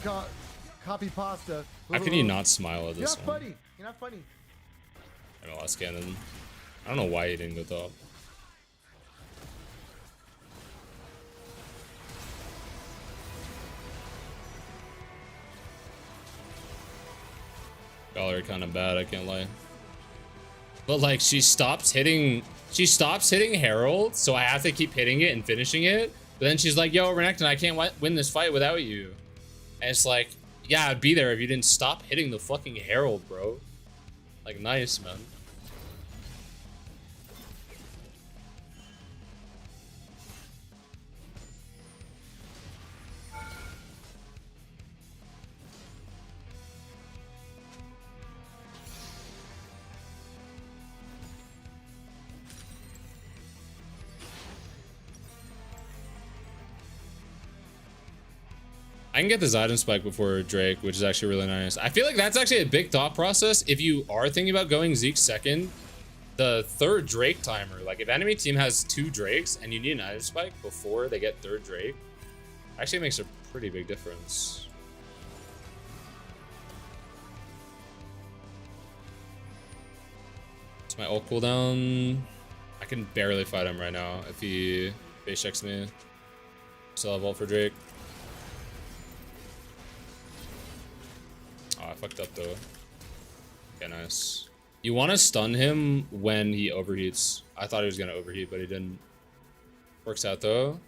pasta. How can you not smile at You're this not one? funny. You're not funny. MLS cannon. I don't know why he didn't go top. Gallery kind of bad, I can't lie. But like she stops hitting Herald, so I have to keep hitting it and finishing it. But then she's like, yo, Renekton, I can't win this fight without you. And it's like, yeah, I'd be there if you didn't stop hitting the fucking Herald, bro. Like, nice, man. I can get this item spike before Drake, which is actually really nice. I feel like that's actually a big thought process. If you are thinking about going Zeke second, the third Drake timer, like if enemy team has 2 Drakes and you need an item spike before they get third Drake, actually makes a pretty big difference. It's my ult cooldown. I can barely fight him right now if he base checks me. Still have ult for Drake. Oh, I fucked up though. Okay, nice. You want to stun him when he overheats. I thought he was going to overheat, but he didn't. Works out though.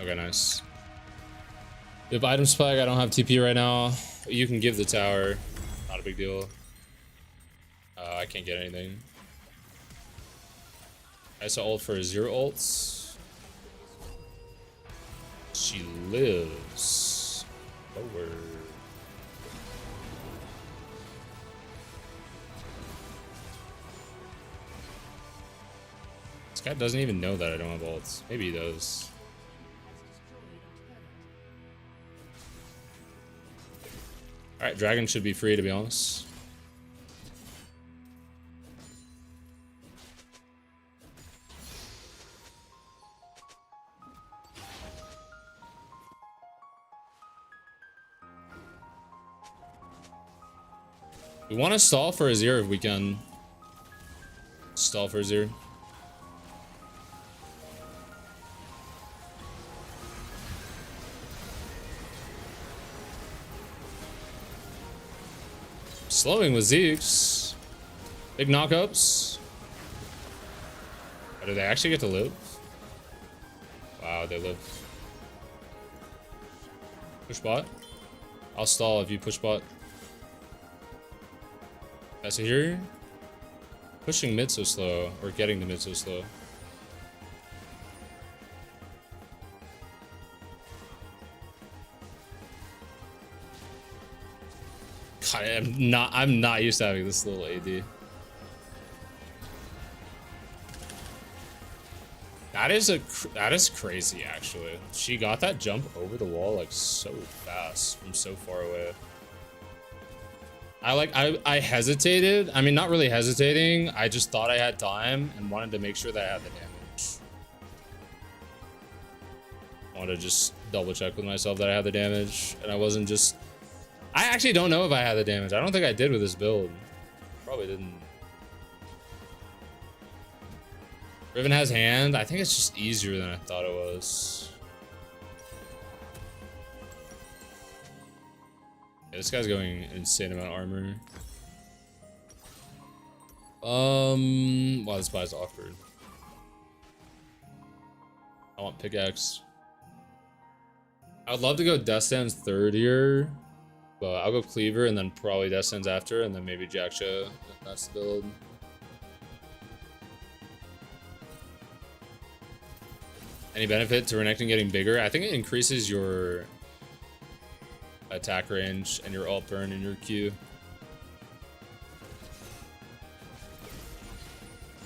Okay, nice. We have item spike. I don't have TP right now. You can give the tower. Not a big deal. I can't get anything. I saw ult for 0 ults. She lives. Lower. This guy doesn't even know that I don't have ults. Maybe he does. Alright, dragon should be free, to be honest. We want to stall for a 0 if we can. Stall for a 0. Slowing with Zeke's. Big knockups. Oh, do they actually get to live? Wow, they live. Push bot. I'll stall if you push bot. That's here. Pushing mid so slow, or getting the mid so slow. God, I'm not used to having this little AD. That is crazy actually. She got that jump over the wall like so fast from so far away. I hesitated. I mean, not really hesitating. I just thought I had time and wanted to make sure that I had the damage. I wanted to just double check with myself that I had the damage and I wasn't just... I actually don't know if I had the damage. I don't think I did with this build. Probably didn't. Riven has hand. I think it's just easier than I thought it was. Yeah, this guy's going insane amount of armor. Wow, this buy's awkward. I want pickaxe. I would love to go Death Stands third here, but I'll go Cleaver and then probably Death Stands after, and then maybe Jacksha. That's the build. Any benefit to Renekton getting bigger? I think it increases your attack range and your ult burn and your Q.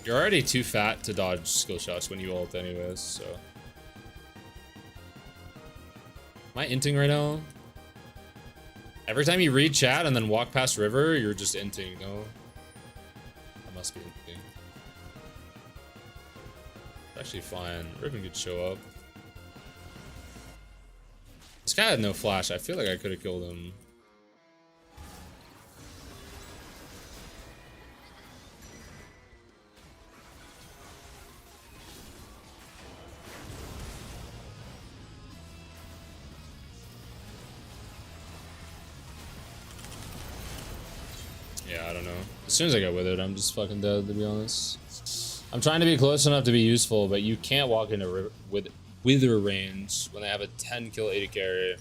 You're already too fat to dodge skill shots when you ult anyways, so. Am I inting right now? Every time you read chat and then walk past river, you're just inting, no? must be a thing. Actually fine. Riven could show up. This guy had no flash. I feel like I could have killed him. Yeah, I don't know. As soon as I get withered, I'm just fucking dead, to be honest. I'm trying to be close enough to be useful, but you can't walk into wither range when they have a 10 kill 80 carry.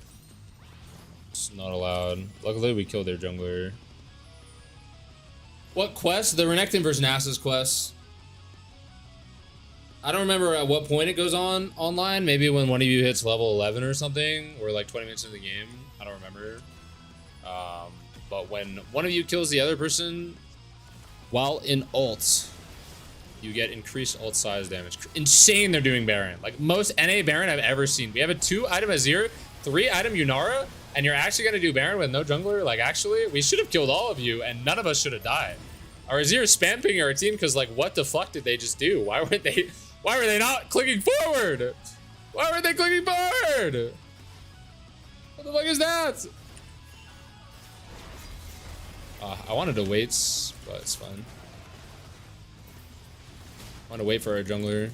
It's not allowed. Luckily, we killed their jungler. What quest? The Renekton versus Nasa's quest. I don't remember at what point it goes on online. Maybe when one of you hits level 11 or something, or like 20 minutes into the game. I don't remember. But when one of you kills the other person while in ult, you get increased ult size damage. Insane they're doing Baron. Like most NA Baron I've ever seen. We have a 2-item Azir, 3-item Yunara, and you're actually going to do Baron with no jungler? Like actually, we should have killed all of you and none of us should have died. Our Azir is spam pinging our team because like what the fuck did they just do? Why were they not clicking forward? Why were they clicking forward? What the fuck is that? I wanted to wait, but it's fine. I want to wait for our jungler.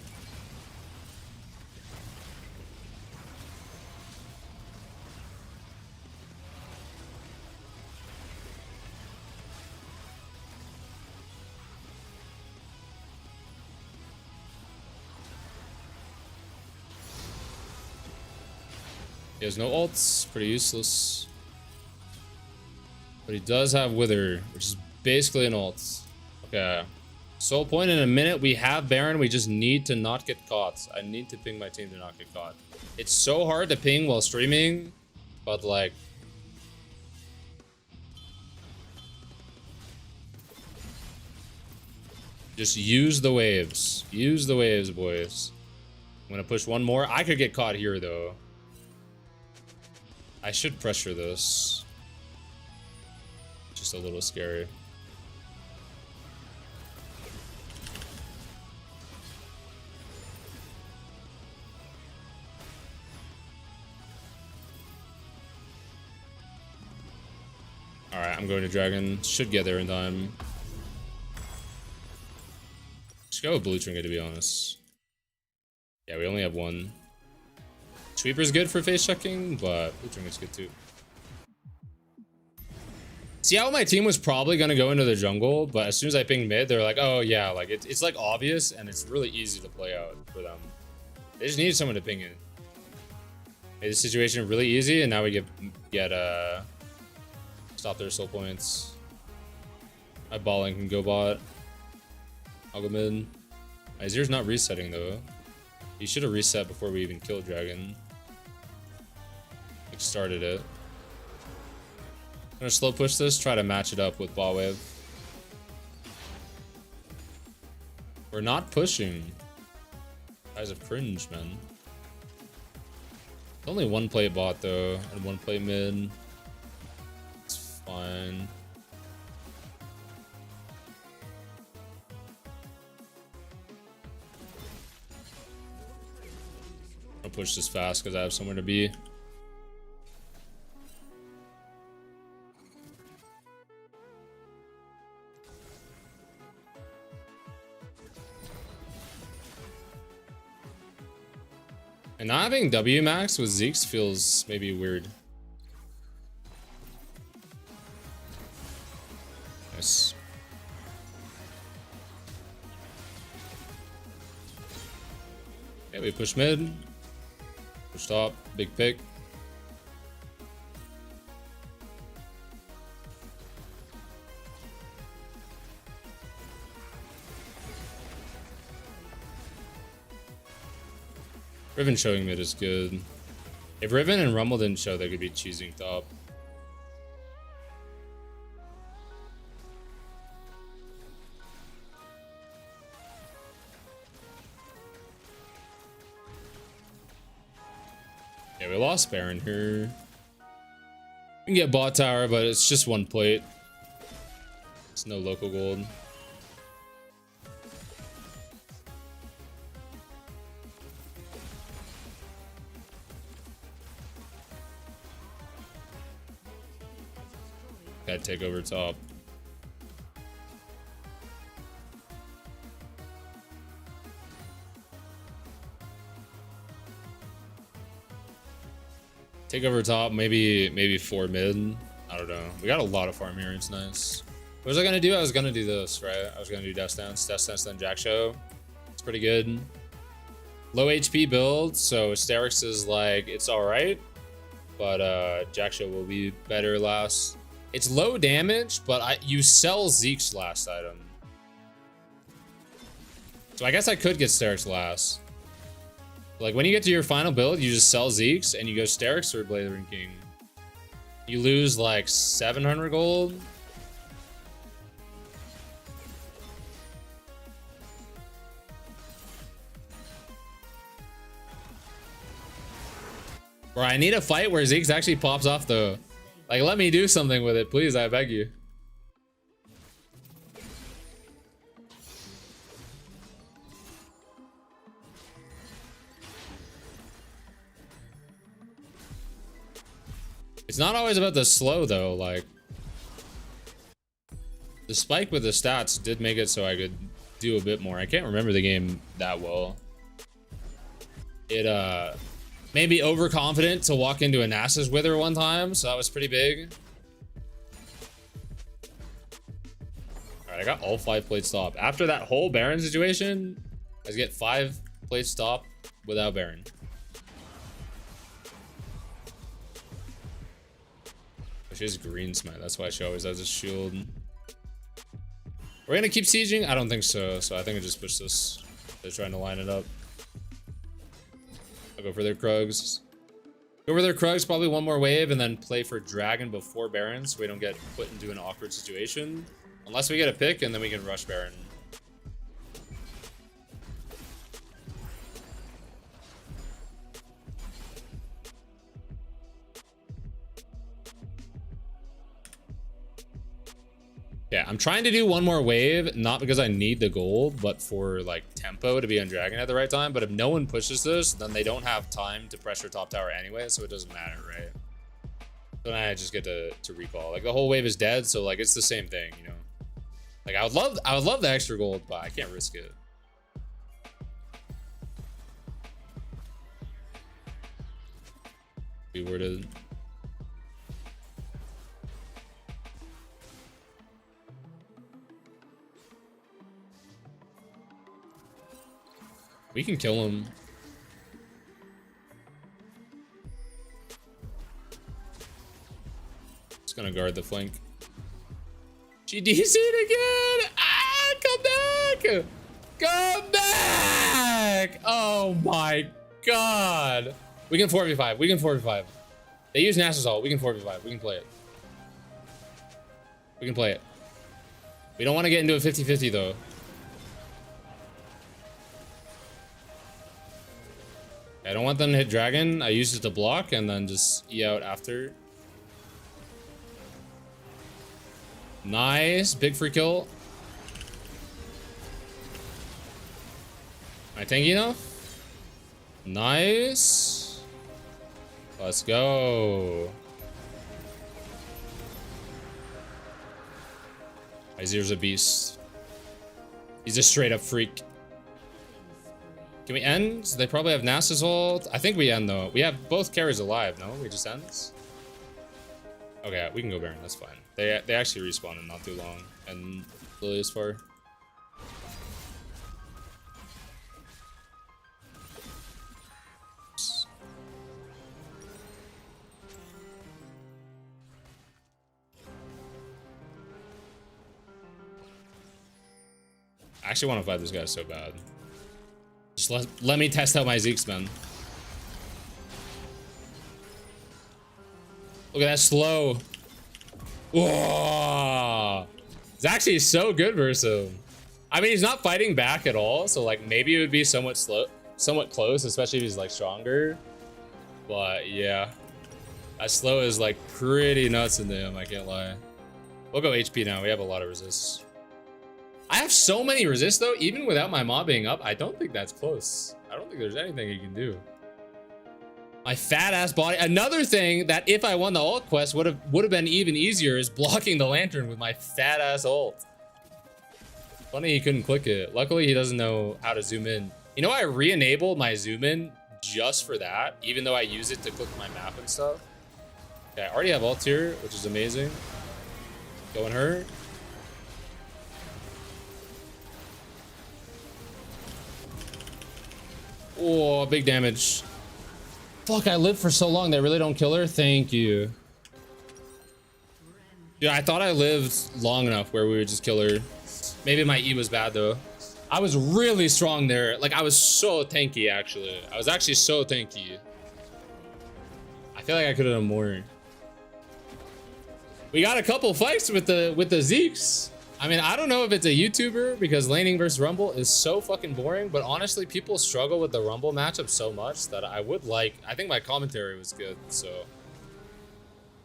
He has no ults, pretty useless. But he does have Wither, which is basically an ult. Okay. Soul point in a minute. We have Baron. We just need to not get caught. I need to ping my team to not get caught. It's so hard to ping while streaming, but like... just use the waves. Use the waves, boys. I'm gonna push one more. I could get caught here, though. I should pressure this. Just a little scary. Alright, I'm going to Dragon. Should get there in time. Just go with Blue Trinket, to be honest. Yeah, we only have one. Sweeper's good for face checking, but Blue Trinket's good too. See how my team was probably going to go into the jungle, but as soon as I pinged mid, they're like, oh yeah, like it's like obvious and it's really easy to play out for them. They just needed someone to ping in. Made the situation really easy, and now we get stop their soul points. My balling can go bot. I'll go mid. My Azir's not resetting though. He should have reset before we even killed Dragon. Like started it. I'm gonna slow push this, try to match it up with ball wave. We're not pushing. Guys have cringe, man. Only one play bot though, and one play mid. It's fine. I'll push this fast because I have somewhere to be. And not having W max with Zeke's feels maybe weird. Nice. Okay, we push mid. Push top. Big pick. Riven showing mid is good. If Riven and Rumble didn't show, they could be choosing top. Yeah, we lost Baron here. We can get bot tower, but it's just one plate. It's no local gold. Gotta take over top. Take over top, maybe 4 mid. I don't know. We got a lot of farm here. It's nice. What was I gonna do? I was gonna do this, right? I was gonna do Death Dance, then Jack Show. It's pretty good. Low HP build, so Asterix is like, it's alright. But Jack Show will be better last. It's low damage, but you sell Zeke's last item. So I guess I could get Asterix last. Like when you get to your final build, you just sell Zeke's and you go Asterix or Blazing King. You lose like 700 gold. Bro, I need a fight where Zeke's actually pops off though. Like, let me do something with it, please, I beg you. It's not always about the slow though, like the spike with the stats did make it so I could do a bit more. I can't remember the game that well. It made me overconfident to walk into a Nasus Wither one time, so that was pretty big. Alright, I got all 5 plate stop. After that whole Baron situation, I just get 5 plate stop without Baron. She has green smite, that's why she always has a shield. We're gonna keep sieging? I don't think so, so I think I just push this. They're trying to line it up. I'll go for their Krugs. Go for their Krugs, probably one more wave, and then play for Dragon before Baron so we don't get put into an awkward situation. Unless we get a pick, and then we can rush Baron. Yeah, I'm trying to do one more wave, not because I need the gold, but for like tempo to be on Dragon at the right time. But if no one pushes this, then they don't have time to pressure top tower anyway, so it doesn't matter, right? So then I just get to recall. Like the whole wave is dead, so like it's the same thing, you know. Like I would love the extra gold, but I can't risk it. Be worded. We can kill him. Just gonna guard the flank. She DC'd again! Ah, come back! Come back! Oh my god. We can 4v5. We can 4v5. They use Nasus ult. We can 4v5. We can play it. We can play it. We don't want to get into a 50-50 though. I don't want them to hit Dragon. I use it to block and then just E out after. Nice. Big free kill. Am I tanky enough? Nice. Let's go. Izir's a beast. He's a straight up freak. Can we end? They probably have Nasus ult. I think we end though. We have both carries alive, no? We just end? Okay, we can go Baron, that's fine. They actually respawn in not too long. And Lily is far. I actually want to fight this guy so bad. Just let me test out my Zeke's, man. Look at that slow. Whoa! It's actually so good versus him. I mean, he's not fighting back at all, so like maybe it would be somewhat close, especially if he's like stronger. But yeah, that slow is like pretty nuts into him. I can't lie. We'll go HP now. We have a lot of resists. I have so many resists though, even without my mob being up. I don't think that's close. I don't think there's anything he can do. My fat ass body. Another thing that if I won the ult quest would have been even easier is blocking the lantern with my fat ass ult. Funny he couldn't click it. Luckily he doesn't know how to zoom in. You know, I re-enabled my zoom in just for that, even though I use it to click my map and stuff. Okay, I already have ult here, which is amazing. Going her. Oh, big damage. Fuck, I lived for so long. They really don't kill her? Thank you. Yeah, I thought I lived long enough where we would just kill her. Maybe my E was bad, though. I was really strong there. Like, I was so tanky, actually. I was actually so tanky. I feel like I could have done more. We got a couple fights with the Zeeks. I mean, I don't know if it's a YouTuber because laning versus Rumble is so fucking boring, but honestly, people struggle with the Rumble matchup so much that I would like. I think my commentary was good, so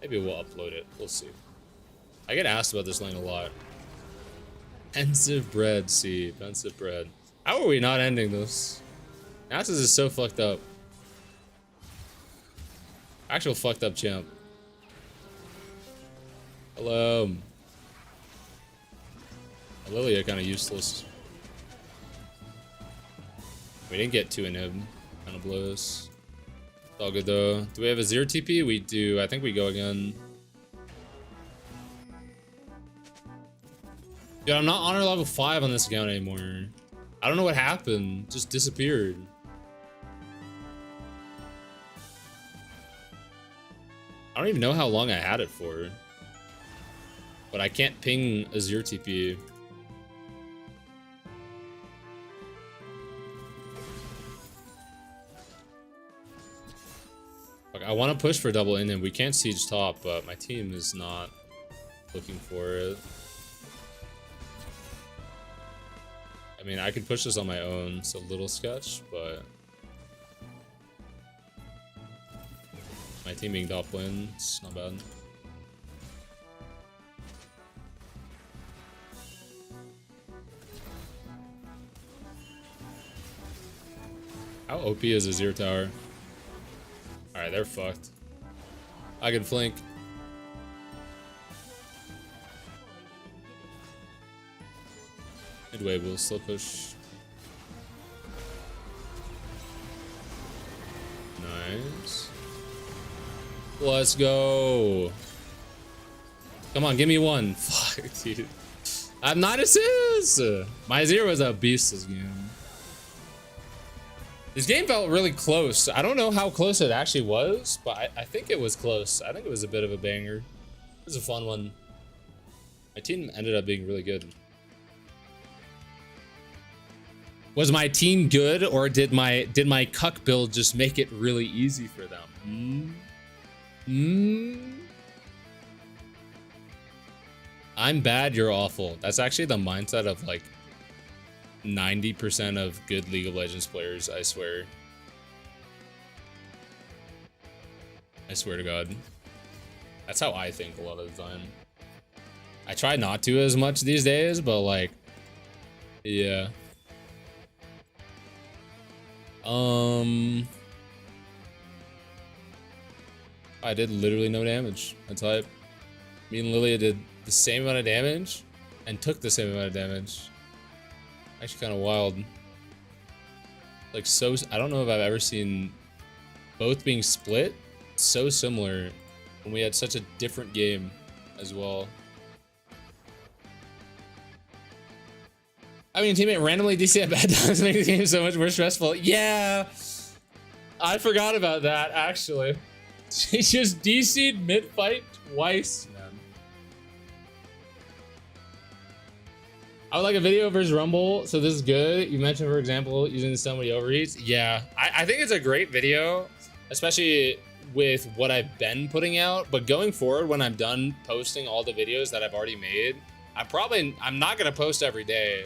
maybe we'll upload it. We'll see. I get asked about this lane a lot. Pensive bread, see, pensive bread. How are we not ending this? Nasus is so fucked up. Actual fucked up champ. Hello. Lilia kind of useless. We didn't get 2 inhib. Kind of blows. It's all good though. Do we have a 0 TP? We do. I think we go again. Dude, I'm not honor level 5 on this account anymore. I don't know what happened. Just disappeared. I don't even know how long I had it for. But I can't ping a 0 TP. I want to push for double in, and we can't siege top, but my team is not looking for it. I mean, I could push this on my own. It's a little sketch, but my team being top lane, it's not bad. How OP is a 0 tower? Alright, they're fucked. I can flank. Midway will still push. Nice. Let's go. Come on, give me one. Fuck, dude. I have 9 assists. My 0 was a beast this game. This game felt really close. I don't know how close it actually was, but I think it was close. I think it was a bit of a banger. It was a fun one. My team ended up being really good. Was my team good, or did my cuck build just make it really easy for them? I'm bad, you're awful. That's actually the mindset of like 90% of good League of Legends players, I swear. I swear to God. That's how I think a lot of the time. I try not to as much these days, but like, yeah. I did literally no damage. That's hype. Me and Lilia did the same amount of damage and took the same amount of damage. Actually kind of wild. Like, so I don't know if I've ever seen both being split so similar when we had such a different game as well. I mean, teammate randomly DC at bad times makes the game so much more stressful. Yeah, I forgot about that actually. She just DC'd mid-fight twice, man. I would like a video versus Rumble, so this is good. You mentioned, for example, using somebody overheats. Yeah, I think it's a great video, especially with what I've been putting out. But going forward, when I'm done posting all the videos that I've already made, I'm not gonna post every day,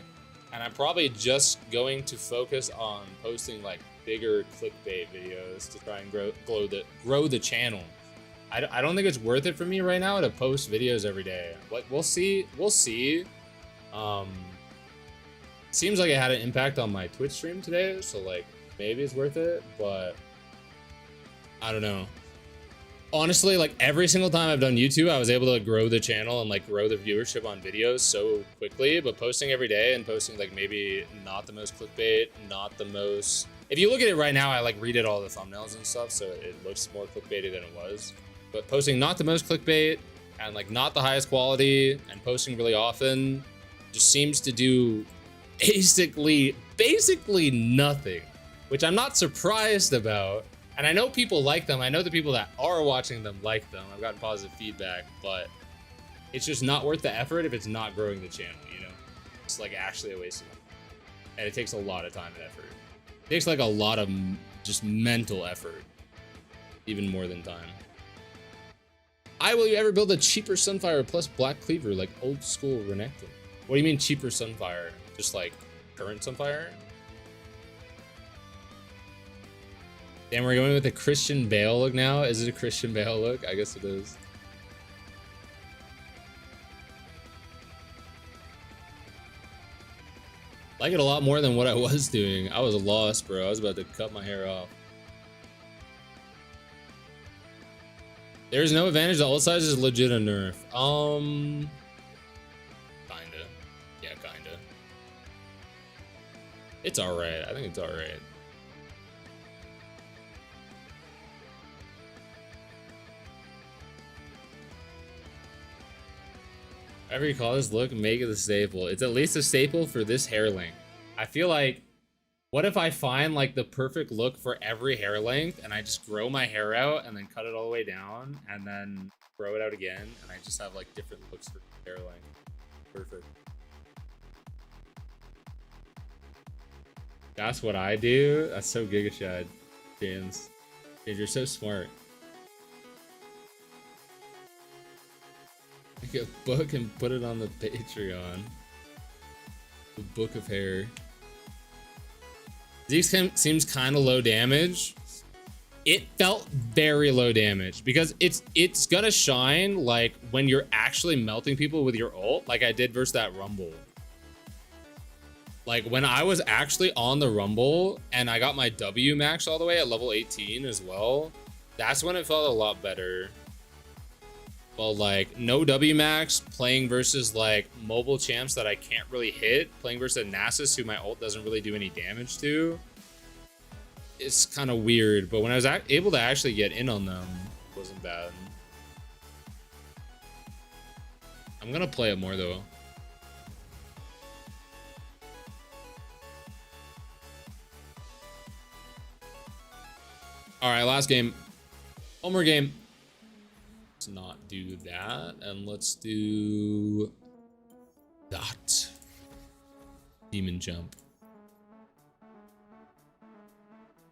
and I'm probably just going to focus on posting like bigger clickbait videos to try and grow the channel. I don't think it's worth it for me right now to post videos every day. Like, we'll see. Seems like it had an impact on my Twitch stream today, so like maybe it's worth it, but I don't know. Honestly, like every single time I've done YouTube, I was able to grow the channel and like grow the viewership on videos so quickly, but posting every day and posting like maybe not the most clickbait, not the most, if you look at it right now, I like redid all the thumbnails and stuff, so it looks more clickbaity than it was, but posting not the most clickbait and like not the highest quality and posting really often just seems to do basically nothing, which I'm not surprised about. And I know people like them. I know the people that are watching them like them. I've gotten positive feedback, but it's just not worth the effort if it's not growing the channel, you know? It's like actually a waste of time. And it takes a lot of time and effort. It takes like a lot of just mental effort, even more than time. Will you ever build a cheaper Sunfire plus Black Cleaver like old school renekton? What do you mean cheaper Sunfire? Just like current Sunfire? Damn, we're going with a Christian Bale look now. Is it a Christian Bale look? I guess it is. Like it a lot more than what I was doing. I was lost, bro. I was about to cut my hair off. There's no advantage. The ult size is legit a nerf. Kinda. Yeah, kinda. It's alright. I think it's alright. Whatever you call this look, make it a staple. It's at least a staple for this hair length. I feel like, what if I find like the perfect look for every hair length and I just grow my hair out and then cut it all the way down and then grow it out again and I just have like different looks for hair length. Perfect. That's what I do? That's so Giga Chad, James. Dude, you're so smart. Make a book and put it on the Patreon. The Book of Hair. Zeke seems kind of low damage. It felt very low damage because it's gonna shine like when you're actually melting people with your ult, like I did versus that Rumble. Like when I was actually on the Rumble and I got my W max all the way at level 18 as well, that's when it felt a lot better. Well, like no W max, playing versus like mobile champs that I can't really hit, playing versus a Nasus who my ult doesn't really do any damage to. It's kind of weird, but when I was able to actually get in on them, it wasn't bad. I'm gonna play it more though. All right, last game. One more game. Let's not do that, and let's do that. Demon Jump.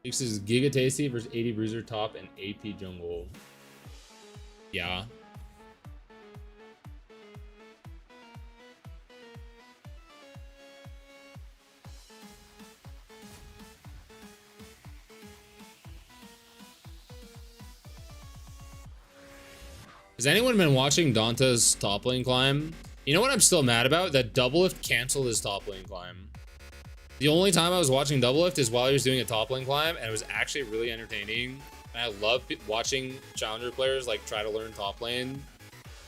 This is Giga Tasty versus 80 Bruiser top and AP Jungle. Yeah. Has anyone been watching Dante's top lane climb? You know what I'm still mad about? That Doublelift canceled his top lane climb. The only time I was watching Doublelift is while he was doing a top lane climb, and it was actually really entertaining. And I love watching challenger players like try to learn top lane,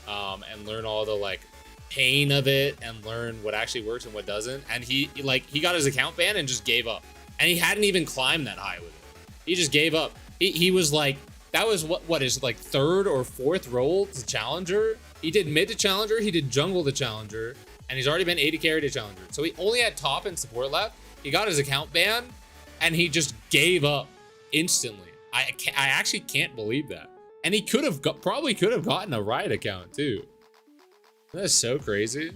and learn all the like pain of it and learn what actually works and what doesn't. And he got his account banned and just gave up. And he hadn't even climbed that high with it. He just gave up. He was like, that was what is like third or fourth role to challenger. He did mid to challenger, he did jungle to challenger, and he's already been AD carry to challenger. So he only had top and support left. He got his account banned, and he just gave up instantly. I actually can't believe that. And he probably could have gotten a Riot account too. That's so crazy.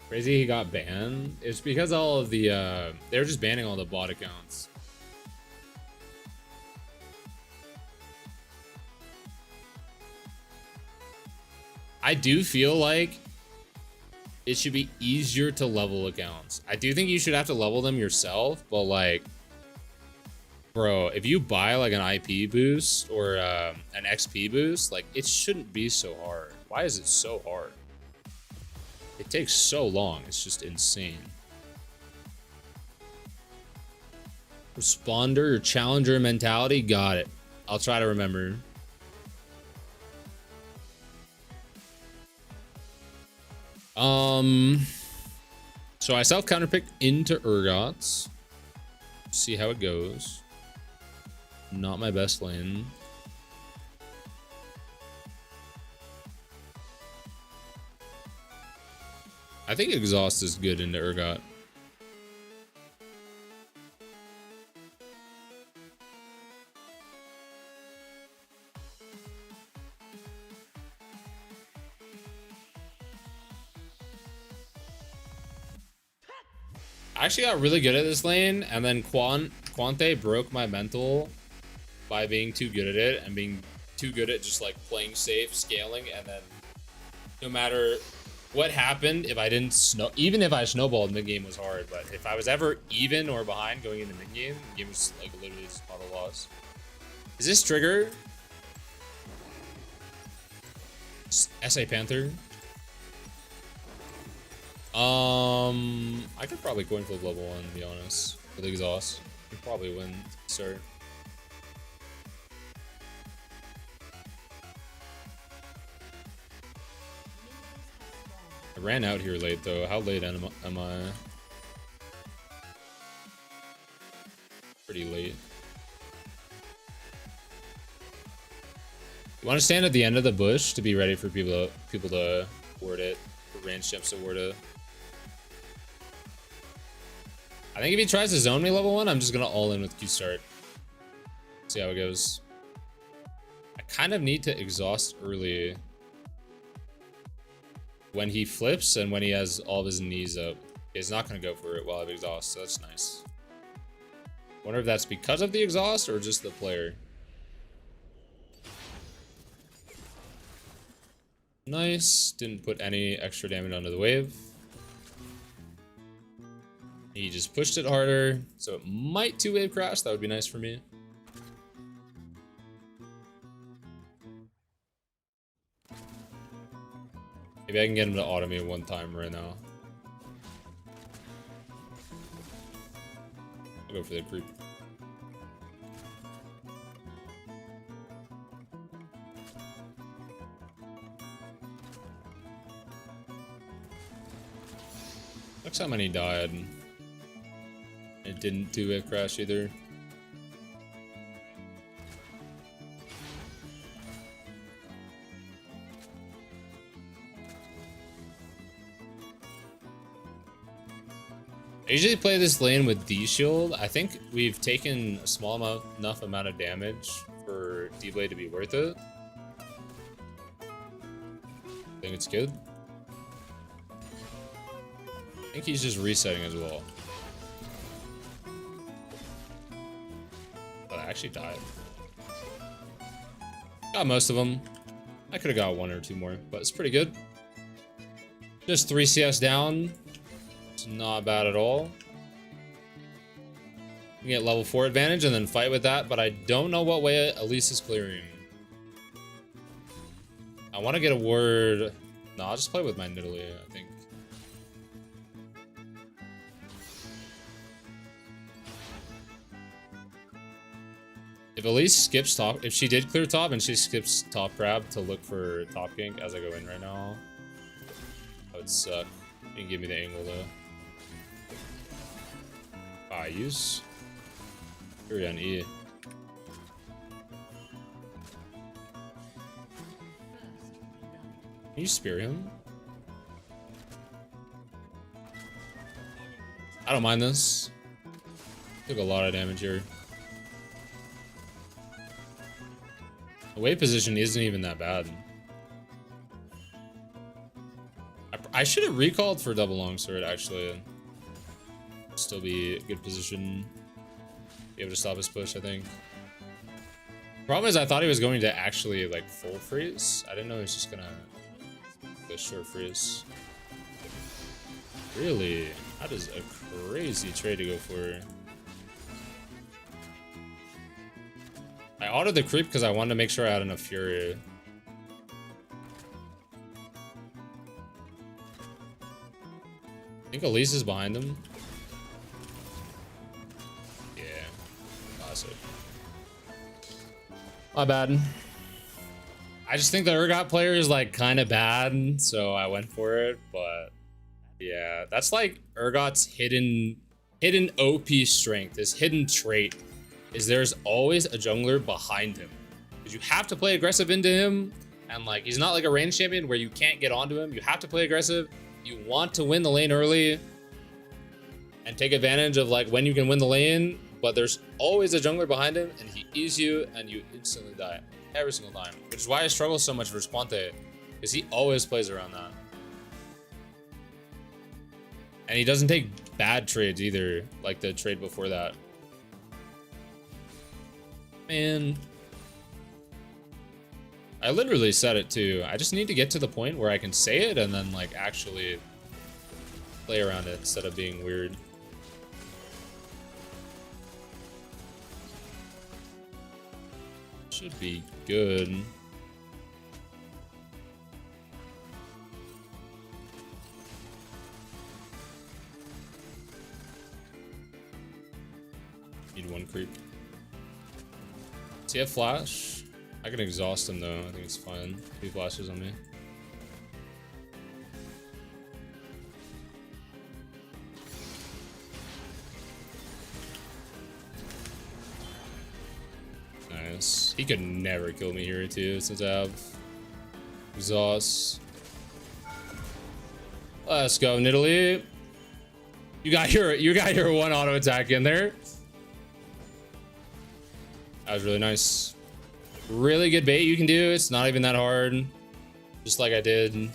Crazy he got banned. It's because all of the they're just banning all the bot accounts. I do feel like it should be easier to level accounts. I do think you should have to level them yourself, but like, bro, if you buy like an IP boost or an XP boost, like it shouldn't be so hard. Why is it so hard? It takes so long. It's just insane. Responder or challenger mentality. Got it. I'll try to remember. So I self counterpick into Urgots. See how it goes. Not my best lane. I think exhaust is good into Urgot. I actually got really good at this lane, and then Quante broke my mental by being too good at it and being too good at just like playing safe, scaling, and then no matter what happened, if I didn't even if I snowballed, mid game was hard. But if I was ever even or behind going into mid game, the game was like literally just auto loss. Is this trigger? SA Panther. I could probably coin flip level 1, to be honest. With exhaust. Could probably win start. I ran out here late though. How late am I? Pretty late. You want to stand at the end of the bush to be ready for people to ward it. For range jumps to ward it. I think if he tries to zone me level 1, I'm just gonna all in with Q start. See how it goes. I kind of need to exhaust early when he flips and when he has all of his knees up. He's not gonna go for it while I have exhaust, so that's nice. Wonder if that's because of the exhaust or just the player. Nice. Didn't put any extra damage onto the wave. He just pushed it harder, so it might 2-wave crash. That would be nice for me. Maybe I can get him to auto me one time right now. I'll go for the creep. Looks how many died. It didn't 2-wave crash either. I usually play this lane with D shield. I think we've taken a small enough amount of damage for D-Blade to be worth it. I think it's good. I think he's just resetting as well. Oh, I actually died. Got most of them. I could have got 1 or 2 more, but it's pretty good. Just 3 CS down. It's not bad at all. You get level 4 advantage and then fight with that, but I don't know what way Elise is clearing. I want to get a word. No, I'll just play with my Nidalee, I think. If Elise skips top, if she did clear top and she skips top grab to look for top gank as I go in right now, that would suck. You can give me the angle though. Use Fury on E. Can you spear him? I don't mind this. Took a lot of damage here. The wave position isn't even that bad. I should have recalled for double longsword actually. Still be a good position. Be able to stop his push, I think. Problem is I thought he was going to actually like full freeze. I didn't know he was just gonna go short freeze. Really? That is a crazy trade to go for. I autoed the creep because I wanted to make sure I had enough fury. Elise is behind him. Yeah. Classic. My bad. I just think the Urgot player is like kind of bad, so I went for it. But yeah, that's like Urgot's hidden OP strength. His hidden trait is there's always a jungler behind him. Because you have to play aggressive into him, and like he's not like a range champion where you can't get onto him. You have to play aggressive. You want to win the lane early and take advantage of like when you can win the lane, but there's always a jungler behind him and he E's you and you instantly die every single time. Which is why I struggle so much versus Ponte, because he always plays around that. And he doesn't take bad trades either, like the trade before that. Man. I literally said it too. I just need to get to the point where I can say it and then like actually play around it instead of being weird. Should be good. Need one creep. Does he have flash? I can exhaust him though. I think it's fine. 2 flashes on me. Nice. He could never kill me here too, since I have exhaust. Let's go, Nidalee. You got your 1 auto attack in there. That was really nice. Really good bait you can do. It's not even that hard. Just like I did.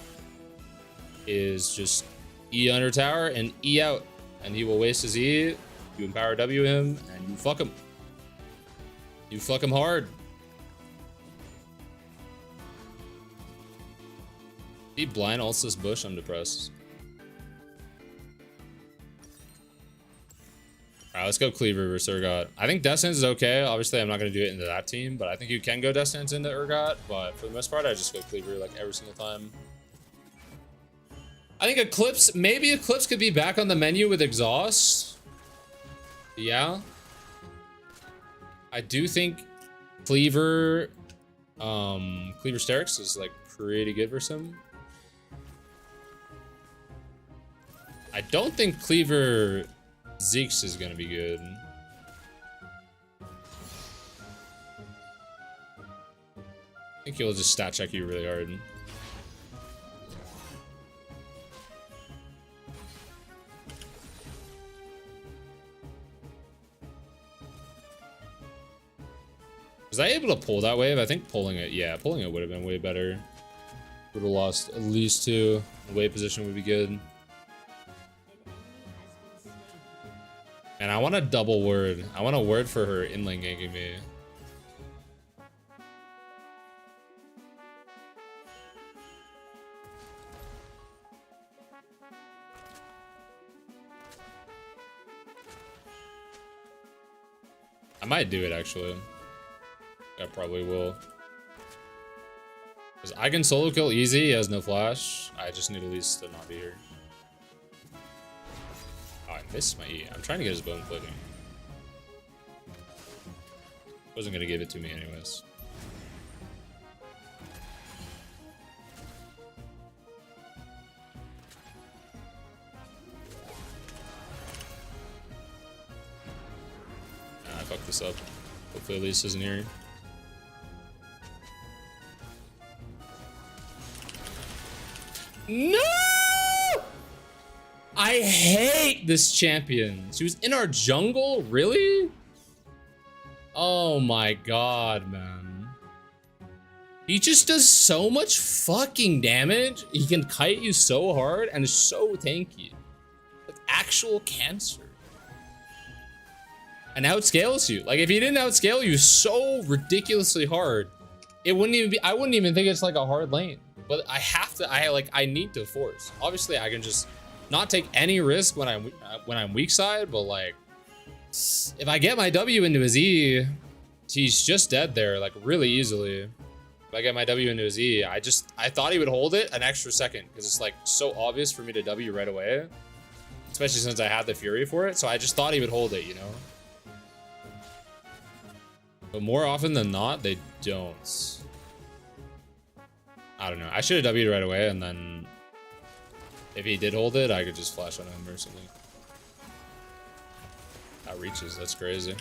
Is just E under tower and E out. And he will waste his E. You empower W him and you fuck him. You fuck him hard. He blind ults this bush, I'm depressed. Alright, let's go Cleaver versus Urgot. I think Death Stance is okay. Obviously, I'm not going to do it into that team, but I think you can go Death Stance into Urgot. But for the most part, I just go Cleaver like every single time. I think Eclipse, maybe Eclipse could be back on the menu with Exhaust. Yeah. I do think Cleaver, Cleaver Sterix is like pretty good for some. I don't think Cleaver Zeke's is gonna be good. I think he'll just stat check you really hard. Was I able to pull that wave? I think pulling it, yeah, pulling it would have been way better. Would have lost at least 2. The wave position would be good. And I want a double word. I want a word for her inlane ganking me. I might do it actually. I probably will. Because I can solo kill easy, he has no flash. I just need Elise to not be here. Oh, I missed my E. I'm trying to get his bone plating. Wasn't gonna give it to me anyways. Nah, I fucked this up. Hopefully Elise isn't here. No! I hate this champion. She was in our jungle? Really? Oh my god, man. He just does so much fucking damage. He can kite you so hard and is so tanky. Like actual cancer. And outscales you. Like if he didn't outscale you so ridiculously hard, it wouldn't even be, I wouldn't even think it's like a hard lane. But I have to, I need to force. Obviously I can just not take any risk when I'm weak side, but like if I get my W into his E, he's just dead there like really easily. If I get my W into his E, I thought he would hold it an extra second because it's like so obvious for me to W right away. especially since I had the Fury for it. So I just thought he would hold it, you know. But more often than not, they don't. I don't know. I should have W'd right away, and then if he did hold it, I could just flash on him or something. That reaches. That's crazy.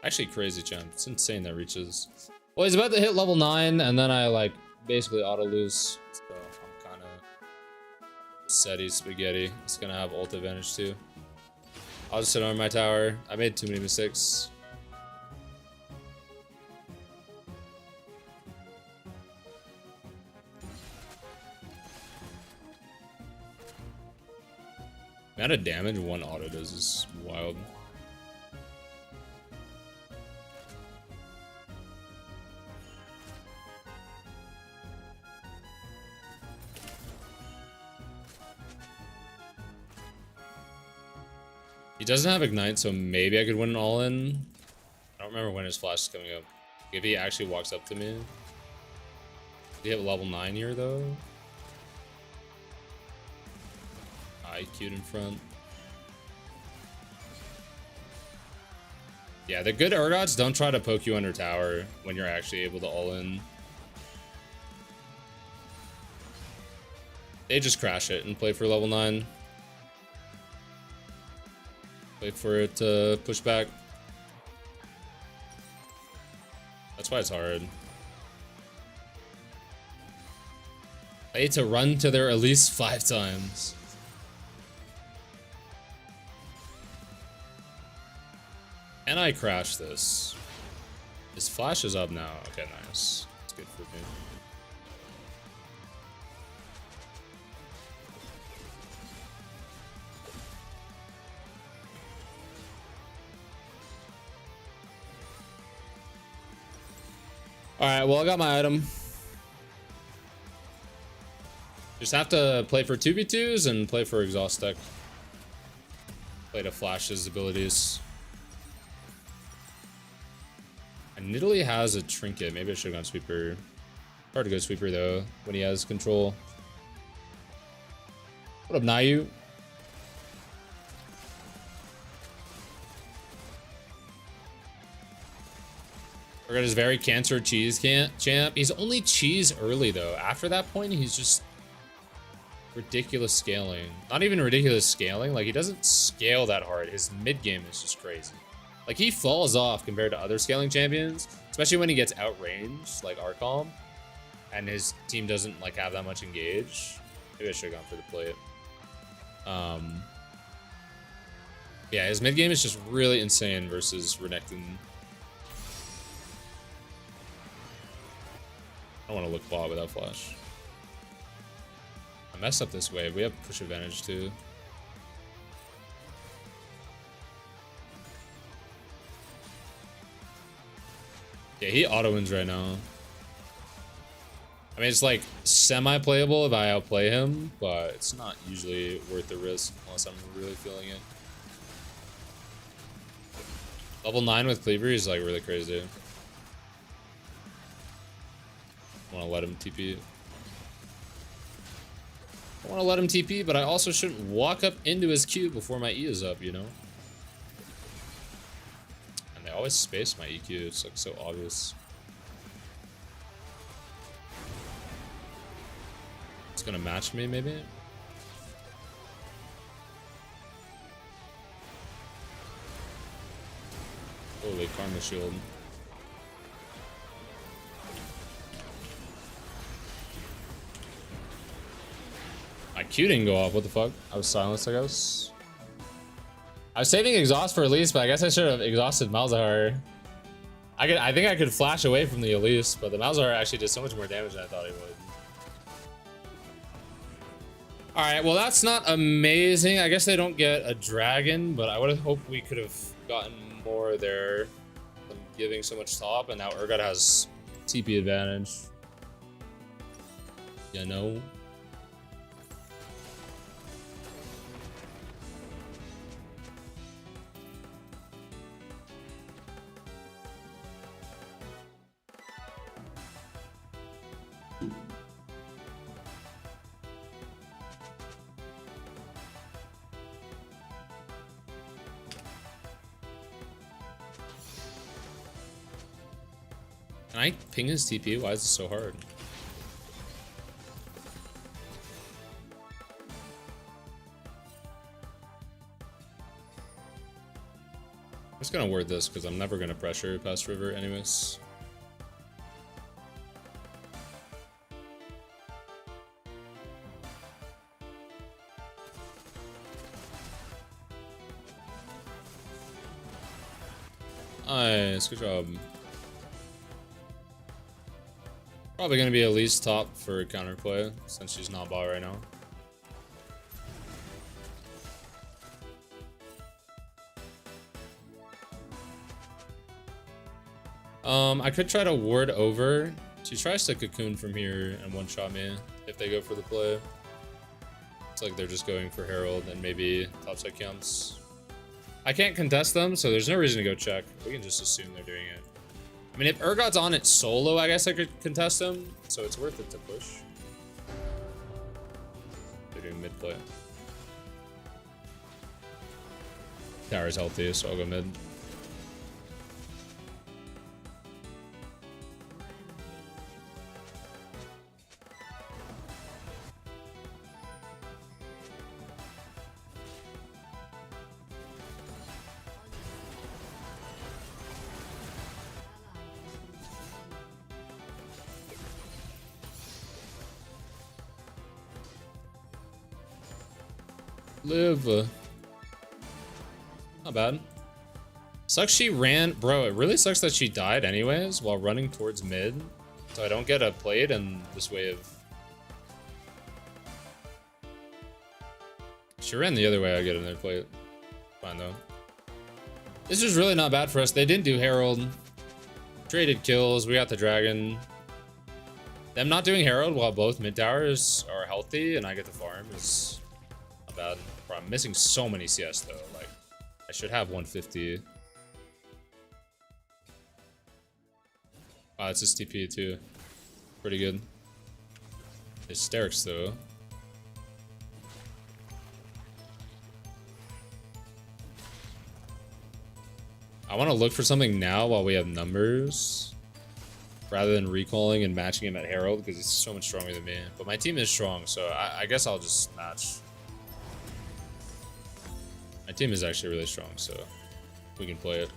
Actually, crazy, champ. It's insane that reaches. Well, he's about to hit level 9, and then I, like, basically auto-lose. So I'm kind of SETI spaghetti. It's going to have ult advantage, too. I'll just sit on my tower. I made too many mistakes. The amount of damage one auto does is wild. He doesn't have Ignite, so maybe I could win an all-in. I don't remember when his flash is coming up. If he actually walks up to me. Did he hit level 9 here, though? I queued in front. Yeah, the good Urgots don't try to poke you under tower when you're actually able to all-in. They just crash it and play for level 9. Wait for it to push back. That's why it's hard. I need to run to there at least 5 times. And I crash this. His flash is up now. Okay, nice. That's good for me. Alright, well, I got my item. Just have to play for 2v2s and play for exhaust deck. Play to flash his abilities. And Nidalee has a trinket. Maybe I should have gone sweeper. Hard to go sweeper though when he has control. What up, Nayu? Urgot is very cancer cheese champ. He's only cheese early though. After that point, he's just ridiculous scaling. Not even ridiculous scaling. Like he doesn't scale that hard. His mid game is just crazy. Like he falls off compared to other scaling champions, especially when he gets outranged, like Arcom, and his team doesn't like have that much engage. Maybe I should have gone for the plate. Yeah, his mid game is just really insane versus renekton. I don't want to look bot without flash. I messed up this wave. We have push advantage too. Yeah, he auto wins right now. I mean, it's like semi-playable if I outplay him, but it's not usually worth the risk unless I'm really feeling it. Level 9 with Cleaver is like really crazy. I want to let him TP. I want to let him TP, but I also shouldn't walk up into his Q before my E is up, you know? And they always space my EQ, it's like so obvious. It's gonna match me, maybe? Holy Karma Shield. My Q didn't go off, what the fuck? I was silenced, I guess. I was saving exhaust for Elise, but I guess I should have exhausted Malzahar. I think I could flash away from the Elise, but the Malzahar actually did so much more damage than I thought he would. Alright, well that's not amazing. I guess they don't get a dragon, but I would have hoped we could have gotten more there than giving so much top, and now Urgot has TP advantage. You know? Can I ping his TP? Why is it so hard? I'm just gonna word this because I'm never gonna pressure past river anyways. Nice, good job. Probably gonna be at least top for counterplay since she's not bot right now. I could try to ward over. She tries to cocoon from here and one-shot me if they go for the play. It's like they're just going for Herald and maybe topside camps. I can't contest them, so there's no reason to go check. We can just assume they're doing it. I mean, if Urgot's on it solo, I guess I could contest him, so it's worth it to push. They're doing mid play. Tower's healthy, so I'll go mid. Live. Not bad. Sucks she ran. Bro, it really sucks that she died anyways while running towards mid. So I don't get a plate and this wave. She ran the other way, I get another plate. Fine though. This is really not bad for us. They didn't do Herald. Traded kills. We got the dragon. Them not doing Herald while both mid towers are healthy and I get the farm is not bad. Bro, I'm missing so many CS though. Like, I should have 150. Wow, it's his TP too. Pretty good. Hysterics though. I want to look for something now while we have numbers, rather than recalling and matching him at Herald because he's so much stronger than me. But my team is strong, so I guess I'll just match. My team is actually really strong, so we can play it.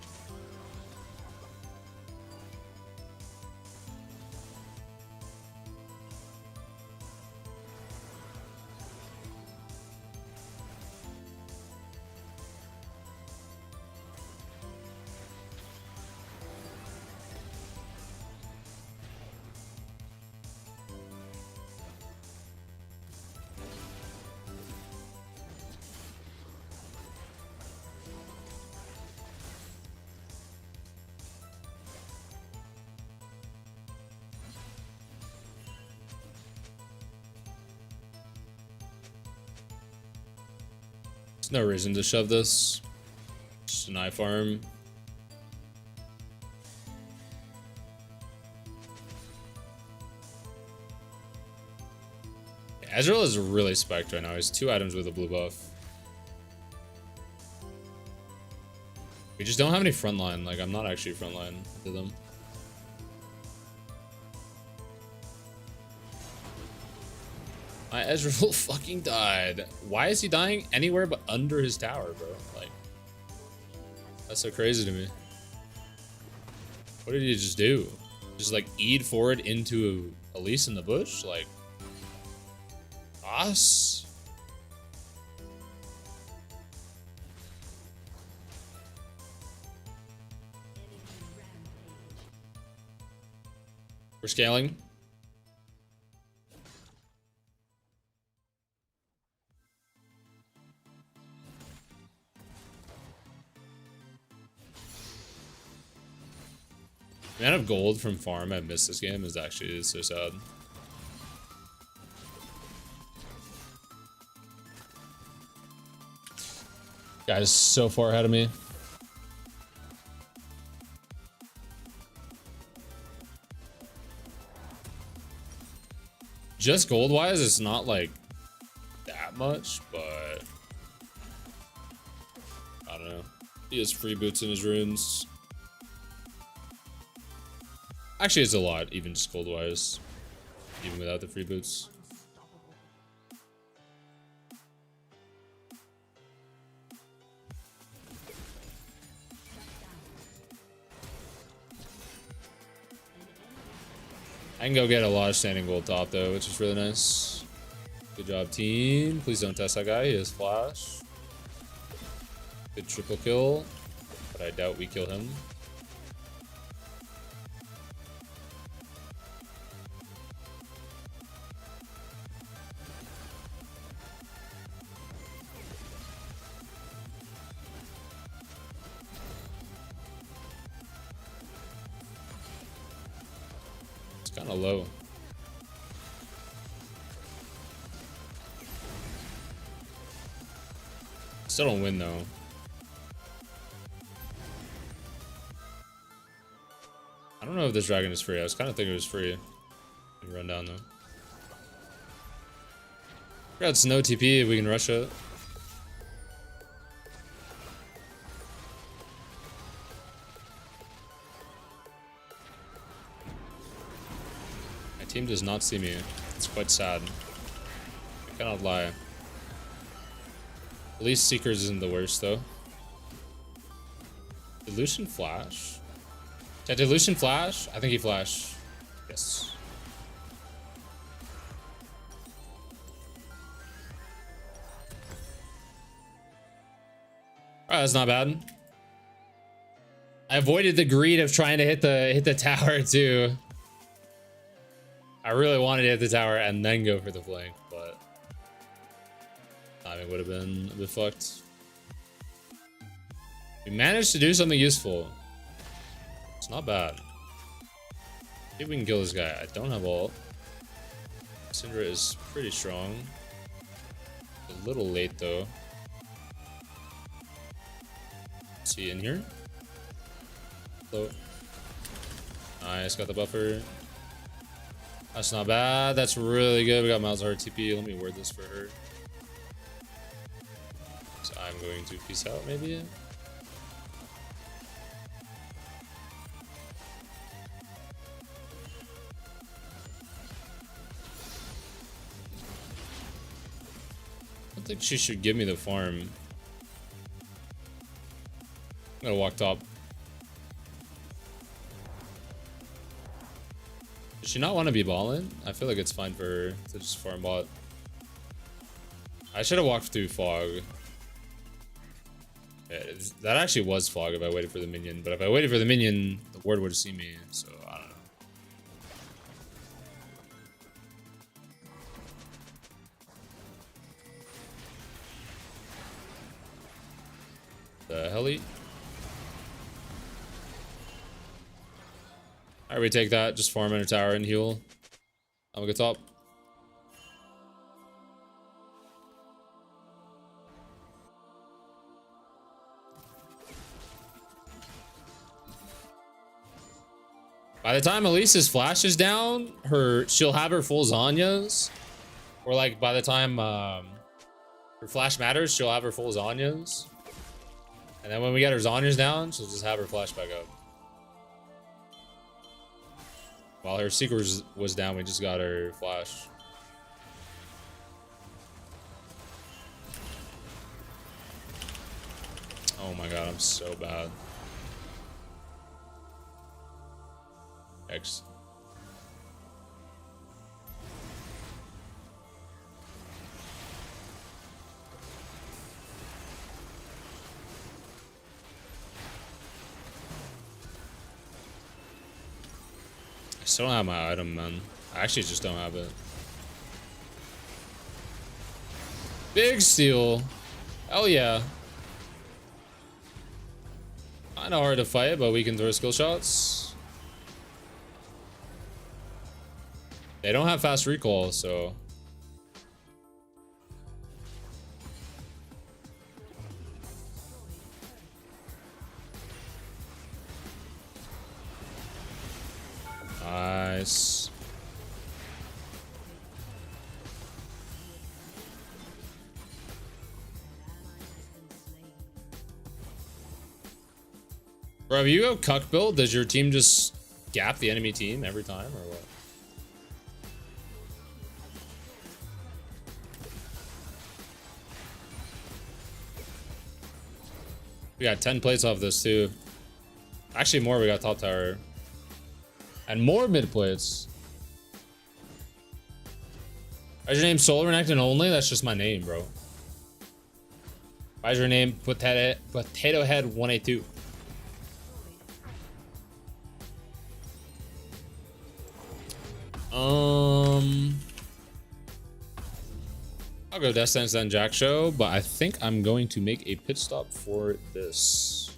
There's no reason to shove this. Just an eye farm. Ezreal is really spiked right now. He's 2 items with a blue buff. We just don't have any frontline. Like, I'm not actually frontline to them. My Ezreal fucking died. Why is he dying anywhere but under his tower, bro? Like, that's so crazy to me. What did he just do? Just like eat forward into Elise in the bush? Like, boss? We're scaling. The amount of gold from farm I've missed this game is actually so sad. Guy's so far ahead of me. Just gold wise, it's not like that much, but I don't know. He has free boots in his runes. Actually, it's a lot, even just gold wise, even without the free boots. I can go get a lot of standing gold top though, which is really nice. Good job, team. Please don't test that guy. He has flash. Good triple kill, but I doubt we kill him. It's kind of low. Still don't win though. I don't know if this dragon is free. I was kind of thinking it was free. Run down though. It's no TP if we can rush it. My team does not see me. It's quite sad. I cannot lie. At least Seekers isn't the worst though. Did Lucian flash? Did Lucian flash? I think he flashed. Yes. Alright, that's not bad. I avoided the greed of trying to hit the tower too. I really wanted to hit the tower and then go for the flank, but timing would have been a bit fucked. We managed to do something useful. It's not bad. See if we can kill this guy. I don't have ult. Syndra is pretty strong. A little late though. Is he in here? Hello. Nice, got the buffer. That's not bad. That's really good. We got Malzahar TP. Let me word this for her. So I'm going to peace out maybe. I don't think she should give me the farm. I'm gonna walk top. Does she not want to be balling? I feel like it's fine for her to just farm bot. I should have walked through fog. Yeah, that actually was fog if I waited for the minion, but if I waited for the minion, the ward would have seen me, so I don't know. The heli. Alright, we take that. Just farm in a tower and heal. I'm gonna go top. By the time Elise's flash is down, she'll have her full Zanyas. Or like by the time her flash matters, she'll have her full Zanyas. And then when we get her Zanyas down, she'll just have her flash back up. While her Seeker was down, we just got her flash. Oh my god, I'm so bad. X. I still don't have my item, man. I actually just don't have it. Big steal. Hell yeah. Kinda hard to fight, but we can throw skill shots. They don't have fast recall, so. Nice. Bro, if you go cuck build, does your team just gap the enemy team every time, or what? We got 10 plates off this too. Actually, more. We got top tower. And more mid plates. Is your name Solar Renekton only? That's just my name, bro. Why is your name Potato Head 182? I'll go Death Stance then Jack Show, but I think I'm going to make a pit stop for this.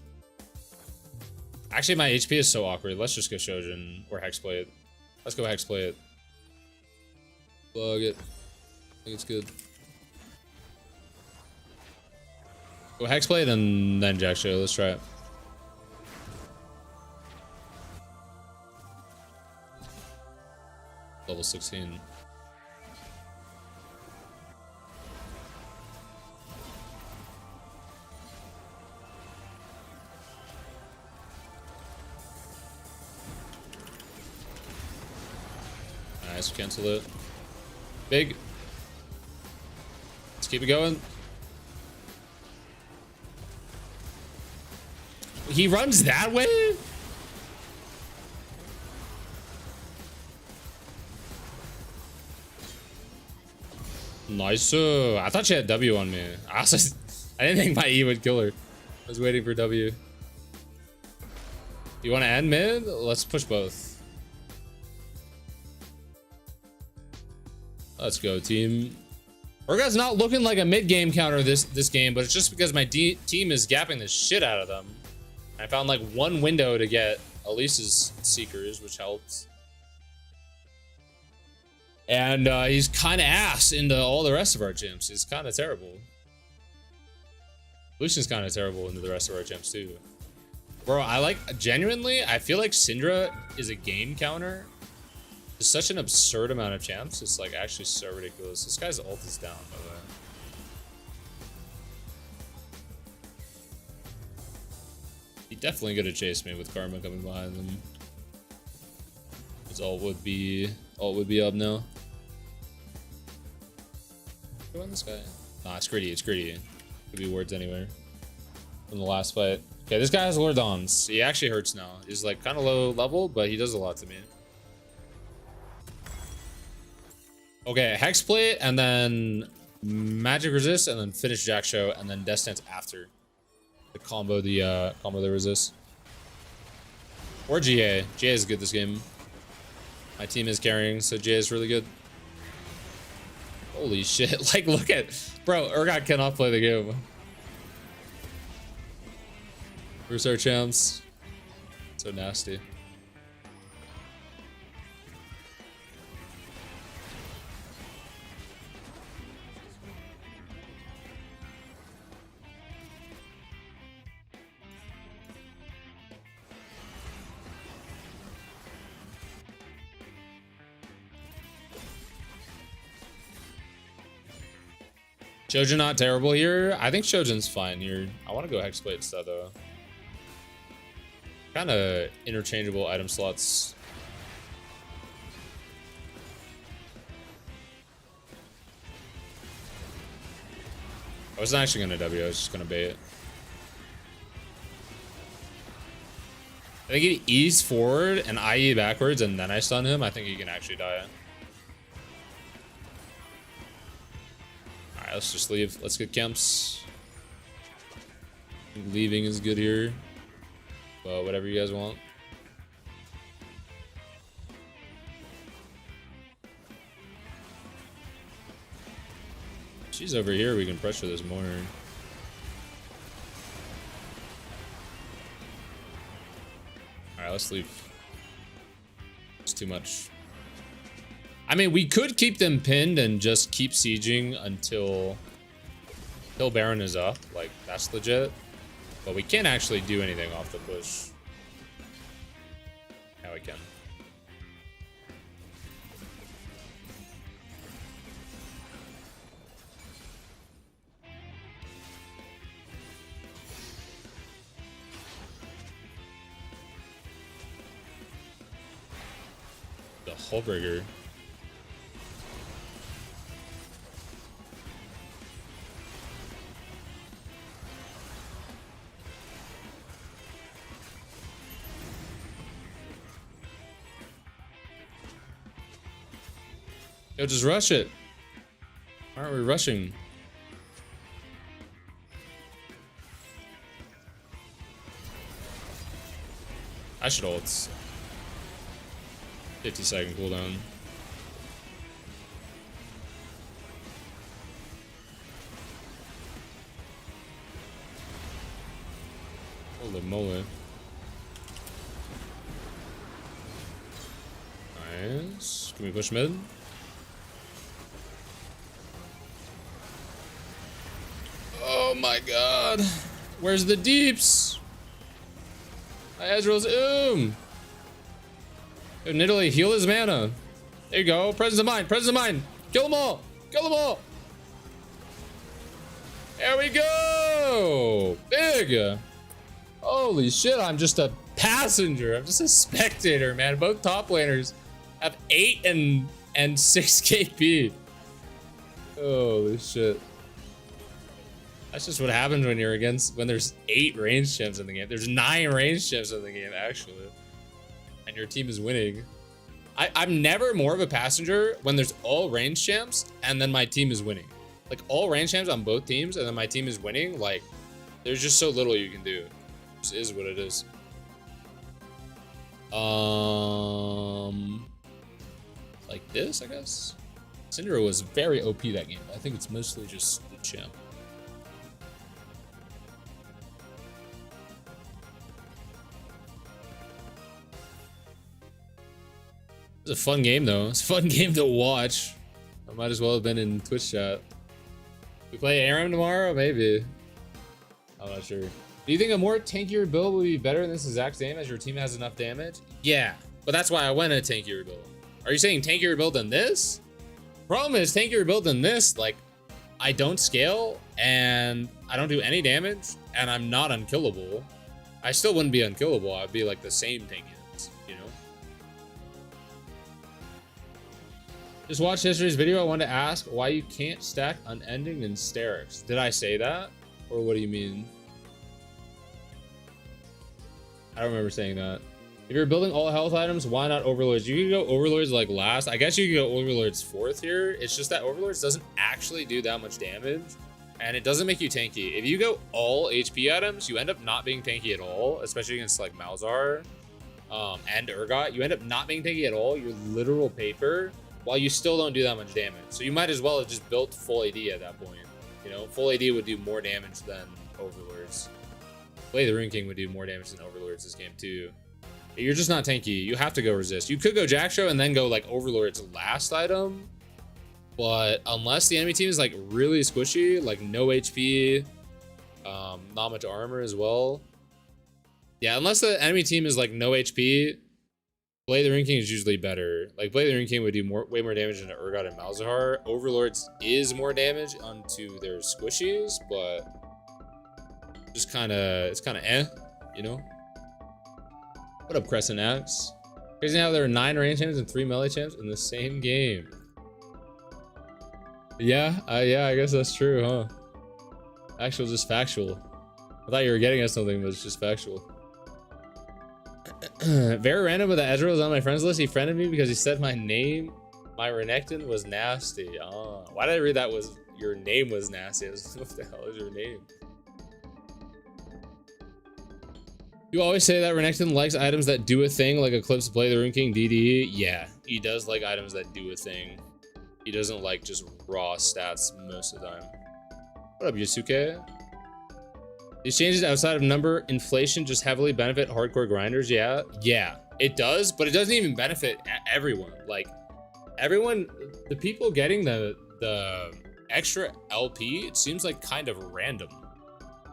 Actually, my HP is so awkward. Let's just go Shojin or Hexblade. Let's go Hexblade. Plug it. I think it's good. Go Hexblade and then Jack Show. Let's try it. Level 16. Nice, cancel it. Big. Let's keep it going. He runs that way? Nice. I thought she had W on me. I didn't think my E would kill her. I was waiting for W. You want to end mid? Let's push both. Let's go, team. Urgot's not looking like a mid-game counter this game, but it's just because my team is gapping the shit out of them. I found like one window to get Elise's Seekers, which helped. And he's kind of ass into all the rest of our gyms. He's kind of terrible. Lucian's kind of terrible into the rest of our gyms too. Bro, genuinely, I feel like Syndra is a game counter. It's such an absurd amount of champs. It's like actually so ridiculous. This guy's ult is down, by the way. He definitely could have chased me with Karma coming behind him. His ult would be up now. Go on this guy. Nah, it's gritty. It's gritty. Could be wards anywhere. From the last fight. Okay, this guy has Lord Dons. He actually hurts now. He's like kind of low level, but he does a lot to me. Okay, Hexplate, and then Magic Resist, and then finish Jack Show, and then Death Stance after. To combo the resist. Or GA. GA is good this game. My team is carrying, so GA is really good. Holy shit. Like, look at... Bro, Urgot cannot play the game. Where's our champs? So nasty. Shojin not terrible here. I think Shojin's fine here. I want to go Hexblade instead though. Kind of interchangeable item slots. I wasn't actually gonna W. I was just gonna bait. I think he E's forward and IE backwards, and then I stun him. I think he can actually die. Let's just leave. Let's get camps. Leaving is good here. Well, whatever you guys want. She's over here. We can pressure this more. Alright, let's leave. It's too much. I mean, we could keep them pinned and just keep sieging until Baron is up. Like, that's legit. But we can't actually do anything off the push. Now we can. Hullbreaker. Yo, just rush it. Why aren't we rushing? I should ult. 50-second cooldown. Holy moly. Nice. Can we push mid? Oh my god. Where's the deeps? My Ezreal's Yo, Nidalee, heal his mana. There you go. Presence of mind. Presence of mind. Kill them all. Kill them all. There we go. Big. Holy shit. I'm just a passenger. I'm just a spectator, man. Both top laners have 8 and 6 KP. Holy shit. That's just what happens when you're when there's 8 range champs in the game. There's 9 range champs in the game, actually. And your team is winning. I'm never more of a passenger when there's all range champs and then my team is winning. Like, all range champs on both teams and then my team is winning. Like, there's just so little you can do. It just is what it is. Like this, I guess. Syndra was very OP that game. I think it's mostly just the champ. It was a fun game, though. It's a fun game to watch. I might as well have been in Twitch chat. We play Aram tomorrow? Maybe. I'm not sure. Do you think a more tankier build would be better in this exact game as your team has enough damage? Yeah, but that's why I went a tankier build. Are you saying tankier build than this? Problem is, tankier build than this, like, I don't scale, and I don't do any damage, and I'm not unkillable. I still wouldn't be unkillable. I'd be like the same tankiness, you know? Just watched yesterday's video. I wanted to ask why you can't stack Unending and Sterix. Did I say that? Or what do you mean? I don't remember saying that. If you're building all health items, why not Overlords? You could go Overlords like last. I guess you could go Overlords 4th here. It's just that Overlords doesn't actually do that much damage. And it doesn't make you tanky. If you go all HP items, you end up not being tanky at all. Especially against like Malzahar and Urgot. You end up not being tanky at all. You're literal paper. While you still don't do that much damage. So you might as well have just built full AD at that point. You know, full AD would do more damage than Overlords. Play the Rune King would do more damage than Overlords this game too. You're just not tanky. You have to go resist. You could go Jackshow and then go like Overlord's last item. But unless the enemy team is like really squishy, like no HP, not much armor as well. Yeah, unless the enemy team is like no HP, Blade the Rune King is usually better. Like, Blade the Rune King would do way more damage than Urgot and Malzahar. Overlords is more damage onto their squishies, but just it's kind of eh, you know? What up, Crescent Axe? Crazy how there are 9 range champs and 3 melee champs in the same game. Yeah, yeah, I guess that's true, huh? Actual, just factual. I thought you were getting at something, but it's just factual. Very random, but the Ezreal was on my friends list. He friended me because he said my name, my renekton, was nasty. Why did I read that was your name was nasty? I was like, what the hell is your name? You always say that renekton likes items that do a thing, like Eclipse, Play the Rune King, DD. Yeah, he does like items that do a thing. He doesn't like just raw stats most of the time. What up, Yasuke? These changes outside of number inflation just heavily benefit hardcore grinders. Yeah, it does, but it doesn't even benefit everyone. Like, everyone, the people getting the extra LP, it seems like kind of random.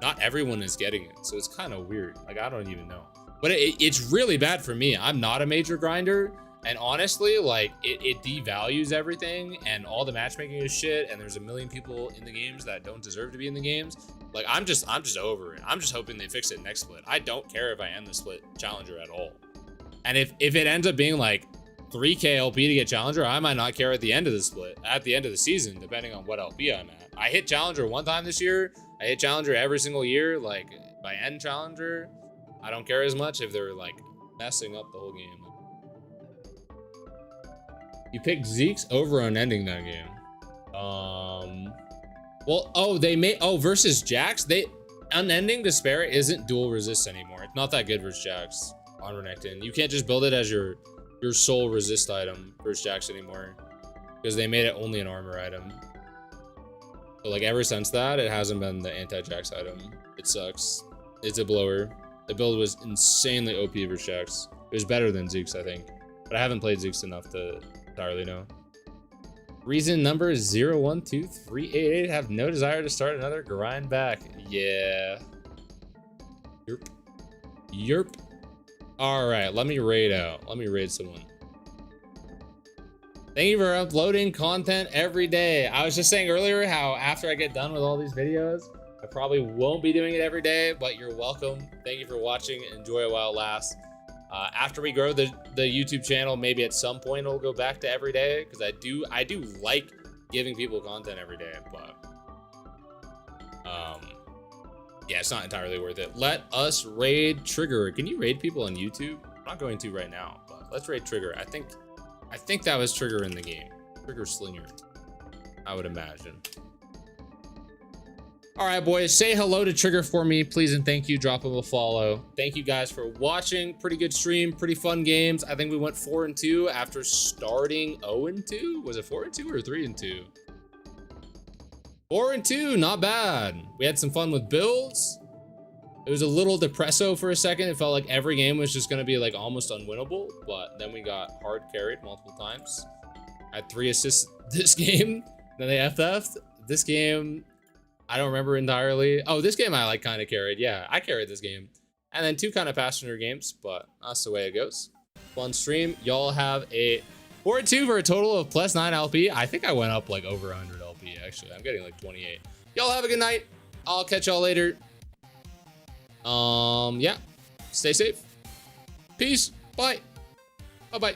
Not everyone is getting it, so it's kind of weird. Like, I don't even know. But it's really bad for me. I'm not a major grinder, and honestly, like, it devalues everything, and all the matchmaking is shit, and there's a million people in the games that don't deserve to be in the games. Like, I'm just over it. I'm just hoping they fix it next split. I don't care if I end the split challenger at all. And if it ends up being like 3k LP to get Challenger, I might not care at the end of the split, at the end of the season, depending on what LP I'm at. I hit Challenger one time this year. I hit Challenger every single year. Like, if I end Challenger, I don't care as much if they're, like, messing up the whole game. You picked Zeke's over unending that game. Well, oh, they made, oh, versus Jax, unending Despair isn't dual resist anymore. It's not that good versus Jax on renekton. You can't just build it as your sole resist item versus Jax anymore, because they made it only an armor item. So like ever since that, it hasn't been the anti-Jax item. It sucks. It's a blower. The build was insanely OP versus Jax. It was better than Zeke's, I think, but I haven't played Zeke's enough to entirely know. Reason number 012388 have no desire to start another grind back. Yeah. Yerp. Yerp. All right, let me raid out. Let me raid someone. Thank you for uploading content every day. I was just saying earlier how after I get done with all these videos, I probably won't be doing it every day, but you're welcome. Thank you for watching. Enjoy it while it lasts. After we grow the YouTube channel, maybe at some point it'll go back to every day, because I do like giving people content every day, but yeah, it's not entirely worth it. Let us raid Trigger. Can you raid people on YouTube? I'm not going to right now, but let's raid Trigger. I think that was Trigger in the game. Trigger Slinger, I would imagine. All right, boys, say hello to Trigger for me, please, and thank you. Drop him a follow. Thank you guys for watching. Pretty good stream, pretty fun games. I think we went 4-2 after starting 0-2. Was it 4-2 or 3-2? 4-2, not bad. We had some fun with builds. It was a little depresso for a second. It felt like every game was just gonna be like almost unwinnable, but then we got hard carried multiple times. I had 3 assists this game, then they FF'd. This game, I don't remember entirely. Oh, this game I like kind of carried. Yeah, I carried this game. And then 2 kind of passenger games, but that's the way it goes. Fun stream. Y'all have a 4-2 for a total of +9 LP. I think I went up like over 100 LP, actually. I'm getting like 28. Y'all have a good night. I'll catch y'all later. Yeah. Stay safe. Peace. Bye. Bye-bye.